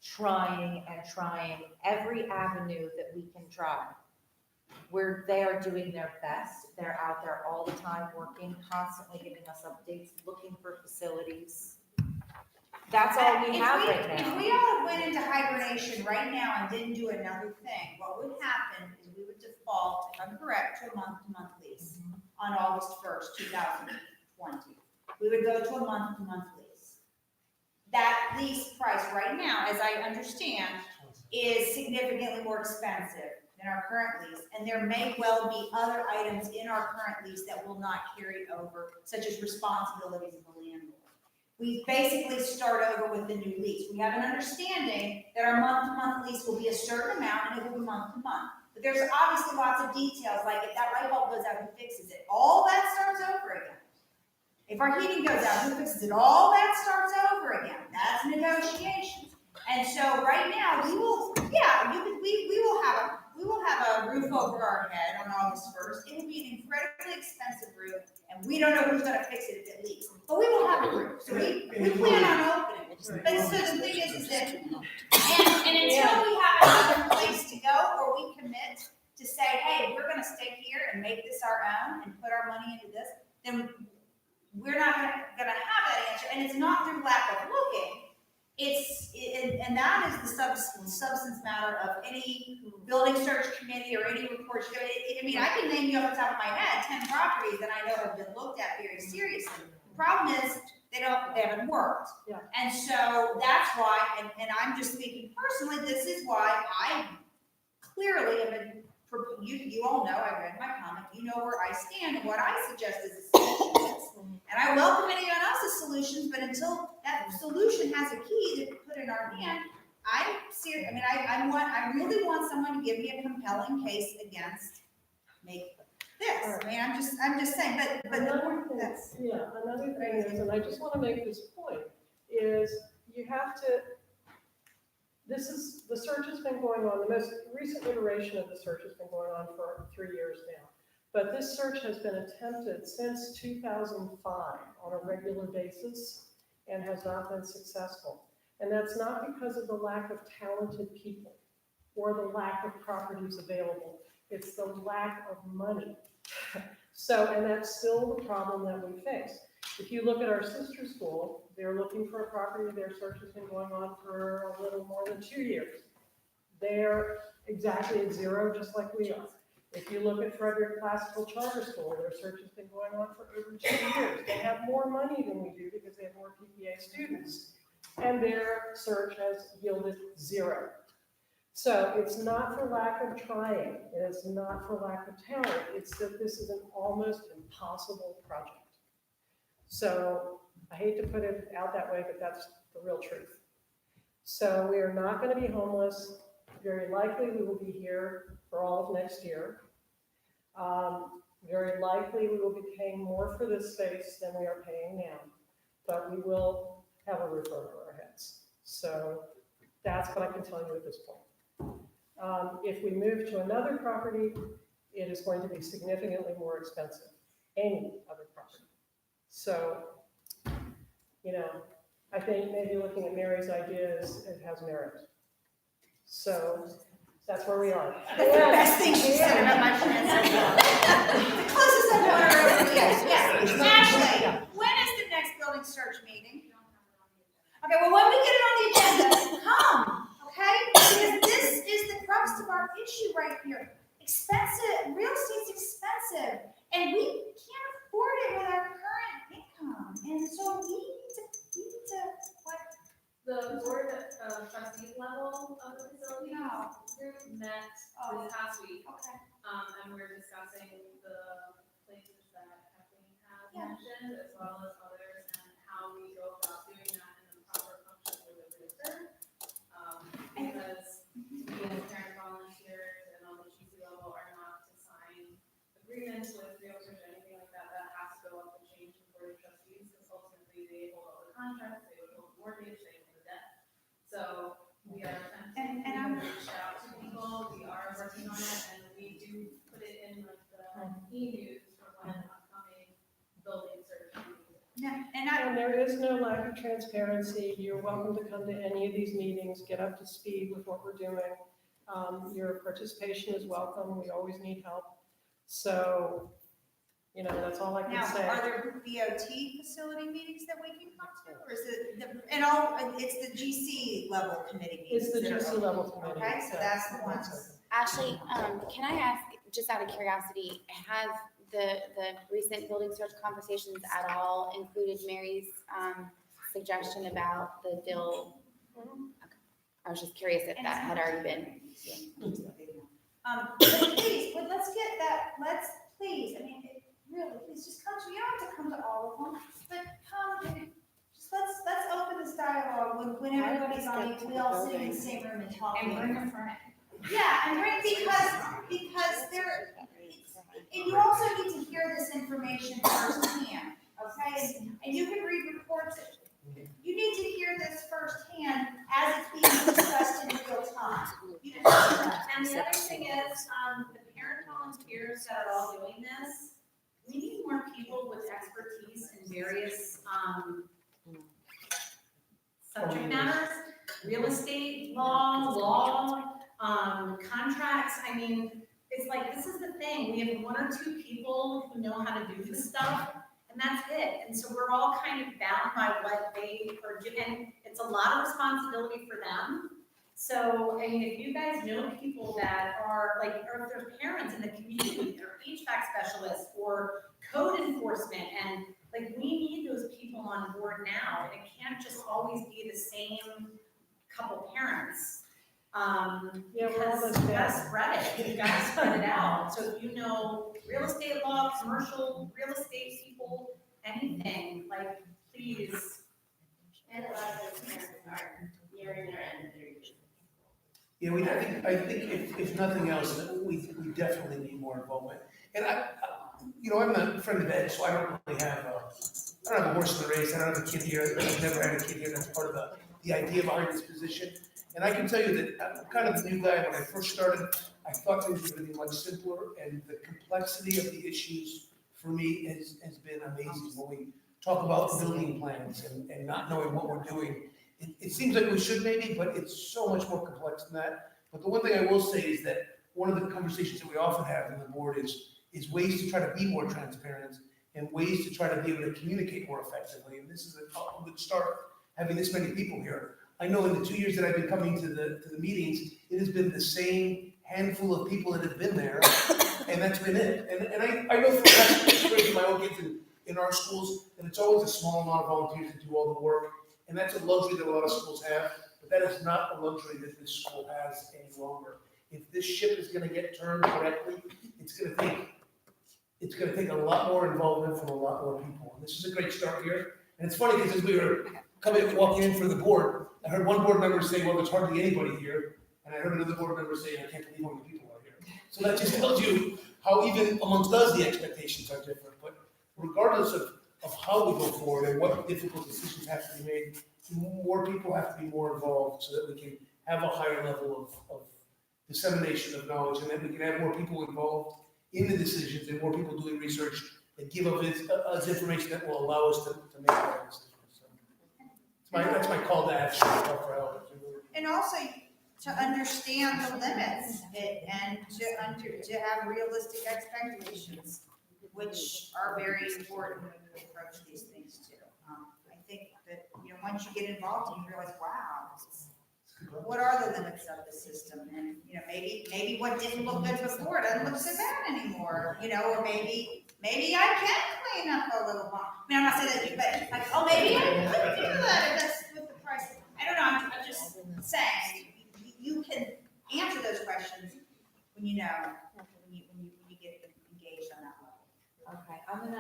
trying and trying every avenue that we can try. Where they are doing their best. They're out there all the time, working, constantly giving us updates, looking for facilities. That's all we have right If now. we all went into hibernation right now and didn't do another thing, what would happen is we would default, if I'm correct, to a month-to-month lease on August 1st, 2020. We would go to a month-to-month lease. That lease price right now, as I understand, is significantly more expensive than our current lease, and there may well be other items in our current lease that will not carry over, such as responsibilities of the landlord. We basically start over with the new lease. We have an understanding that our month-to-month lease will be a certain amount and it will be month-to-month. But there's obviously lots of details, like if that light bulb goes out, who fixes it? All that starts over again. If our heating goes out, who fixes it? All that starts over again. That's negotiations. And so right now, we will have a roof over our head on August 1st. It will be an incredibly expensive roof, and we don't know who's gonna fix it if it leaks. But we will have a roof, so we plan on opening it. But so the thing is that, and until we have another place to go, or we commit to say, hey, we're gonna stay here and make this our own and put our money into this, then we're not gonna have that answer. And it's not through lack of looking. And that is the substance matter of any building search committee or any report. I mean, I can name you off the top of my head 10 properties that I know have been looked at very seriously. The problem is they haven't worked. Yeah. And so that's why, and I'm just speaking personally, this is why I clearly have been, you all know, I read my comment, you know where I stand and what I suggest is a solution is. And I welcome anyone else's solutions, but until that solution has a key to put in our hand, I'm serious. I mean, I really want someone to give me a compelling case against make this. I mean, I'm just saying, but Another thing is, and I just want to make this point, is you have to, the search has been going on, the most recent iteration of the search has been going on for 3 years now. But this search has been attempted since 2005 on a regular basis and has not been successful. And that's not because of the lack of talented people or the lack of properties available. It's the lack of money. And that's still the problem that we face. If you look at our sister school, they're looking for a property. Their search has been going on for a little more than 2 years. They're exactly at 0, just like we are. If you look at Frederick Classical Charter School, their search has been going on for over 2 years. They have more money than we do because they have more PPA students. And their search has yielded 0. So it's not for lack of trying. It's not for lack of talent. It's that this is an almost impossible project. So I hate to put it out that way, but that's the real truth. So we are not going to be homeless. Very likely we will be here for all of next year. Very likely we will be paying more for this space than we are paying now, but we will have a roof over our heads. So that's what I can tell you at this point. If we move to another property, it is going to be significantly more expensive, any other property. So, I think maybe looking at Mary's ideas, it has merit. So that's where we are. That's the best thing she said about my plan so far. The closest I've ever heard. Yes. Ashley, when is the next building search meeting? Okay, well, when we get it on the agenda, come, okay? Because this is the crux of our issue right here. Expensive, real estate's expensive, and we can't afford it with our current income. And so we need to what? The board trustees level of the facility group met this past week. Okay. And we're discussing the places that Kathleen has mentioned, as well as others, and how we go about doing that in a proper function for the realtor. Because being a parent volunteer agreements with realtors or anything like that, that has to go up the chain to the board of trustees, because ultimately they hold all the contracts, they hold the mortgage, they hold the debt. So we are attempting, we have reached out to people, we are working on it, and we do put it in like the e-news for when the upcoming building search meeting. And there is no lack of transparency. You're welcome to come to any of these meetings, get up to speed with what we're doing. Your participation is welcome. We always need help. So, you know, that's all I can Now, say. are there BOT facility meetings that we can come to, or is it, and all, it's the GC level committee meetings? It's the that are GC open? level committee. Okay, so that's the ones. Ashley, can I ask, just out of curiosity, have the recent building search conversations at all included Mary's suggestion about the Dill? Okay. I was just curious if that had already been. But please, let's get that, please, I mean, really, please just come to, you don't have to come to all of them, but come, and just let's open this dialogue when everybody's on, we all sit in the same room and talk. And bring a friend. Yeah, and because there, and you also need to hear this information firsthand, okay? And you can read reports. You need to hear this firsthand as it's being discussed in real time. And the other thing is, the parent volunteers that are all doing this, we need more people with expertise in various, subject matters, real estate, law, contracts. I mean, it's like, this is the thing, we have one or two people who know how to do this stuff, and that's it. And so we're all kind of bound by what they are doing. It's a lot of responsibility for them. So, I mean, if you guys know people that are like, or if there's parents in the community, or HVAC specialists, or code enforcement, and like, we need those people on board now, and it can't just always be the same couple parents. Because you gotta spread it, you gotta spread it out. So if you know real estate law, commercial real estate people, anything, like, please. And a lot of those parents are nearing their end of their years. Yeah, I think if nothing else, that we definitely need more involvement. And I'm a friend of Ed, so I don't really have a horse in the race. I don't have a kid here. I've never had a kid here. That's part of the idea behind this position. And I can tell you that I'm kind of the new guy. When I first started, I thought things were going to be much simpler, and the complexity of the issues for me has been amazing. When we talk about building plans and not knowing what we're doing, it seems like we should maybe, but it's so much more complex than that. But the one thing I will say is that one of the conversations that we often have on the board is ways to try to be more transparent and ways to try to be able to communicate more effectively. And this is a good start, having this many people here. I know in the 2 years that I've been coming to the meetings, it has been the same handful of people that have been there, and that's been it. And I know from past experience with my own kids in our schools, that it's always a small amount of volunteers that do all the work, and that's a luxury that a lot of schools have, but that is not a luxury that this school has any longer. If this ship is gonna get turned correctly, it's gonna take a lot more involvement from a lot more people. And this is a great start here. And it's funny because as we were walking in for the board, I heard one board member say, well, there's hardly anybody here. And I heard another board member say, I can't believe how many people are here. So that just tells you how even amongst us, the expectations are different. But regardless of how we go forward and what difficult decisions have to be made, more people have to be more involved so that we can have a higher level of dissemination of knowledge, and then we can have more people involved in the decisions and more people doing research that give us information that will allow us to make better decisions. So that's my call to action. For help. And also to understand the limits and to have realistic expectations, which are very important when we approach these things too. I think that, once you get involved, you realize, wow, what are the limits of the system? And, maybe what didn't look good before doesn't look so bad anymore, or maybe I can clean up a little more. I mean, I'm not saying that you, but like, oh, maybe I could do that if that's with the price. I don't know, I'm just saying, you can answer those questions when you get engaged on that level. Okay, I'm going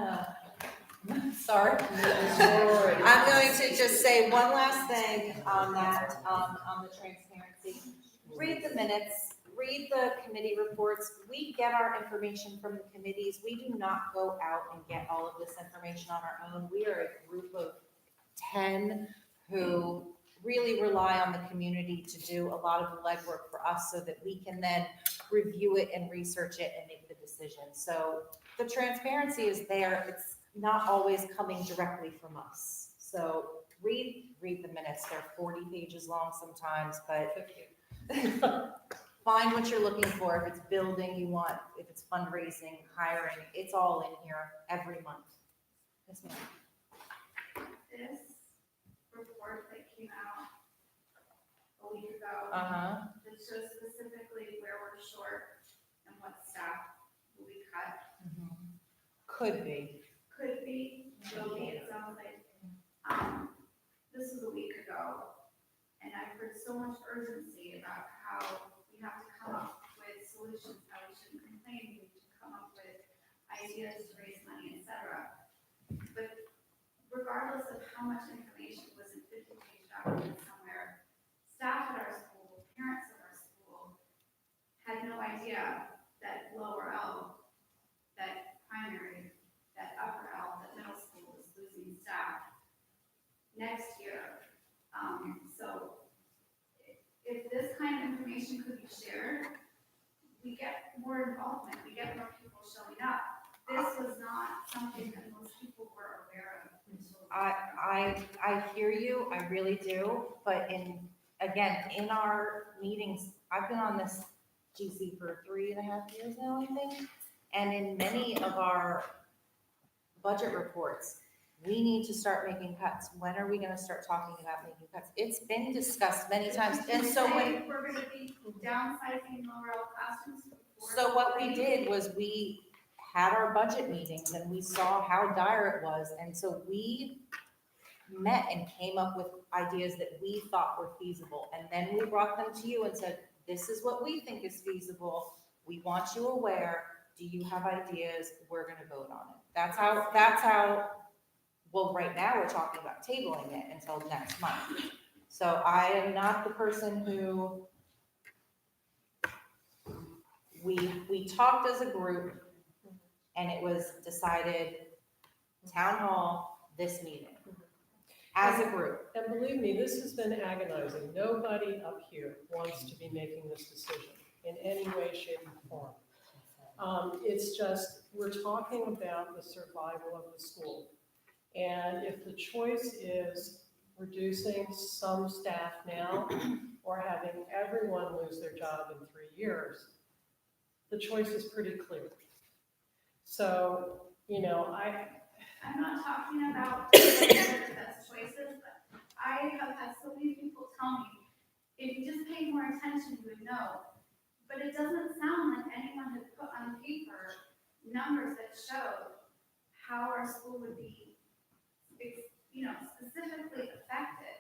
to just say one last thing on that, on the transparency. Read the minutes, read the committee reports. We get our information from the committees. We do not go out and get all of this information on our own. We are a group of 10 who really rely on the community to do a lot of the legwork for us so that we can then review it and research it and make the decision. So the transparency is there. It's not always coming directly from us. So read the minutes. They're 40 pages long sometimes, but find what you're looking for. If it's building you want, if it's fundraising, hiring, it's all in here every month. Yes, ma'am. This report that came out a week ago. That shows specifically where we're short and what staff will be cut. Could be. Could be, will be, it sounds like. This was a week ago, and I've heard so much urgency about how we have to come up with solutions, how we shouldn't complain, we need to come up with ideas to raise money, etc. But regardless of how much information was in 50-page documents somewhere, staff at our school, parents at our school, had no idea that lower L, that primary, that upper L, that middle school was losing staff next year. So if this kind of information could be shared, we get more involvement, we get more people showing up. This was not something that most people were aware of until. I hear you, I really do, but in our meetings, I've been on this GC for 3.5 years now, I think. And in many of our budget reports, we need to start making cuts. When are we gonna start talking about making cuts? It's been discussed many times, and so when. We're gonna be downsizing lower L classrooms. So what we did was we had our budget meetings and we saw how dire it was, and so we met and came up with ideas that we thought were feasible, and then we brought them to you and said, this is what we think is feasible, we want you aware, do you have ideas, we're gonna vote on it. That's how, well, right now we're talking about tabling it until next month. So I am not the person who, we talked as a group and it was decided town hall, this meeting, as a group. And believe me, this has been agonizing. Nobody up here wants to be making this decision in any way, shape, or form. It's just, we're talking about the survival of the school. And if the choice is reducing some staff now or having everyone lose their job in 3 years, the choice is pretty clear. So, I'm not talking about the best choices, but I have had so many people tell me, if you just paid more attention, you would know. But it doesn't sound like anyone had put on paper numbers that showed how our school would be, specifically affected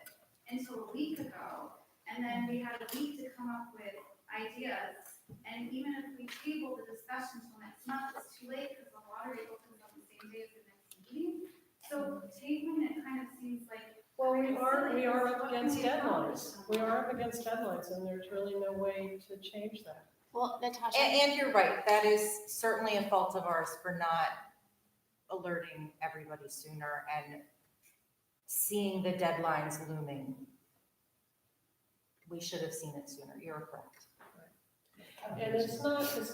until a week ago. And then we had a week to come up with ideas. And even if we table the discussion until next month, it's too late because the lottery opens on the same day as the next meeting. So tabling it kind of seems like. Well, we are up against deadlines. We are up against deadlines, and there's really no way to change that. Well, Natasha. And you're right, that is certainly a fault of ours for not alerting everybody sooner and seeing the deadlines looming. We should have seen it sooner, you're correct. And it's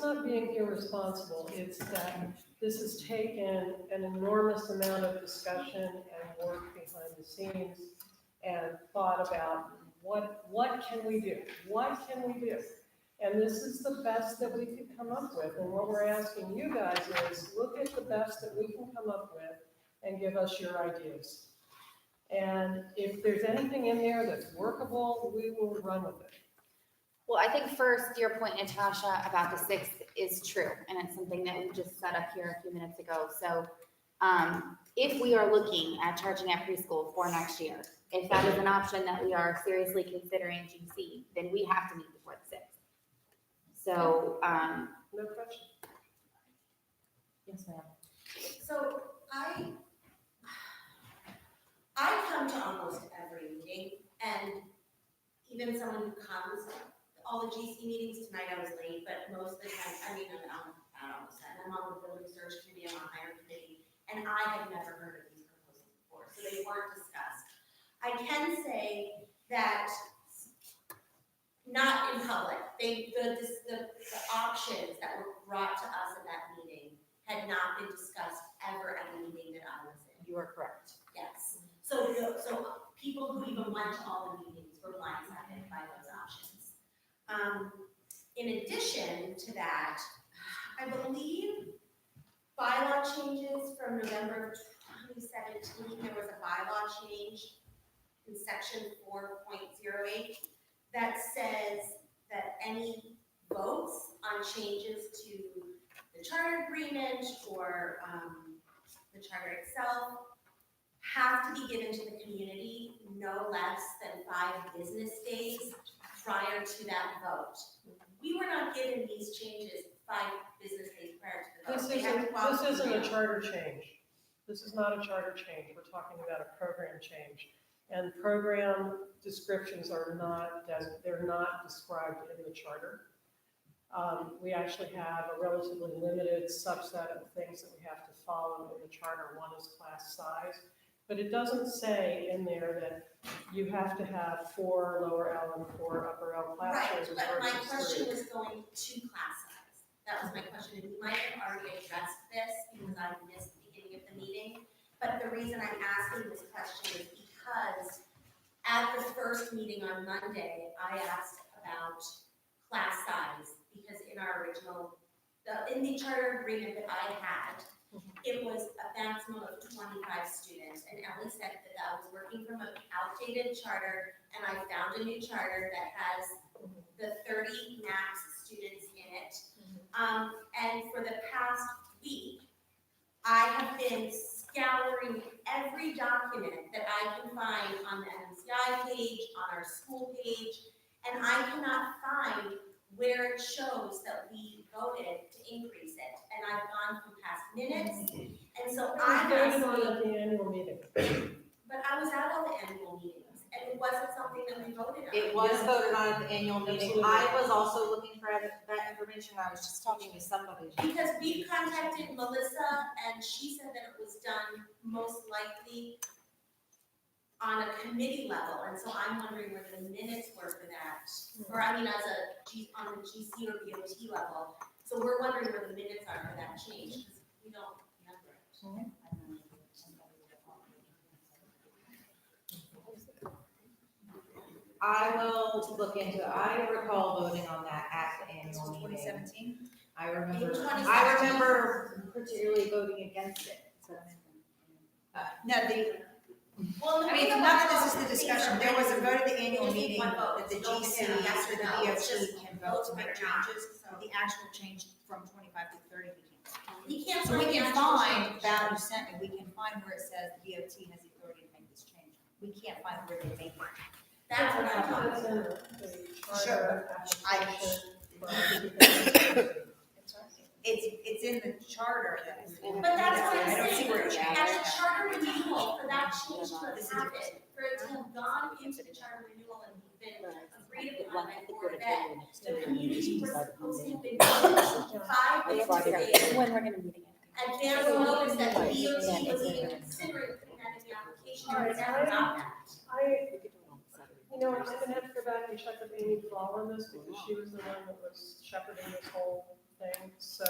not being irresponsible, it's that this has taken an enormous amount of discussion and work behind the scenes and thought about what can we do? What can we do? And this is the best that we could come up with. And what we're asking you guys is look at the best that we can come up with and give us your ideas. And if there's anything in there that's workable, we will run with it. Well, I think first, your point, Natasha, about the 6th is true, and it's something that we just set up here a few minutes ago. So if we are looking at charging at preschool for next year, if that is an option that we are seriously considering GC, then we have to meet before the 6th. So, no question. Yes, ma'am. So I come to almost every meeting, and even someone who comes all the GC meetings. Tonight I was late, but most of the time, I mean, I'm on the building search committee, I'm on hire committee, and I had never heard of these proposals before, so they weren't discussed. I can say that, not in public, the options that were brought to us at that meeting had not been discussed ever at the meeting that I was in. You are correct. Yes, so people who even went to all the meetings were blindsided by those options. In addition to that, I believe bylaw changes from November 2017, there was a bylaw change in section 4.08 that says that any votes on changes to the charter agreement or the charter itself have to be given to the community no less than 5 business days prior to that vote. We were not given these changes 5 business days prior to the vote. This isn't a charter change. This is not a charter change. We're talking about a program change. And program descriptions are not, they're not described in the charter. We actually have a relatively limited subset of things that we have to follow in the charter. One is class size, but it doesn't say in there that you have to have 4 lower L and 4 upper L classrooms. Right, but my versus question 3. was going to class size. That was my question. We might have already addressed this because I missed the beginning of the meeting. But the reason I'm asking this question is because at the first meeting on Monday, I asked about class size because in our original, in the charter agreement that I had, it was a maximum of 25 students, and Ellie said that I was working from an outdated charter, and I found a new charter that has the 30 max students in it. And for the past week, I have been scouring every document that I can find on the MCI page, on our school page, and I cannot find where it shows that we voted to increase it. And I've gone through past minutes, and so I'm voted on asking, at the annual meeting. but I was at all the annual meetings, and it wasn't something that we voted on. It was voted on at the annual meeting. Absolutely. I was also looking for that information. I was just talking to somebody. Because we contacted Melissa, and she said that it was done most likely on a committee level, and so I'm wondering where the minutes were for that. Or I mean, on the GC or BOT level. So we're wondering where the minutes are for that change, because we don't remember it. I will look into it. I recall voting on that at the annual meeting. 2017? I remember, 2017. I remember particularly voting against it. No, Well, I mean, none of this is the discussion. There was a vote at the annual meeting that the GC or the DOT can vote to make changes. The actual change from 25 to 30, we can't. So we can find, Val, you sent me, we can find where it says the DOT has the authority to make this change. We can't find where they make it. That's what I'm talking It's in about. the Sure. charter application. It's in the charter. But that's what I I'm don't see saying, where it as changes. a charter renewal, for that change to have happened, for it to have gone into the charter renewal and been agreed upon by the Board of Ed, the community was supposed to have been given 5 business days. When we're gonna meet again. Advance notice that the DOT was even considering putting that in the application, and we never got that. You know, I'm gonna have to go back and check with Amy Fall on this, because she was the one that was shepherding this whole thing, so,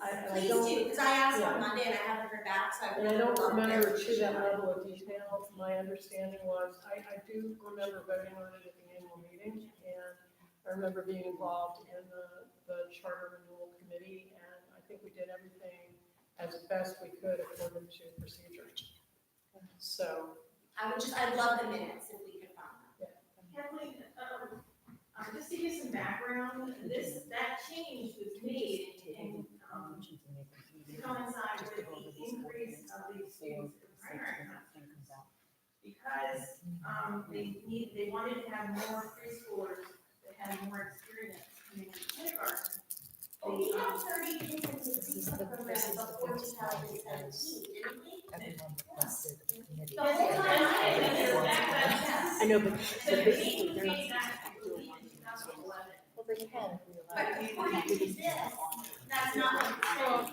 I Please don't. do, because I asked yeah. on Monday and I haven't heard back, so I And really I don't love remember this. to that level of detail. My understanding was, I do remember voting on it at the annual meeting, and I remember being involved in the charter renewal committee, and I think we did everything as best we could according to procedure. So. I'd love the minutes if we could find them. Kathleen, just to give some background, that change was made in, to coincide with the increase of the students in primary classes. Because, they wanted to have more preschoolers that had more experience in kindergarten. Well, we had 30 kids in the preschool program before 2017, didn't we? The whole time I was there, I know, but So basically, they're not. feedback, we need to But according to this, that's not what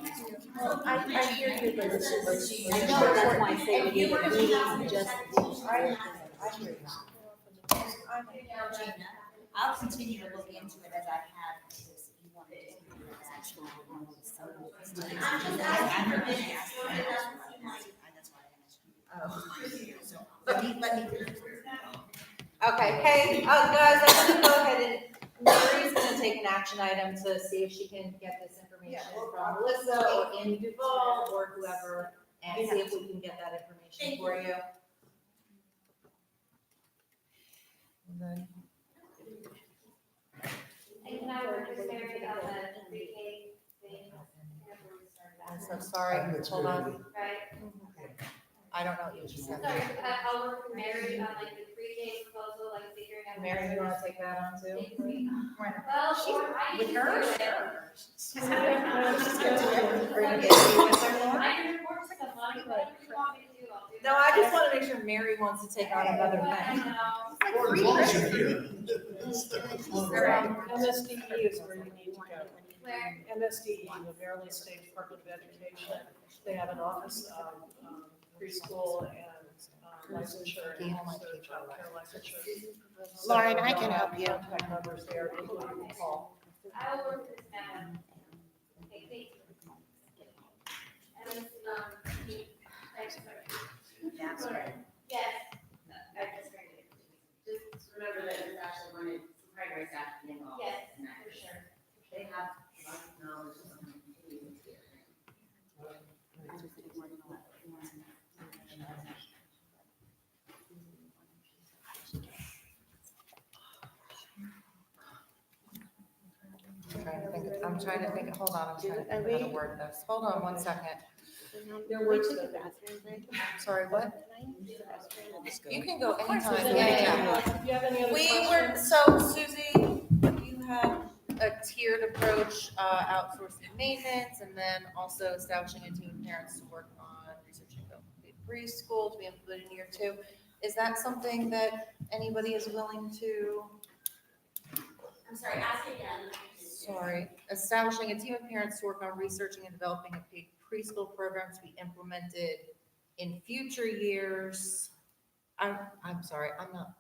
it's saying. Well, I hear you, but it's just like. I know, that's why I say we need a meeting on just these. I hear you. Gina, I'll continue to look into it as I have, because if you want to do it, it's actually one of the summer studies. I'm just asking for this, so it doesn't seem like. That's why I asked you. So, let me. Okay, hey, guys, I'm gonna go ahead and, Mary's gonna take an action item to see if she can get this information from Melissa or Andy Duval or whoever, and see if we can get that information for you. And then, And can I work with Mary on the pre-K thing? I'm so sorry, hold on, Right? I don't know what you just said. Sorry, I'll work with Mary on like the pre-K proposal, like figuring out. Mary, you wanna take that on too? Well, or I With can her? do it. She's gonna do it. We're gonna get you with her more? I can report stuff on it, whatever you want me to do, I'll do. No, I just wanna make sure Mary wants to take on another I thing. know. Or as long as you're here. MSDE is where you need to go. Where? MSDE, the Maryland State Department of Education, they have an office of preschool and licensure and also childcare licensure. Lauren, I can help you. Contact numbers there, including call. I will work with Madam. Okay, thank you. And, I'm sorry. Yes. I just read it. Just remember that there's actually one, some primary staff involved. Yes, in that. for sure. They have a lot of knowledge on continuing experience. I'm trying to think, hold on, I'm trying to think of how to word this. Hold on one second. Sorry, what? You can go anytime. Yeah. Do you have any other We questions? were, so Susie, you have a tiered approach, outsourcing maintenance, and then also establishing a team of parents to work on researching the preschool to be included in year 2. Is that something that anybody is willing to? I'm sorry, ask again. Sorry, establishing a team of parents to work on researching and developing a paid preschool program to be implemented in future years. I'm sorry, I'm not,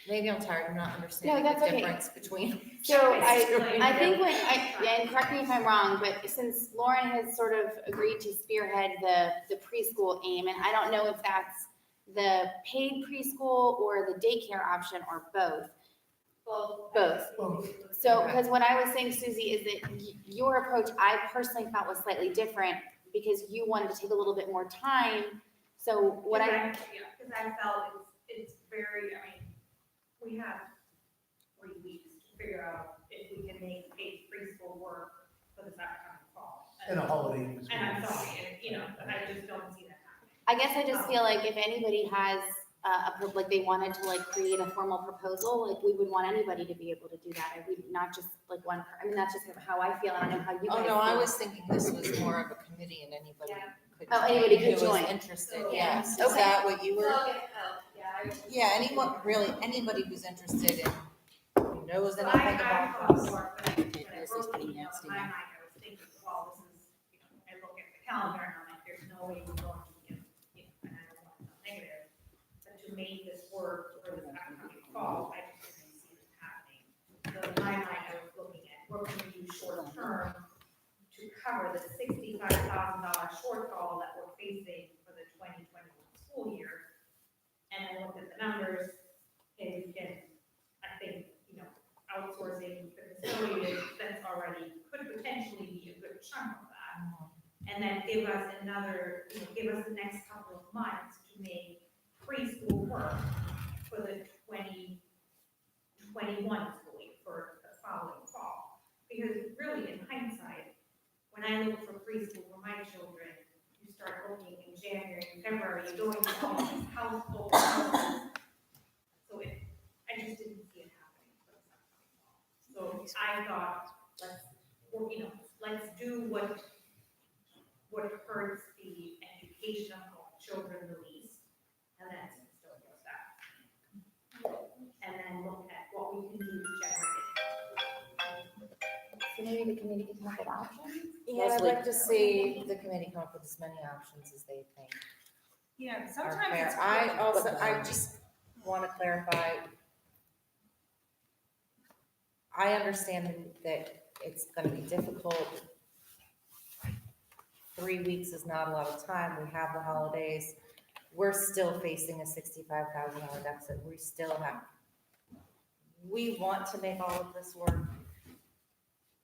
maybe I'm tired, I'm not understanding that's the okay. difference between. So I think and correct me if I'm wrong, but since Lauren has sort of agreed to spearhead the preschool aim, and I don't know if that's the paid preschool or the daycare option or both. Both. So, because what I was saying, Susie, is that your approach, I personally felt was slightly different because you wanted to take a little bit more time. So what Yeah, because I felt it's very, I mean, we have 3 weeks to figure out if we can make paid preschool work for this upcoming fall. And a holiday. And I'm sorry, and, you know, I just don't see that happening. I guess I just feel like if anybody has like they wanted to like create a formal proposal, like we would want anybody to be able to do that. I would not just like one, I mean, that's just how I feel. I don't know how you guys Oh, no, I feel. was thinking this was more of a committee and anybody could. Oh, anybody who could was join. interested, Yeah. yes. Okay. Is that what you were? Yeah, anyone, really, anybody who's interested in, who knows So anything I about thought this. more, but when I wrote the email, in my mind, I was thinking, well, this is, you know, I look at the calendar and I'm like, there's no way we're going to get, you know, and I don't want to sound negative, but to make this work for this upcoming fall, I just didn't see this happening. So in my mind, I was looking at what can we do short term to cover the $65,000 shortfall that we're facing for the 2021 school year. And I looked at the numbers, and we can, I think, you know, outsourcing the facility that's already could potentially be a good chunk of that. And then give us another, you know, give us the next couple of months to make preschool work for the 2021 school year, for the following fall. Because really, in hindsight, when I look for preschool for my children, you start looking in January and February, you're going to all these household houses. So I just didn't see it happening for this upcoming fall. So I thought, let's do what hurts the education of our children the least, and then still goes back. And then look at what we can do to generate. So maybe the committee can come up with options? Yeah, I'd Leslie. like to see the committee come up with as many options as they think Yeah, are sometimes fair. it's. I just want to clarify. I understand that it's gonna be difficult. 3 weeks is not a lot of time. We have the holidays. We're still facing a $65,000 deficit. We want to make all of this work,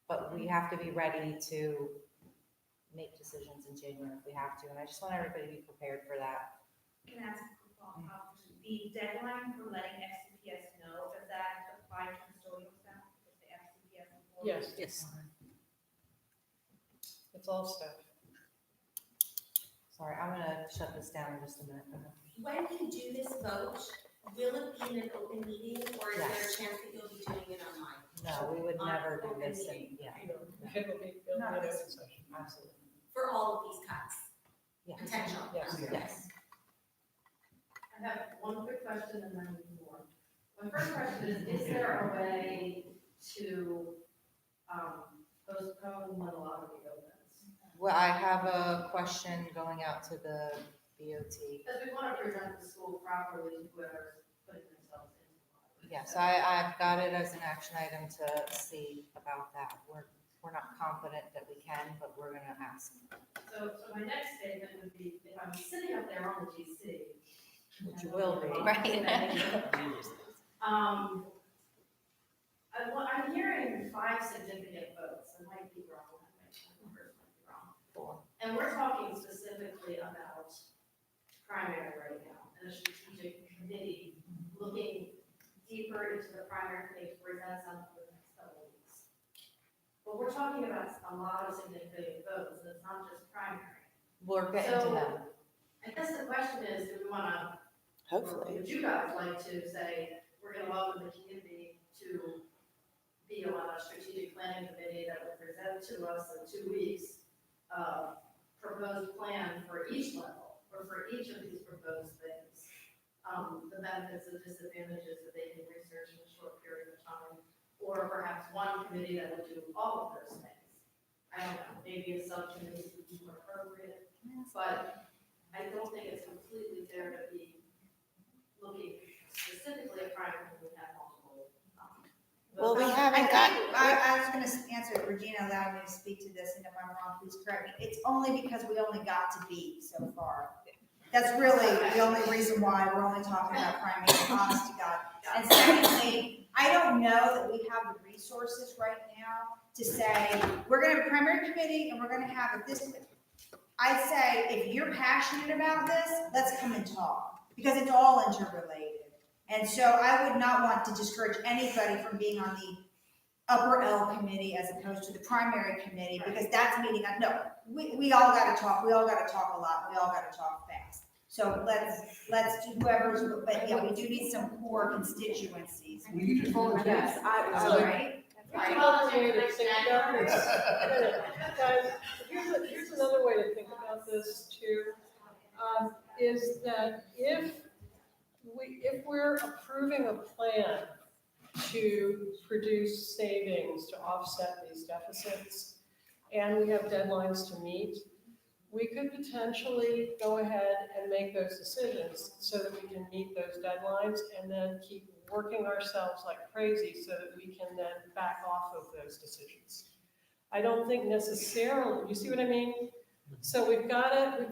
but we have to be ready to make decisions in January if we have to. And I just want everybody to be prepared for that. Can I ask a quick follow-up? The deadline for letting FCPS know, does that apply to custodial staff? Because the FCPS. Yes. Yes. It's all stuff. Sorry, I'm gonna shut this down in just a minute. When you do this vote, will it be in an open meeting, or is there a Yes. chance that you'll be doing it online? No, we would never do Open this, meeting. and, yeah, It'll be in Not an this. open session. absolutely, For all of these cuts, yes. potential? Yes. Yes. I have one quick question and then more. My first question is there a way to, postpone when a lottery opens? Well, I have a question going out to the BOT. Because we want to present the school properly to whoever's putting themselves into the lottery. Yes, I've got it as an action item to see about that. We're not confident that we can, but we're gonna ask. So my next statement would be, if I'm sitting up there on the GC. Which you will be. I'm hearing 5 significant votes, I might be wrong, I might be wrong. 4. And we're talking specifically about primary right now, and a strategic committee looking deeper into the primary committee to present some for the next couple of weeks. But we're talking about a lot of significant votes, and it's not just primary. We're getting to them. I guess the question is, do we wanna, Hopefully. would you guys like to say, we're gonna welcome the community to be on a strategic planning committee that will present to us in 2 weeks, proposed plan for each level, or for each of these proposed things? The benefits and disadvantages that they can research in a short period of time, or perhaps one committee that would do all of those things. I don't know, maybe a subcommittee would be more appropriate, but I don't think it's completely fair to be looking specifically at primary when we have multiple. Well, we I haven't think, gotten. I was gonna answer, Regina allowed me to speak to this, and if I'm wrong, please correct me. It's only because we only got to B so far. That's really the only reason why we're only talking about primary, honest to God. And secondly, I don't know that we have the resources right now to say, we're gonna have a primary committee and we're gonna have it this. I'd say, if you're passionate about this, let's come and talk, because it's all interrelated. And so I would not want to discourage anybody from being on the upper L committee as opposed to the primary committee, because that's meeting, no, we all gotta talk, we all gotta talk a lot, we all gotta talk fast. So let's do whoever's, but yeah, we do need some core constituencies. We need to volunteer. Yes, all right. Guys, here's another way to think about this too, is that if we're approving a plan to produce savings to offset these deficits, and we have deadlines to meet, we could potentially go ahead and make those decisions so that we can meet those deadlines and then keep working ourselves like crazy so that we can then back off of those decisions. I don't think necessarily, you see what I mean? So we've got to,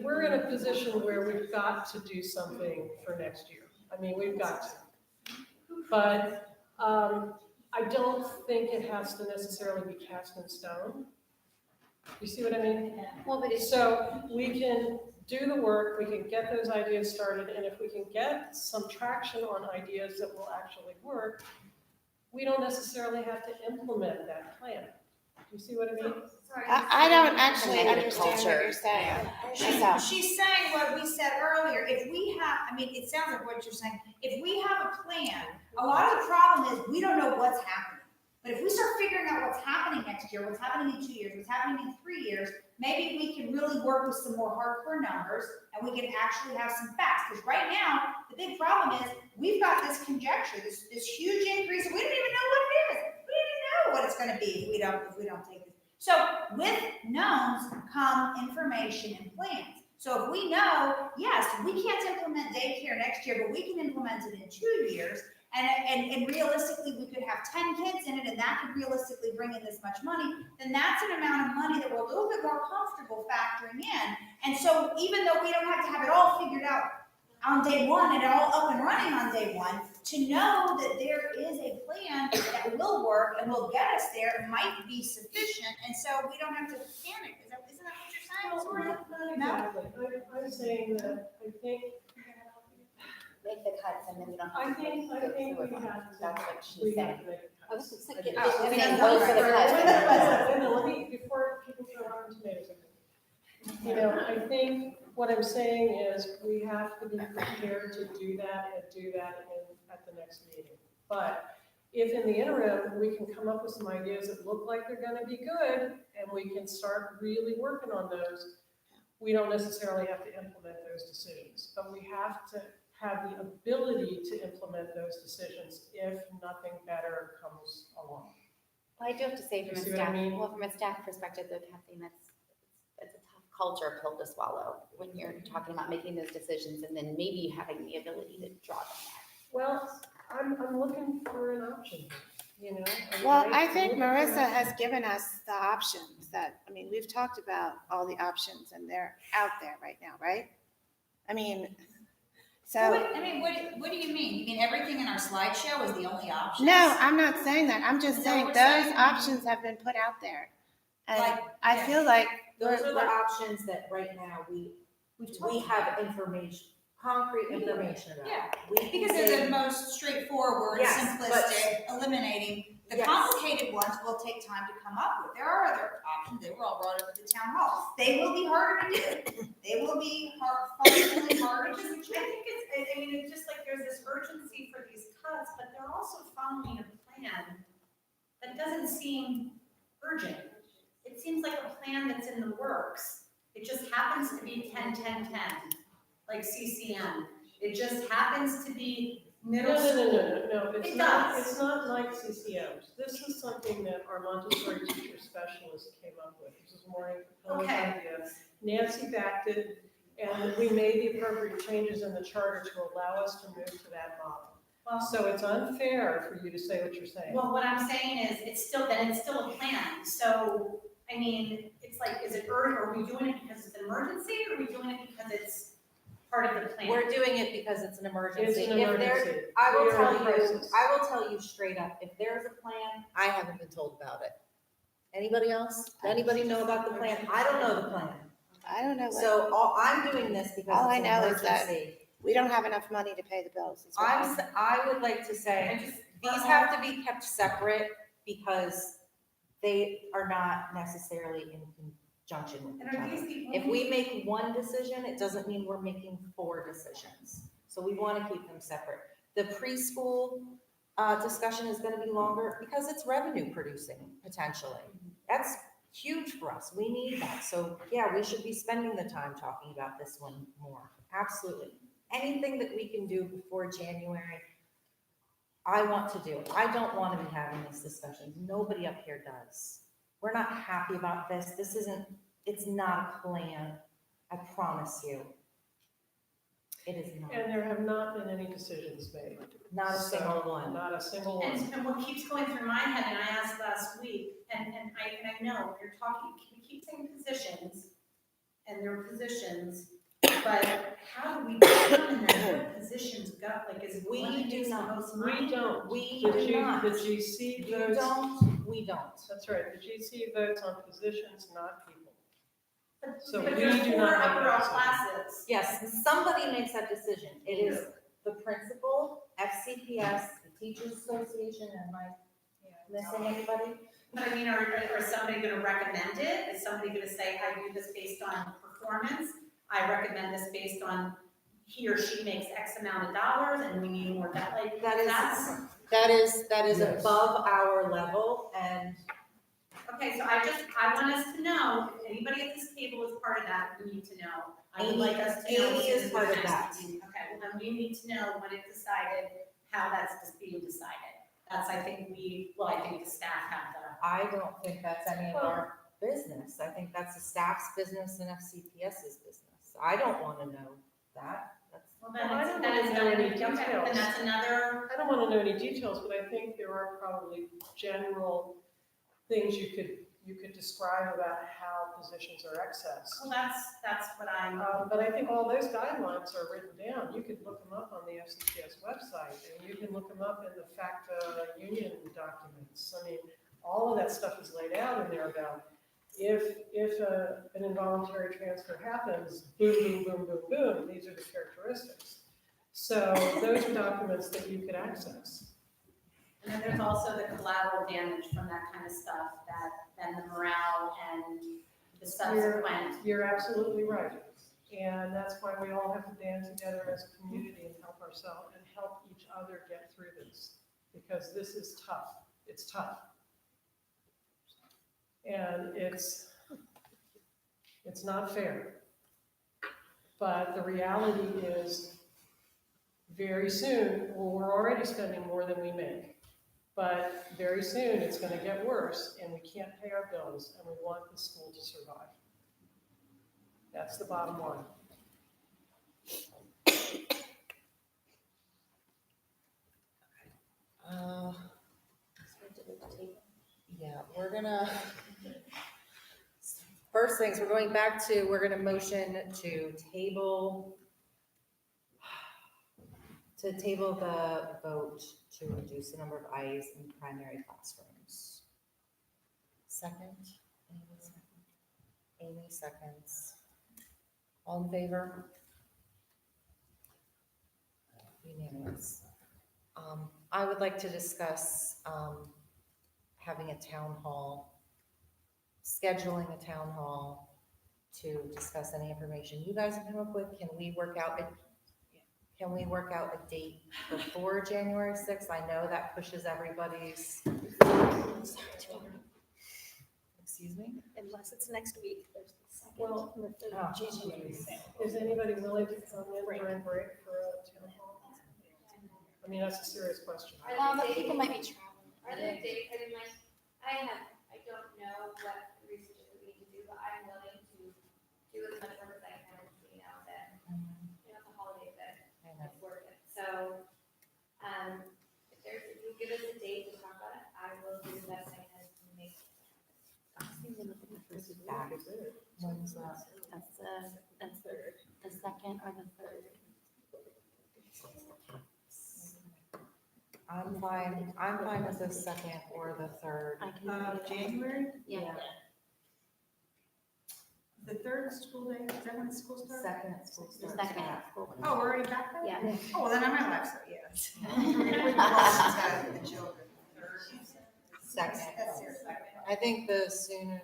we're in a position where we've got to do something for next year. I mean, we've got to. But I don't think it has to necessarily be cast in stone. You see what I mean? Well, but it's. So we can do the work, we can get those ideas started, and if we can get some traction on ideas that will actually work, we don't necessarily have to implement that plan. Do you see what I mean? I don't actually understand what you're saying. She's saying what we said earlier, if we have, I mean, it sounds like what you're saying, if we have a plan, a lot of the problem is we don't know what's happening. But if we start figuring out what's happening next year, what's happening in 2 years, what's happening in 3 years, maybe we can really work with some more hardcore numbers and we can actually have some facts. Because right now, the big problem is we've got this conjecture, this huge increase, and we don't even know what it is. We don't even know know what it's gonna be if we don't take this. So with knowns come information and plans. So if we know, yes, we can't implement daycare next year, but we can implement it in 2 years, and realistically, we could have 10 kids in it, and that could realistically bring in this much money, then that's an amount of money that we're a little bit more comfortable factoring in. And so even though we don't have to have it all figured out on day one and all up and running on day one, to know that there is a plan that will work and will get us there might be sufficient, and so we don't have to panic. Isn't that what you're saying, sort of? Not exactly. I'm saying that I think, Make the cuts and then you don't I have to. think we have to. That's what she's We have saying. to make it I was just I thinking, do. Oh, I mean, saying vote for the cuts. Wait a minute, let me, before people throw rotten tomatoes at me. You know, I think what I'm saying is we have to be prepared to do that at the next meeting. But if in the interim, we can come up with some ideas that look like they're gonna be good, and we can start really working on those, we don't necessarily have to implement those decisions, but we have to have the ability to implement those decisions if nothing better comes along. Well, I do have to say from You a see what I staff, mean? well, from a staff perspective, though, Kathleen, it's a tough culture pill to swallow when you're talking about making those decisions and then maybe having the ability to draw them back. Well, I'm looking for an option, you know? Well, I I'm think looking for Marissa an has given us the options that, I mean, we've talked about all the options and they're out there right now, right? I mean, so. What do you mean? You mean everything in our slideshow is the only option? No, I'm not saying that. I'm just Is that saying what those we're saying? options have been put out there. And Like, I feel like Those are the we're- options that right now we have information, concrete information about. Yeah, We can because say- they're the most straightforward, Yes, simplistic, eliminating. The Yes. complicated ones will take time to come up with. There are other options. They were all brought up at the town hall. They will be harder to do. They will be functionally harder to I achieve. think it's just like there's this urgency for these cuts, but they're also following a plan that doesn't seem urgent. It seems like a plan that's in the works. It just happens to be 10-10-10, like CCM. It just happens to be middle school. No, it's It not, does. it's not like CCMs. This is something that our Montessori teacher specialist came up with. This is Maureen Capone's Okay. idea. Nancy backed it, and we made the appropriate changes in the charter to allow us to move to that model. Well, So it's unfair for you to say what you're saying. Well, what I'm saying is, it's still a plan. So, I mean, it's like, is it urgent? Are we doing it because it's an emergency, or are we doing it because it's part of the plan? We're doing it because it's an emergency. It's an If there- emergency. I will We are tell in you, crisis. I will tell you straight up, if there's a plan, I haven't been told about it. Anybody else? Anybody know about the plan? I don't know the plan. I don't know what, So I'm doing this because all I it's an know is that emergency. we don't have enough money to pay the bills. is what I'm- I would like to say, these have to be kept separate because they are not necessarily in conjunction with And each are other. these people? If we make one decision, it doesn't mean we're making 4 decisions. So we want to keep them separate. The preschool discussion is going to be longer because it's revenue producing potentially. That's huge for us. We need that. So yeah, we should be spending the time talking about this one more. Absolutely. Anything that we can do before January, I want to do. I don't want to be having this discussion. Nobody up here does. We're not happy about this. It's not a plan. I promise you. It is not. And there have not been any decisions made. Not a So, single one. Not a single one. And what keeps going through my head, and I asked last week, and I know, you're talking, we keep saying positions, and there are positions, but how do we determine that what positions go, like, is We one that do makes the not. most money? We don't. We The do G- not. The GC You votes. don't, we don't. That's right, the GC votes on positions, not people. So But we there's do 4 not make upper that classes. Yes, somebody makes that decision. It is the principal, FCPS, the Teachers Association, am I missing anybody? But I mean, are somebody gonna recommend it? Is somebody gonna say, I do this based on performance? I recommend this based on he or she makes X amount of dollars and we need more that, like, That that's. is Yes. above our level and Okay, so I want us to know, if anybody at this table is part of that, we need to know. I would like us to know. Amy is part of that. Okay, well, then we need to know when it's decided, how that's just being decided. That's, I think I think the staff have the. I don't think that's any of our business. I think that's the staff's business and FCPS's business. I don't want to know that. Well, Well, I don't wanna know any details. Then that's another. I don't want to know any details, but I think there are probably general things you could describe about how positions are accessed. Well, that's what I'm. But I think all those guidelines are written down. You could look them up on the FCPS website, and you can look them up in the FACTA union documents. I mean, all of that stuff is laid out in there about if an involuntary transfer happens, boom, boom, boom, boom, boom, these are the characteristics. So those are documents that you could access. And then there's also the collateral damage from that kind of stuff, that then the morale and the subsequent. You're absolutely right. And that's why we all have to band together as a community and help ourselves and help each other get through this. Because this is tough. It's tough. And it's not fair. But the reality is very soon, well, we're already spending more than we make. But very soon, it's going to get worse, and we can't pay our bills, and we want the school to survive. That's the bottom line. Yeah, we're gonna, first things, we're going back to, we're gonna motion to table the vote to reduce the number of IEs in primary classrooms. Second? Amy seconds. All in favor? Unanimous. I would like to discuss, having a town hall, scheduling a town hall to discuss any information you guys have come up with. Can we work out a date before January 6th? I know that pushes everybody's. Excuse me? Unless it's next week, there's the second. Well, and the third oh, January. Is anybody willing to come in during break for a town hall? I mean, that's a serious question. But people might be traveling. Are there dates, I mean, like, I don't know what research we need to do, but I'm willing to do as much work as I can between now and then. You know, it's a holiday that it's worth it. So, if you give us a date to talk about it, I will do the best I can to make. When's that? That's the second or the third. I'm fine with the second or the third. January? Yeah. The third school day, is that when school starts? Second school starts. Second. Oh, we're already back there? Yeah. Oh, well, then I might have, so, yes. The children. Second. That's your second. I think the sooner.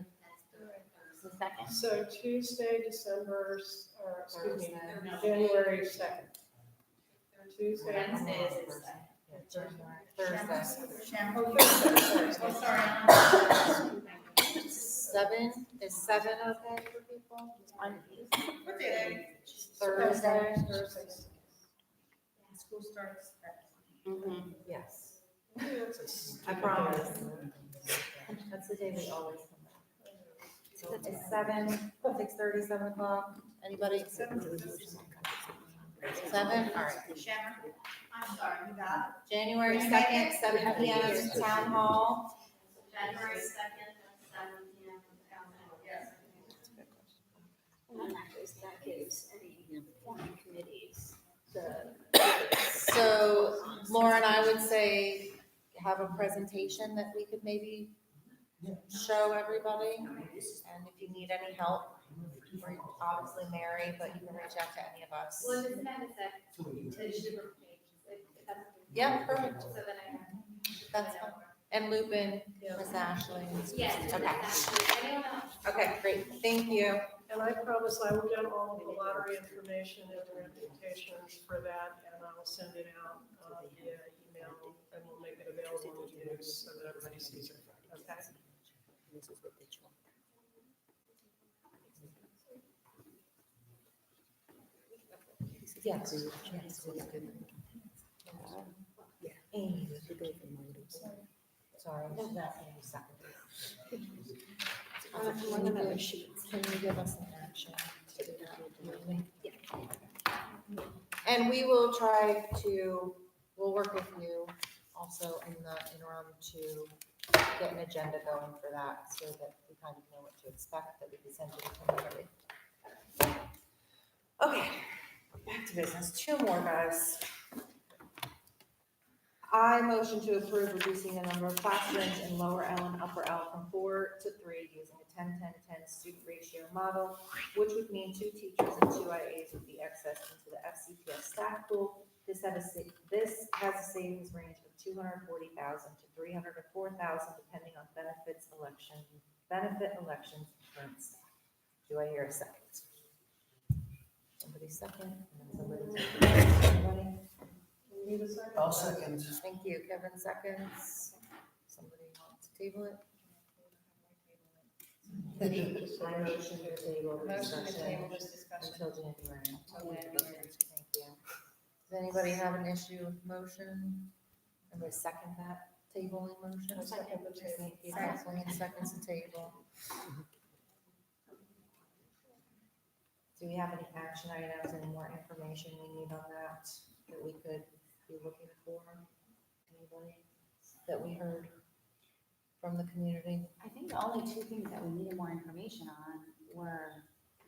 The second. So Tuesday, January 2nd. Tuesday. Wednesday is the second. Thursday. Oh, sorry. 7, is 7 okay for people? What day? Thursday. School starts at. Mm-hmm. Yes. That's I promise. That's the day we always come back. So it's 7, 6:30, 7 o'clock. Anybody? 7? All right. Shannon, I'm sorry, you got January 2nd, 7 p.m. Town Hall. January 2nd, 7 p.m. town hall. Yes. And that gives any forming committees, So Lauren, I would say have a presentation that we could maybe show everybody. And if you need any help, we're obviously Mary, but you can reach out to any of us. Well, just amend it to super page, if that's. Yeah, perfect. So then I. That's fine. And loop in Miss Ashley. Yes. Okay. Anyone else? Okay, great. Thank you. And I promise I will get all of the lottery information and the invitations for that, and I will send it out via email, and we'll make it available in the news so that everybody sees it. Okay? Yes. Amy, sorry, she's asking you a second. One of the sheets. Can you give us an action? to do that? And we will try to, we'll work with you also in the interim to get an agenda going for that so that we kind of know what to expect, that we can send to the community. Okay, back to business. Two more, guys. I motion to approve reducing the number of classrooms in lower L and upper L from 4 to 3 using a 10-10-10 student ratio model, which would mean 2 teachers and 2 IAs would be accessed into the FCPS staff pool. This has a savings range of $240,000 to $304,000, depending on benefit elections, and current staff. Do I hear a second? Somebody second, and then somebody. Need a second? I'll second. Thank you. Kevin seconds. Somebody wants to table it? I motion to table this discussion until January. Thank you. Does anybody have an issue with motion? Anybody second that tabling motion? I second the table. Thank you. Kathleen seconds the table. Do we have any action items, any more information we need on that we could be looking for? Anybody that we heard from the community? I think the only 2 things that we needed more information on were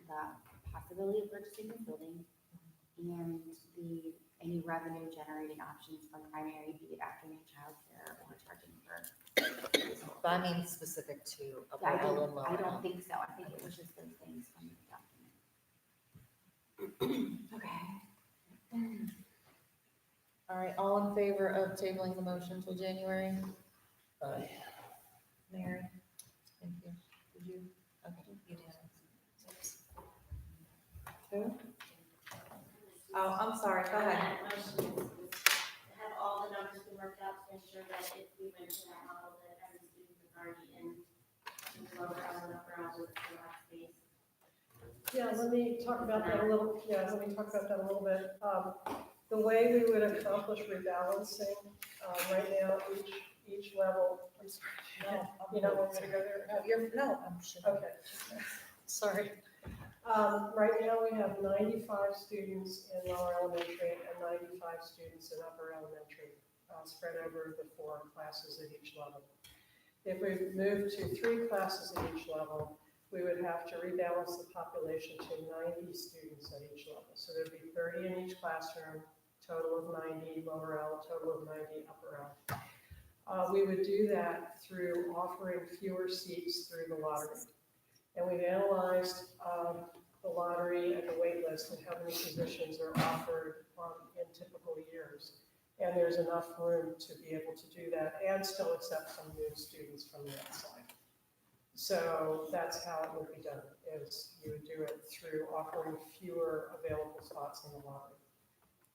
the possibility of purchasing the building and any revenue generating options from primary, be it afternoon childcare or charging for. But I mean specific to upper I L and lower don't L. think so. I think it was just those things from the document. Okay. All right, all in favor of tabling the motion till January? Aye. Mary? Thank you. Did you? Okay, unanimous. Who? Oh, I'm sorry, go ahead. That motion is to have all the numbers been worked out to ensure that if we went to that model, that every student is already in lower L and upper L with the last space. Yeah, let me talk about that a little bit. The way we would accomplish rebalancing, right now, each level, I'm sorry, you don't want me to go there? No, I'm sure. Okay, sorry. Right now, we have 95 students in lower elementary and 95 students in upper elementary, spread over the 4 classes at each level. If we move to 3 classes at each level, we would have to rebalance the population to 90 students at each level. So there'd be 30 in each classroom, total of 90 lower L, total of 90 upper L. We would do that through offering fewer seats through the lottery. And we've analyzed the lottery and the wait list and how many positions are offered in typical years. And there's enough room to be able to do that and still accept some new students from the outside. So that's how it would be done, is you would do it through offering fewer available spots in the lottery.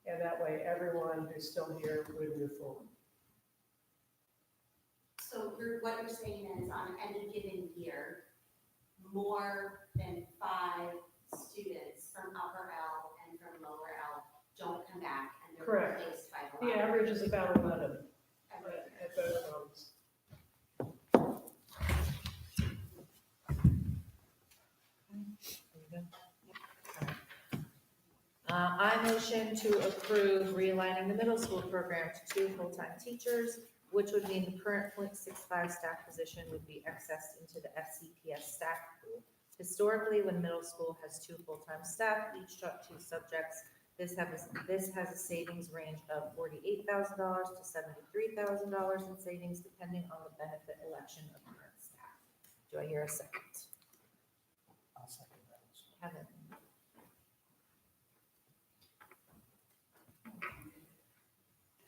And that way, everyone who's still here would move forward. So what you're saying is on any given year, more than 5 students from upper L and from lower L don't come back and they're Correct. replaced by the The lottery. average is about 11 at both levels. I motion to approve realigning the middle school program to 2 full-time teachers, which would mean the current .65 staff position would be accessed into the FCPS staff pool. Historically, when middle school has 2 full-time staff, each taught 2 subjects, this has a savings range of $48,000 to $73,000 in savings, depending on the benefit election of current staff. Do I hear a second? I'll second that. Kevin?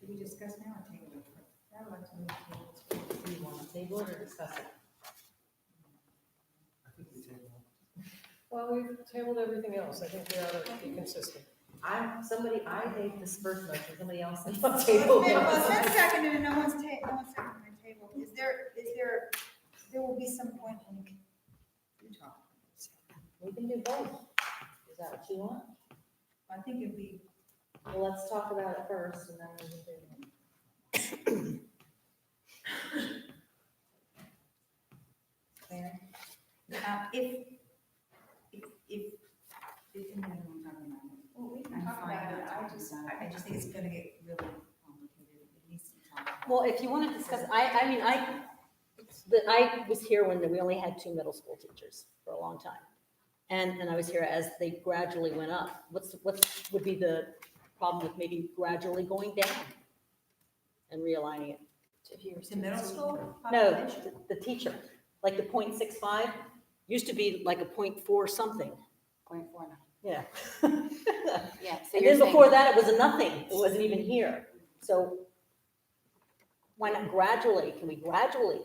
Did we discuss now or table it? I would like to move to, do you want to table it or discuss it? I think we take one. Well, we've tabled everything else. I think we ought to be consistent. I hate this first motion, somebody else needs to table. Well, it's been seconded and no one's seconded my table. There will be some point when you talk. We can do both. Is that what you want? I think it'd be. Well, let's talk about it first and then we can do it. Claire? If you know what I'm talking about. Well, we can I'm talk fine about it, with I talking just, about it. I just think it's gonna get really complicated. It needs to be talked about. Well, if you want to discuss, I was here when we only had 2 middle school teachers for a long time. And I was here as they gradually went up. What would be the problem with maybe gradually going down and realigning it? To middle school No, population? the teacher, like the 0.65, used to be like a 0.4 something. 0.49. Yeah. Yeah, so And you're then before saying, that, it was a nothing. It wasn't even here. So why not gradually? Can we gradually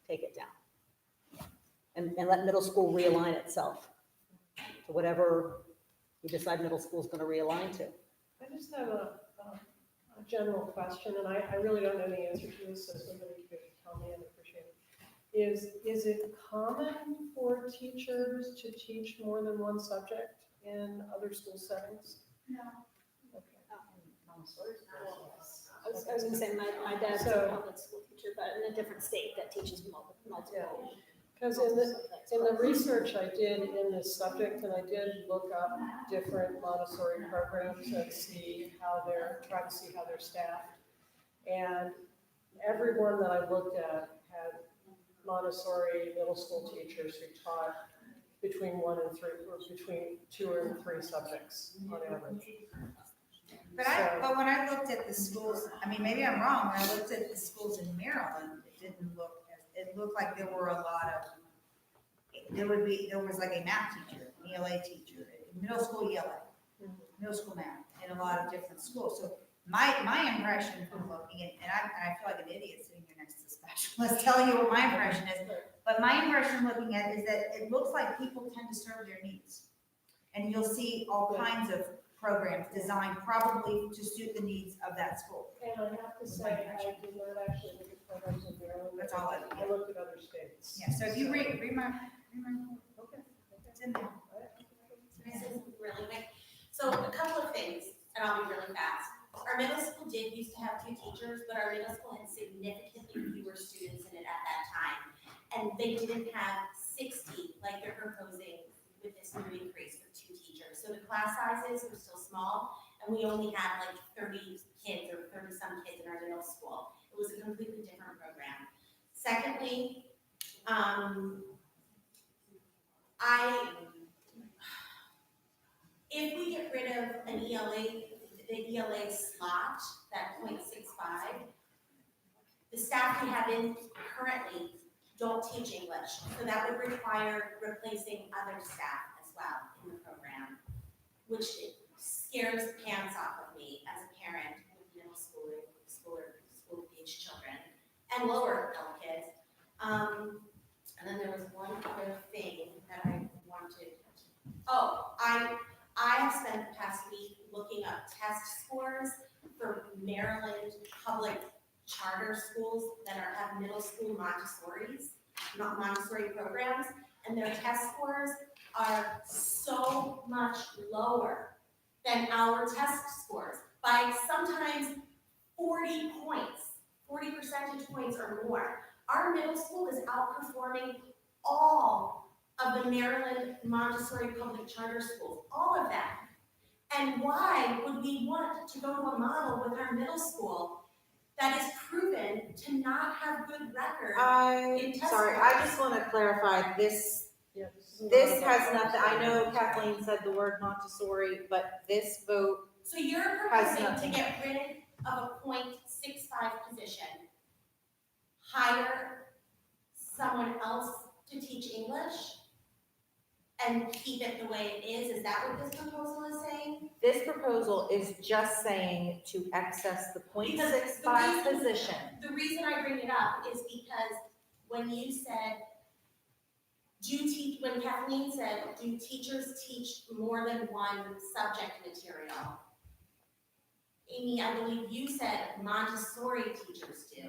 take it down? And let middle school realign itself to whatever you decide middle school is going to realign to. I just have a general question, and I really don't know the answer to this, so somebody could tell me, I'd appreciate it. Is it common for teachers to teach more than one subject in other school settings? No. Okay. I was gonna say, my dad's a public school teacher, but in a different state that teaches multiple. Because in the research I did in this subject, and I did look up different Montessori programs and try to see how they're staffed. And everyone that I looked at had Montessori middle school teachers who taught between 1 and 3, or between 2 and 3 subjects on average. But when I looked at the schools, I mean, maybe I'm wrong, when I looked at the schools in Maryland, it looked like there were a lot of, there was like a math teacher, an ELA teacher, middle school ELA, middle school math, in a lot of different schools. So my impression from looking at, and I feel like an idiot sitting here next to the specialist telling you what my impression is, but my impression looking at it is that it looks like people tend to serve their needs. And you'll see all kinds of programs designed probably to suit the needs of that school. And I have to say, I did not actually look at programs in Maryland. That's all I did. I looked at other states. Yeah, so if you read my, Okay. it's in there. Can I say something really quick? So a couple of things, and I'll be really fast. Our middle school did used to have 2 teachers, but our middle school had significantly fewer students in it at that time. And they didn't have 60 like they're proposing with this new increase with 2 teachers. So the class sizes were still small, and we only had like 30 kids or 30-some kids in our middle school. It was a completely different program. Secondly, if we get rid of an ELA, the ELA slot, that 0.65, the staff we have in currently don't teach English. So that would require replacing other staff as well in the program, which scares the pants off of me as a parent with middle school age children and lower level kids. And then there was one other thing that I wanted. Oh, I have spent the past week looking up test scores for Maryland public charter schools that have middle school Montessori programs, and their test scores are so much lower than our test scores by sometimes 40 points, 40 percentage points or more. Our middle school is outperforming all of the Maryland Montessori public charter schools, all of them. And why would we want to go to a model with our middle school that is proven to not have good record in test scores? I just want to clarify, this has nothing, I know Kathleen said the word Montessori, but this vote. So you're has proposing to nothing. get rid of a 0.65 position, hire someone else to teach English, and keep it the way it is? Is that what this proposal is saying? This proposal is just saying to access the Because 0.65 position. The reason I bring it up is because when you said, when Kathleen said, do teachers teach more than one subject material? Amy, I believe you said Montessori teachers do.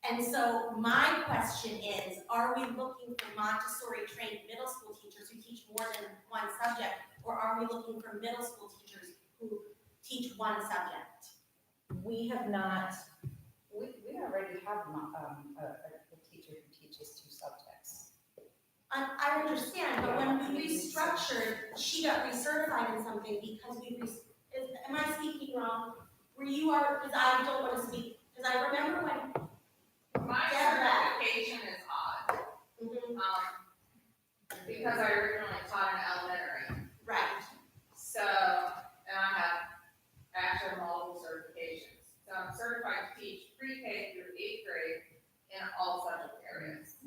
And so my question is, are we looking for Montessori trained middle school teachers who teach more than one subject, or are we looking for middle school teachers who teach one subject? We have not, we already have a teacher who teaches 2 subjects. I understand, but when we restructured, she got recertified in something because am I speaking wrong? Were you are, because I don't want to speak, because I remember when. My certification is odd. Because I originally taught in elementary. Right. So, and I actually have multiple certifications. So I'm certified to teach pre-K through 8th grade in all subject areas.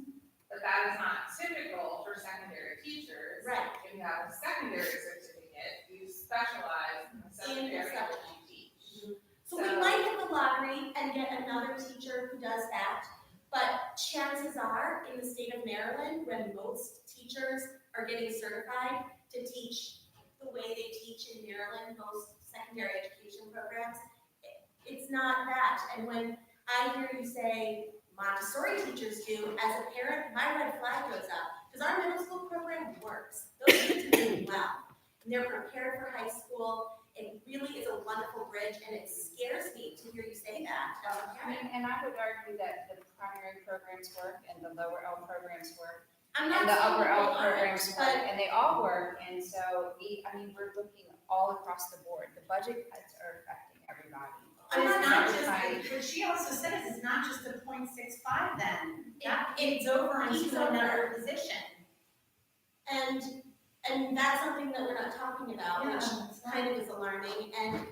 But that is not typical for secondary teachers. Right. If you have a secondary certificate, you specialize in the subject area that you teach. So we might hit the lottery and get another teacher who does that, but chances are, in the state of Maryland, when most teachers are getting certified to teach the way they teach in Maryland, most secondary education programs, it's not that. And when I hear you say Montessori teachers do, as a parent, my red flag goes up, because our middle school program works. Those kids are doing well, and they're prepared for high school. It really is a wonderful bridge, and it scares me to hear you say that as a parent. And I would argue that the primary programs work and the lower L programs work. I'm not And the saying upper that L they programs aren't, work, but- and they all work, and so, we're looking all across the board. The budget cuts are affecting everybody. But it's not Everybody. just, what she also says, it's not just a 0.65 then. That It's bleeds over into bleeds another over. position. And that's something that we're not talking about, Yeah, which it's not. kind of is alarming. And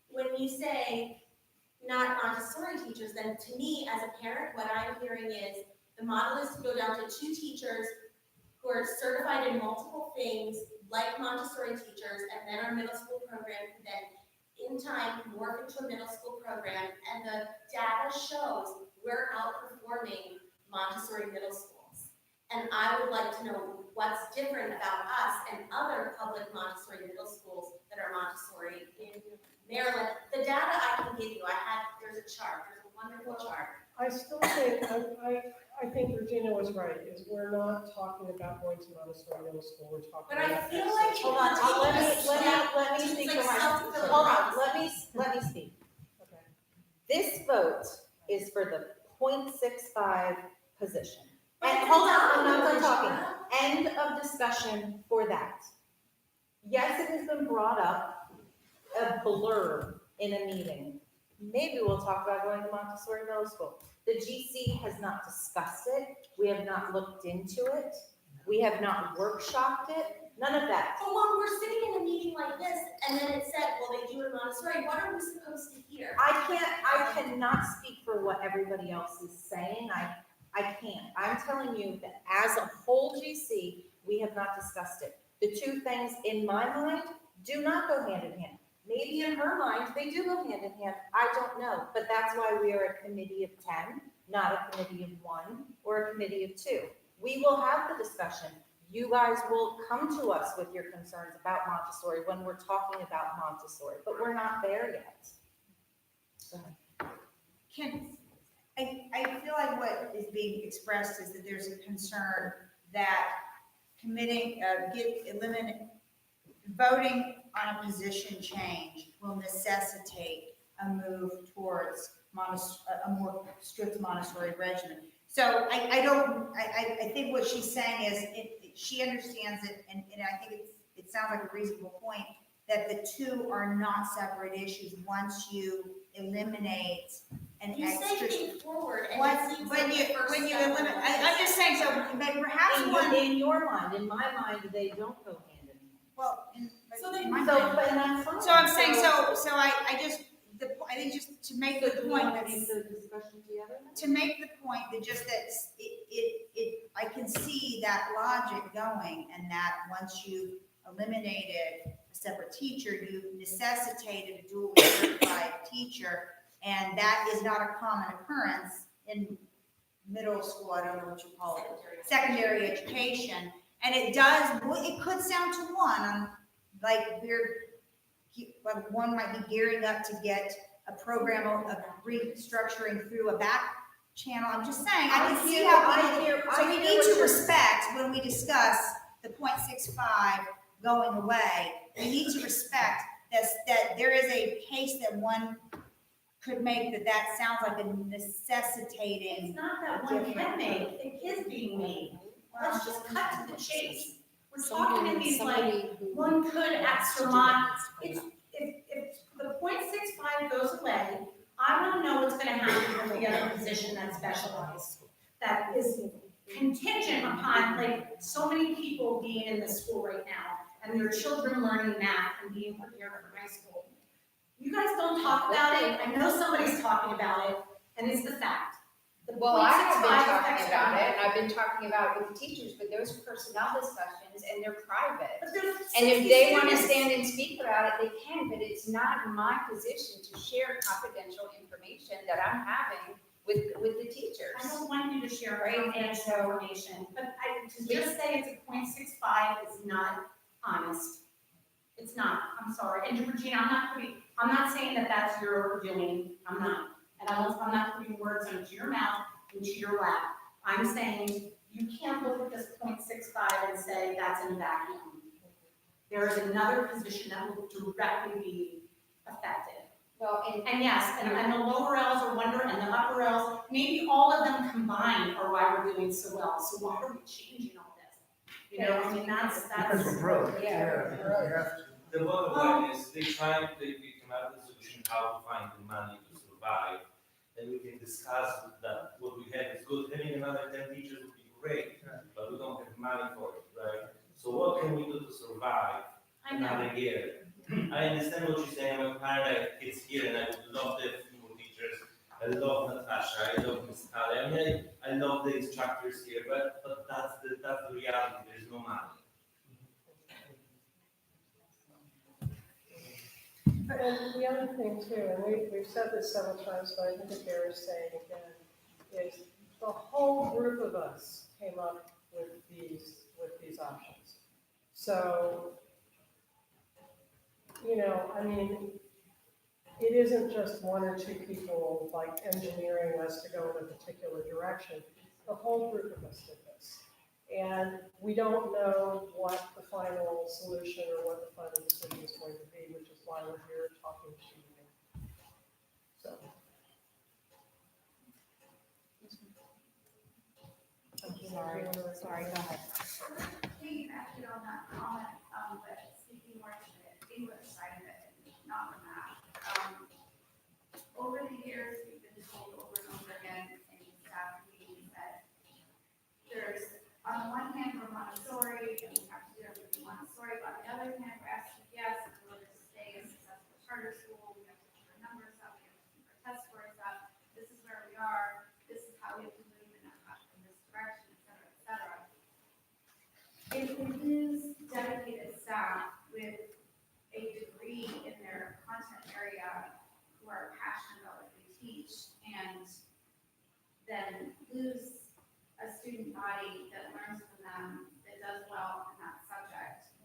when you say not Montessori teachers, then to me, as a parent, what I'm hearing is the model is to go down to 2 teachers who are certified in multiple things, like Montessori teachers, and then our middle school program can then, in time, morph into a middle school program. And the data shows we're outperforming Montessori middle schools. And I would like to know what's different about us and other public Montessori middle schools that are Montessori in Maryland. The data I can give you, there's a chart, there's a wonderful chart. I still think, I think Regina was right, is we're not talking about going to Montessori Middle School, we're talking But I about. feel like Hold on, let me speak for myself. Hold on, let me speak. Okay. This vote is for the 0.65 position. But And it's hold on, not I'm not done Regina. talking. End of discussion for that. Yes, it has been brought up, a blurb in a meeting. Maybe we'll talk about going to Montessori Middle School. The GC has not discussed it. We have not looked into it. We have not workshopped it. None of that. But when we're sitting in a meeting like this, and then it said, well, they do it Montessori, what are we supposed to hear? I cannot speak for what everybody else is saying. I can't. I'm telling you that as a whole GC, we have not discussed it. The 2 things in my mind do not go hand in hand. Maybe in her mind, they do go hand in hand. I don't know. But that's why we are a committee of 10, not a committee of 1 or a committee of 2. We will have the discussion. You guys will come to us with your concerns about Montessori when we're talking about Montessori, but we're not there yet. Go ahead. I feel like what is being expressed is that there's a concern that voting on a position change will necessitate a move towards a more strict Montessori regimen. So I think what she's saying is, she understands it, and I think it sounds like a reasonable point, that the 2 are not separate issues once you eliminate an You say extra. think forward, and Once, it seems when like you, the first when you step of eliminate, it. I'm just saying, so, but perhaps In your mind, in my mind, they don't go hand in hand. well, So then- in my So, mind- but that's fine. So I'm saying, so I just, I think just to make the point that the discussion together? to make the point that just that I can see that logic going, and that once you eliminated a separate teacher, you necessitated a dual certified teacher, and that is not a common occurrence in middle school, I don't know what you call it, secondary education. And it could sound to one, like one might be gearing up to get a program of restructuring through a back channel. I'm just saying, I can see how so we need to respect when we discuss the 0.65 going away. We need to respect that there is a case that one could make that sounds like a necessitating. It's not that one can make, it is being made. Let's just cut to the chase. We're talking in these like, one could extra mile. It's, if the 0.65 goes away, I wanna know what's gonna happen with the other position that's specialized. That is contingent upon like so many people being in the school right now and their children learning math and being prepared for high school. You guys don't talk about it. I know somebody's talking about it, and it's the fact. The Well, I have been 0.65 talking affects about it, everybody. and I've been talking about it with the teachers, but those are personnel discussions, and they're private. But there's And if 60 they want to students. stand and speak about it, they can, but it's not my position to share confidential information that I'm having with the teachers. I don't want you to share Right, and confidential so- information, but to just say it's a 0.65 is not honest. It's not, I'm sorry. And Regina, I'm not saying that that's your doing, I'm not. And I'm not putting words into your mouth, into your lap. I'm saying you can't look at this 0.65 and say that's in a vacuum. There is another position that will directly be affected. Well, And yes, and the lower L's are one, and the upper L's, maybe all of them combined are why we're doing so well. So why are we changing all this? You know, I mean, that's. Because we're broke, yeah, we have to. The bottom line is they come up with a solution how to find the money to survive. And we can discuss that what we have is good. Having another 10 teachers would be great, but we don't have money for it, right? So what can we do to survive another year? I understand what you're saying. I'm a parent, I have kids here, and I would love to have more teachers. I love Natasha, I love Miss Kali. I mean, I love the instructors here, but that's the reality. There's no money. And the other thing too, and we've said this several times, but I think it bears saying again, is the whole group of us came up with these options. So, you know, I mean, it isn't just one or two people like engineering us to go in a particular direction. The whole group of us did this. And we don't know what the final solution or what the final decision is going to be, which is why we're here talking to you. So. Sorry, go ahead. Piggybacking on that comment, but speaking more to the English side of it, not the math. Over the years, we've been told over and over again in staff meetings that there's, on the one hand, we're Montessori, and we have to do everything Montessori, but on the other hand, we're asking, yes, in order to stay a successful charter school, we have to keep our numbers up, we have to keep our test scores up, this is where we are, this is how we have to move in this direction, et cetera, et cetera. If we lose dedicated staff with a degree in their content area who are passionate about what they teach, and then lose a student body that learns from them, that does well in that subject,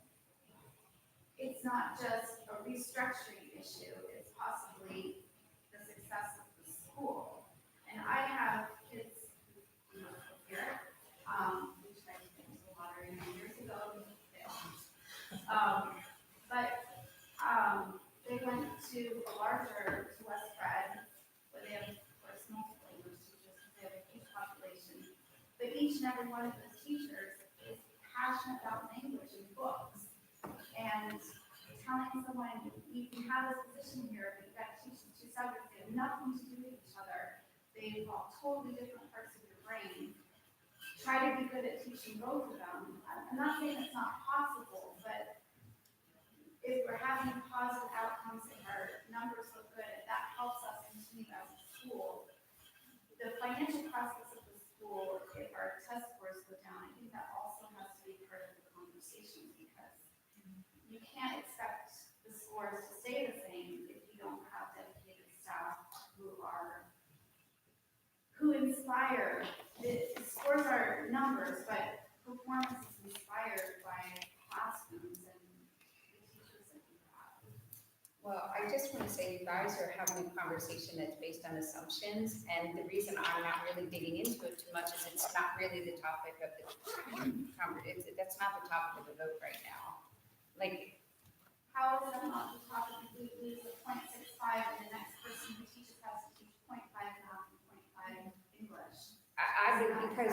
it's not just a restructuring issue, it's possibly the success of the school. And I have kids who live here, which I came to the lottery many years ago, they went to a larger, to West Fred, where they have, of course, multiple English teachers, because they have a huge population. But each and every one of those teachers is passionate about language and books. And telling someone, you can have this position here, but you've got to teach them two subjects, they have nothing to do with each other. They involve totally different parts of your brain. Try to be good at teaching both of them. I'm not saying it's not possible, but if we're having positive outcomes and our numbers look good, if that helps us continue as a school, the financial prospects of the school, if our test scores go down, I think that also has to be part of the conversation, because you can't expect the scores to stay the same if you don't have dedicated staff who inspire. The scores are numbers, but performance is inspired by classrooms and the teachers that we have. Well, I just want to say you guys are having a conversation that's based on assumptions, and the reason I'm not really digging into it too much is it's not really the topic of the conversation. That's not the topic of the vote right now. How is that not the topic if we lose a 0.65 and the next person who teaches has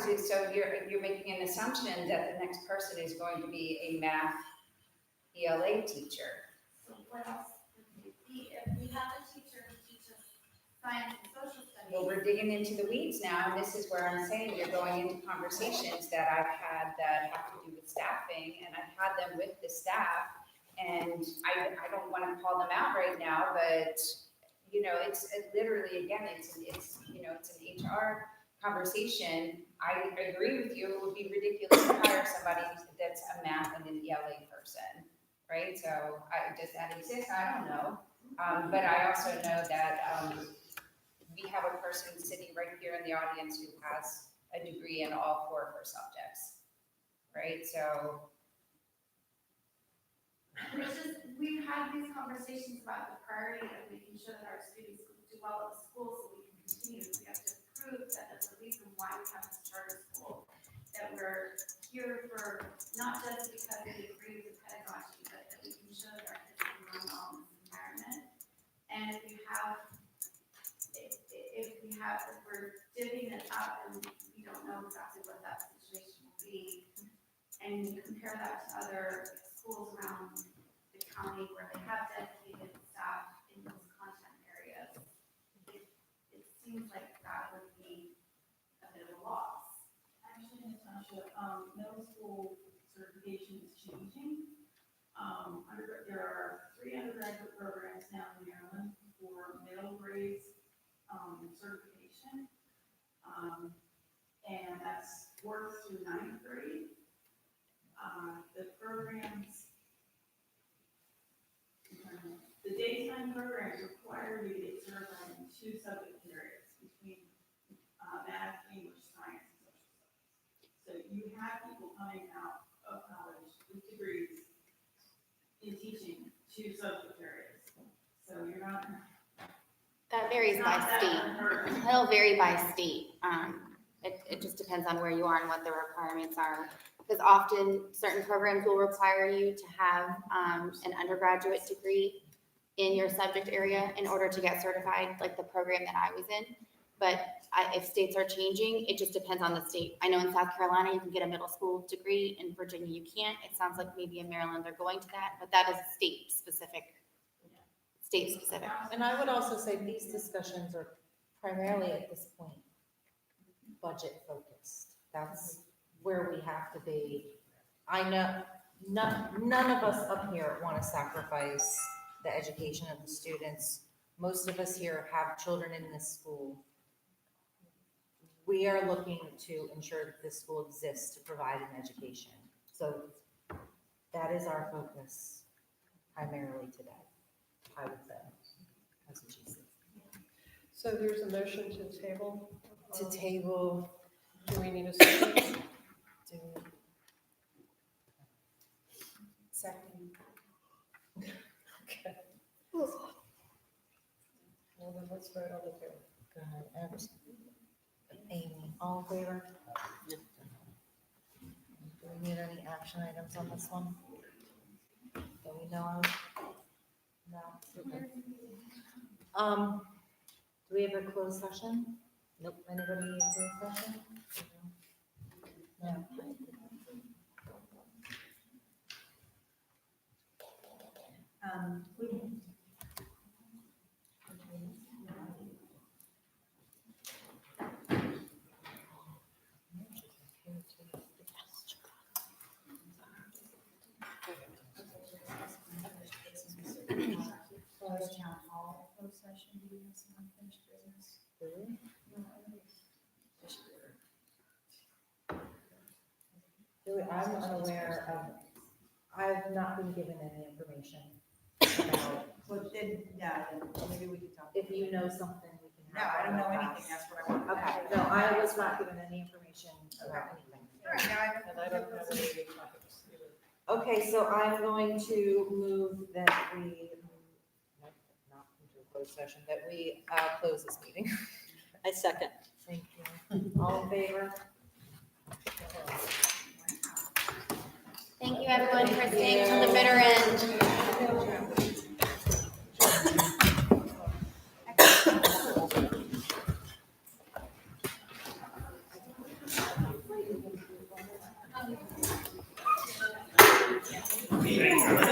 because so you're making an assumption that the next person is going to be a math ELA teacher. So what else would it be? If we have a teacher who teaches science and social studies. Well, we're digging into the weeds now, and this is where I'm saying you're going into conversations that I've had that have to do with staffing, and I've had them with the staff, and I don't want to call them out right now, but, you know, it's literally, again, it's you know, it's an HR conversation. I agree with you, it would be ridiculous to hire somebody that's a math and an ELA person, right? So, does that exist? I don't know. But I also know that, we have a person sitting right here in the audience who has a degree in all 4 of her subjects, right? So. It's just, we've had these conversations about the priority of making sure that our students do well at school so we can continue. We have to prove that that's the reason why we have this charter school, that we're here for, not just because we agree with the pedagogy, but that we can show that our kids can learn well in this environment. And if we're divvying it up and we don't know exactly what that situation will be, and you compare that to other schools around the county where they have dedicated staff in those content areas, it seems like that would be a bit of a loss. Actually, Natasha, middle school certification is changing. There are 3 undergraduate programs now in Maryland for middle grades certification. And that's 4th through 9th grade. The programs, the daytime programs require you to get certified in 2 subject areas between math, English, science, and social studies. So you have people coming out of college with degrees in teaching 2 subject areas. So you're not. That varies by state. It'll vary by state. It just depends on where you are and what the requirements are. Because often certain programs will require you to have an undergraduate degree in your subject area in order to get certified, like the program that I was in. But if states are changing, it just depends on the state. I know in South Carolina, you can get a middle school degree. In Virginia, you can't. It sounds like maybe in Maryland they're going to that, but that is state specific. And I would also say these discussions are primarily at this point budget focused. That's where we have to be. I know none of us up here want to sacrifice the education of the students. Most of us here have children in this school. We are looking to ensure that this school exists to provide an education. So that is our focus primarily today, I would say, as a GC. So there's a motion to table? To table. Do we need a second? Second. Okay. Well, then let's vote on the table. Go ahead. Amy, all in favor? Do we need any action items on this one? Do we know of? No? Okay. Do we have a closed session? Nope. Anybody need a closed session? No. Town hall closed session, do we have some unfinished business? I'm unaware of, I've not been given any information about. Well, then, yeah, then maybe we could talk. If you know something, we can No, have. I don't know that. anything, that's what I want. Okay, no, I was not given any information about anything. All right, now And I don't have any topics either. Okay, so I'm going to move that we, not into a closed session, that we close this meeting. I second. Thank you. All in favor? Thank you, everyone, for staying till the bitter end. meeting.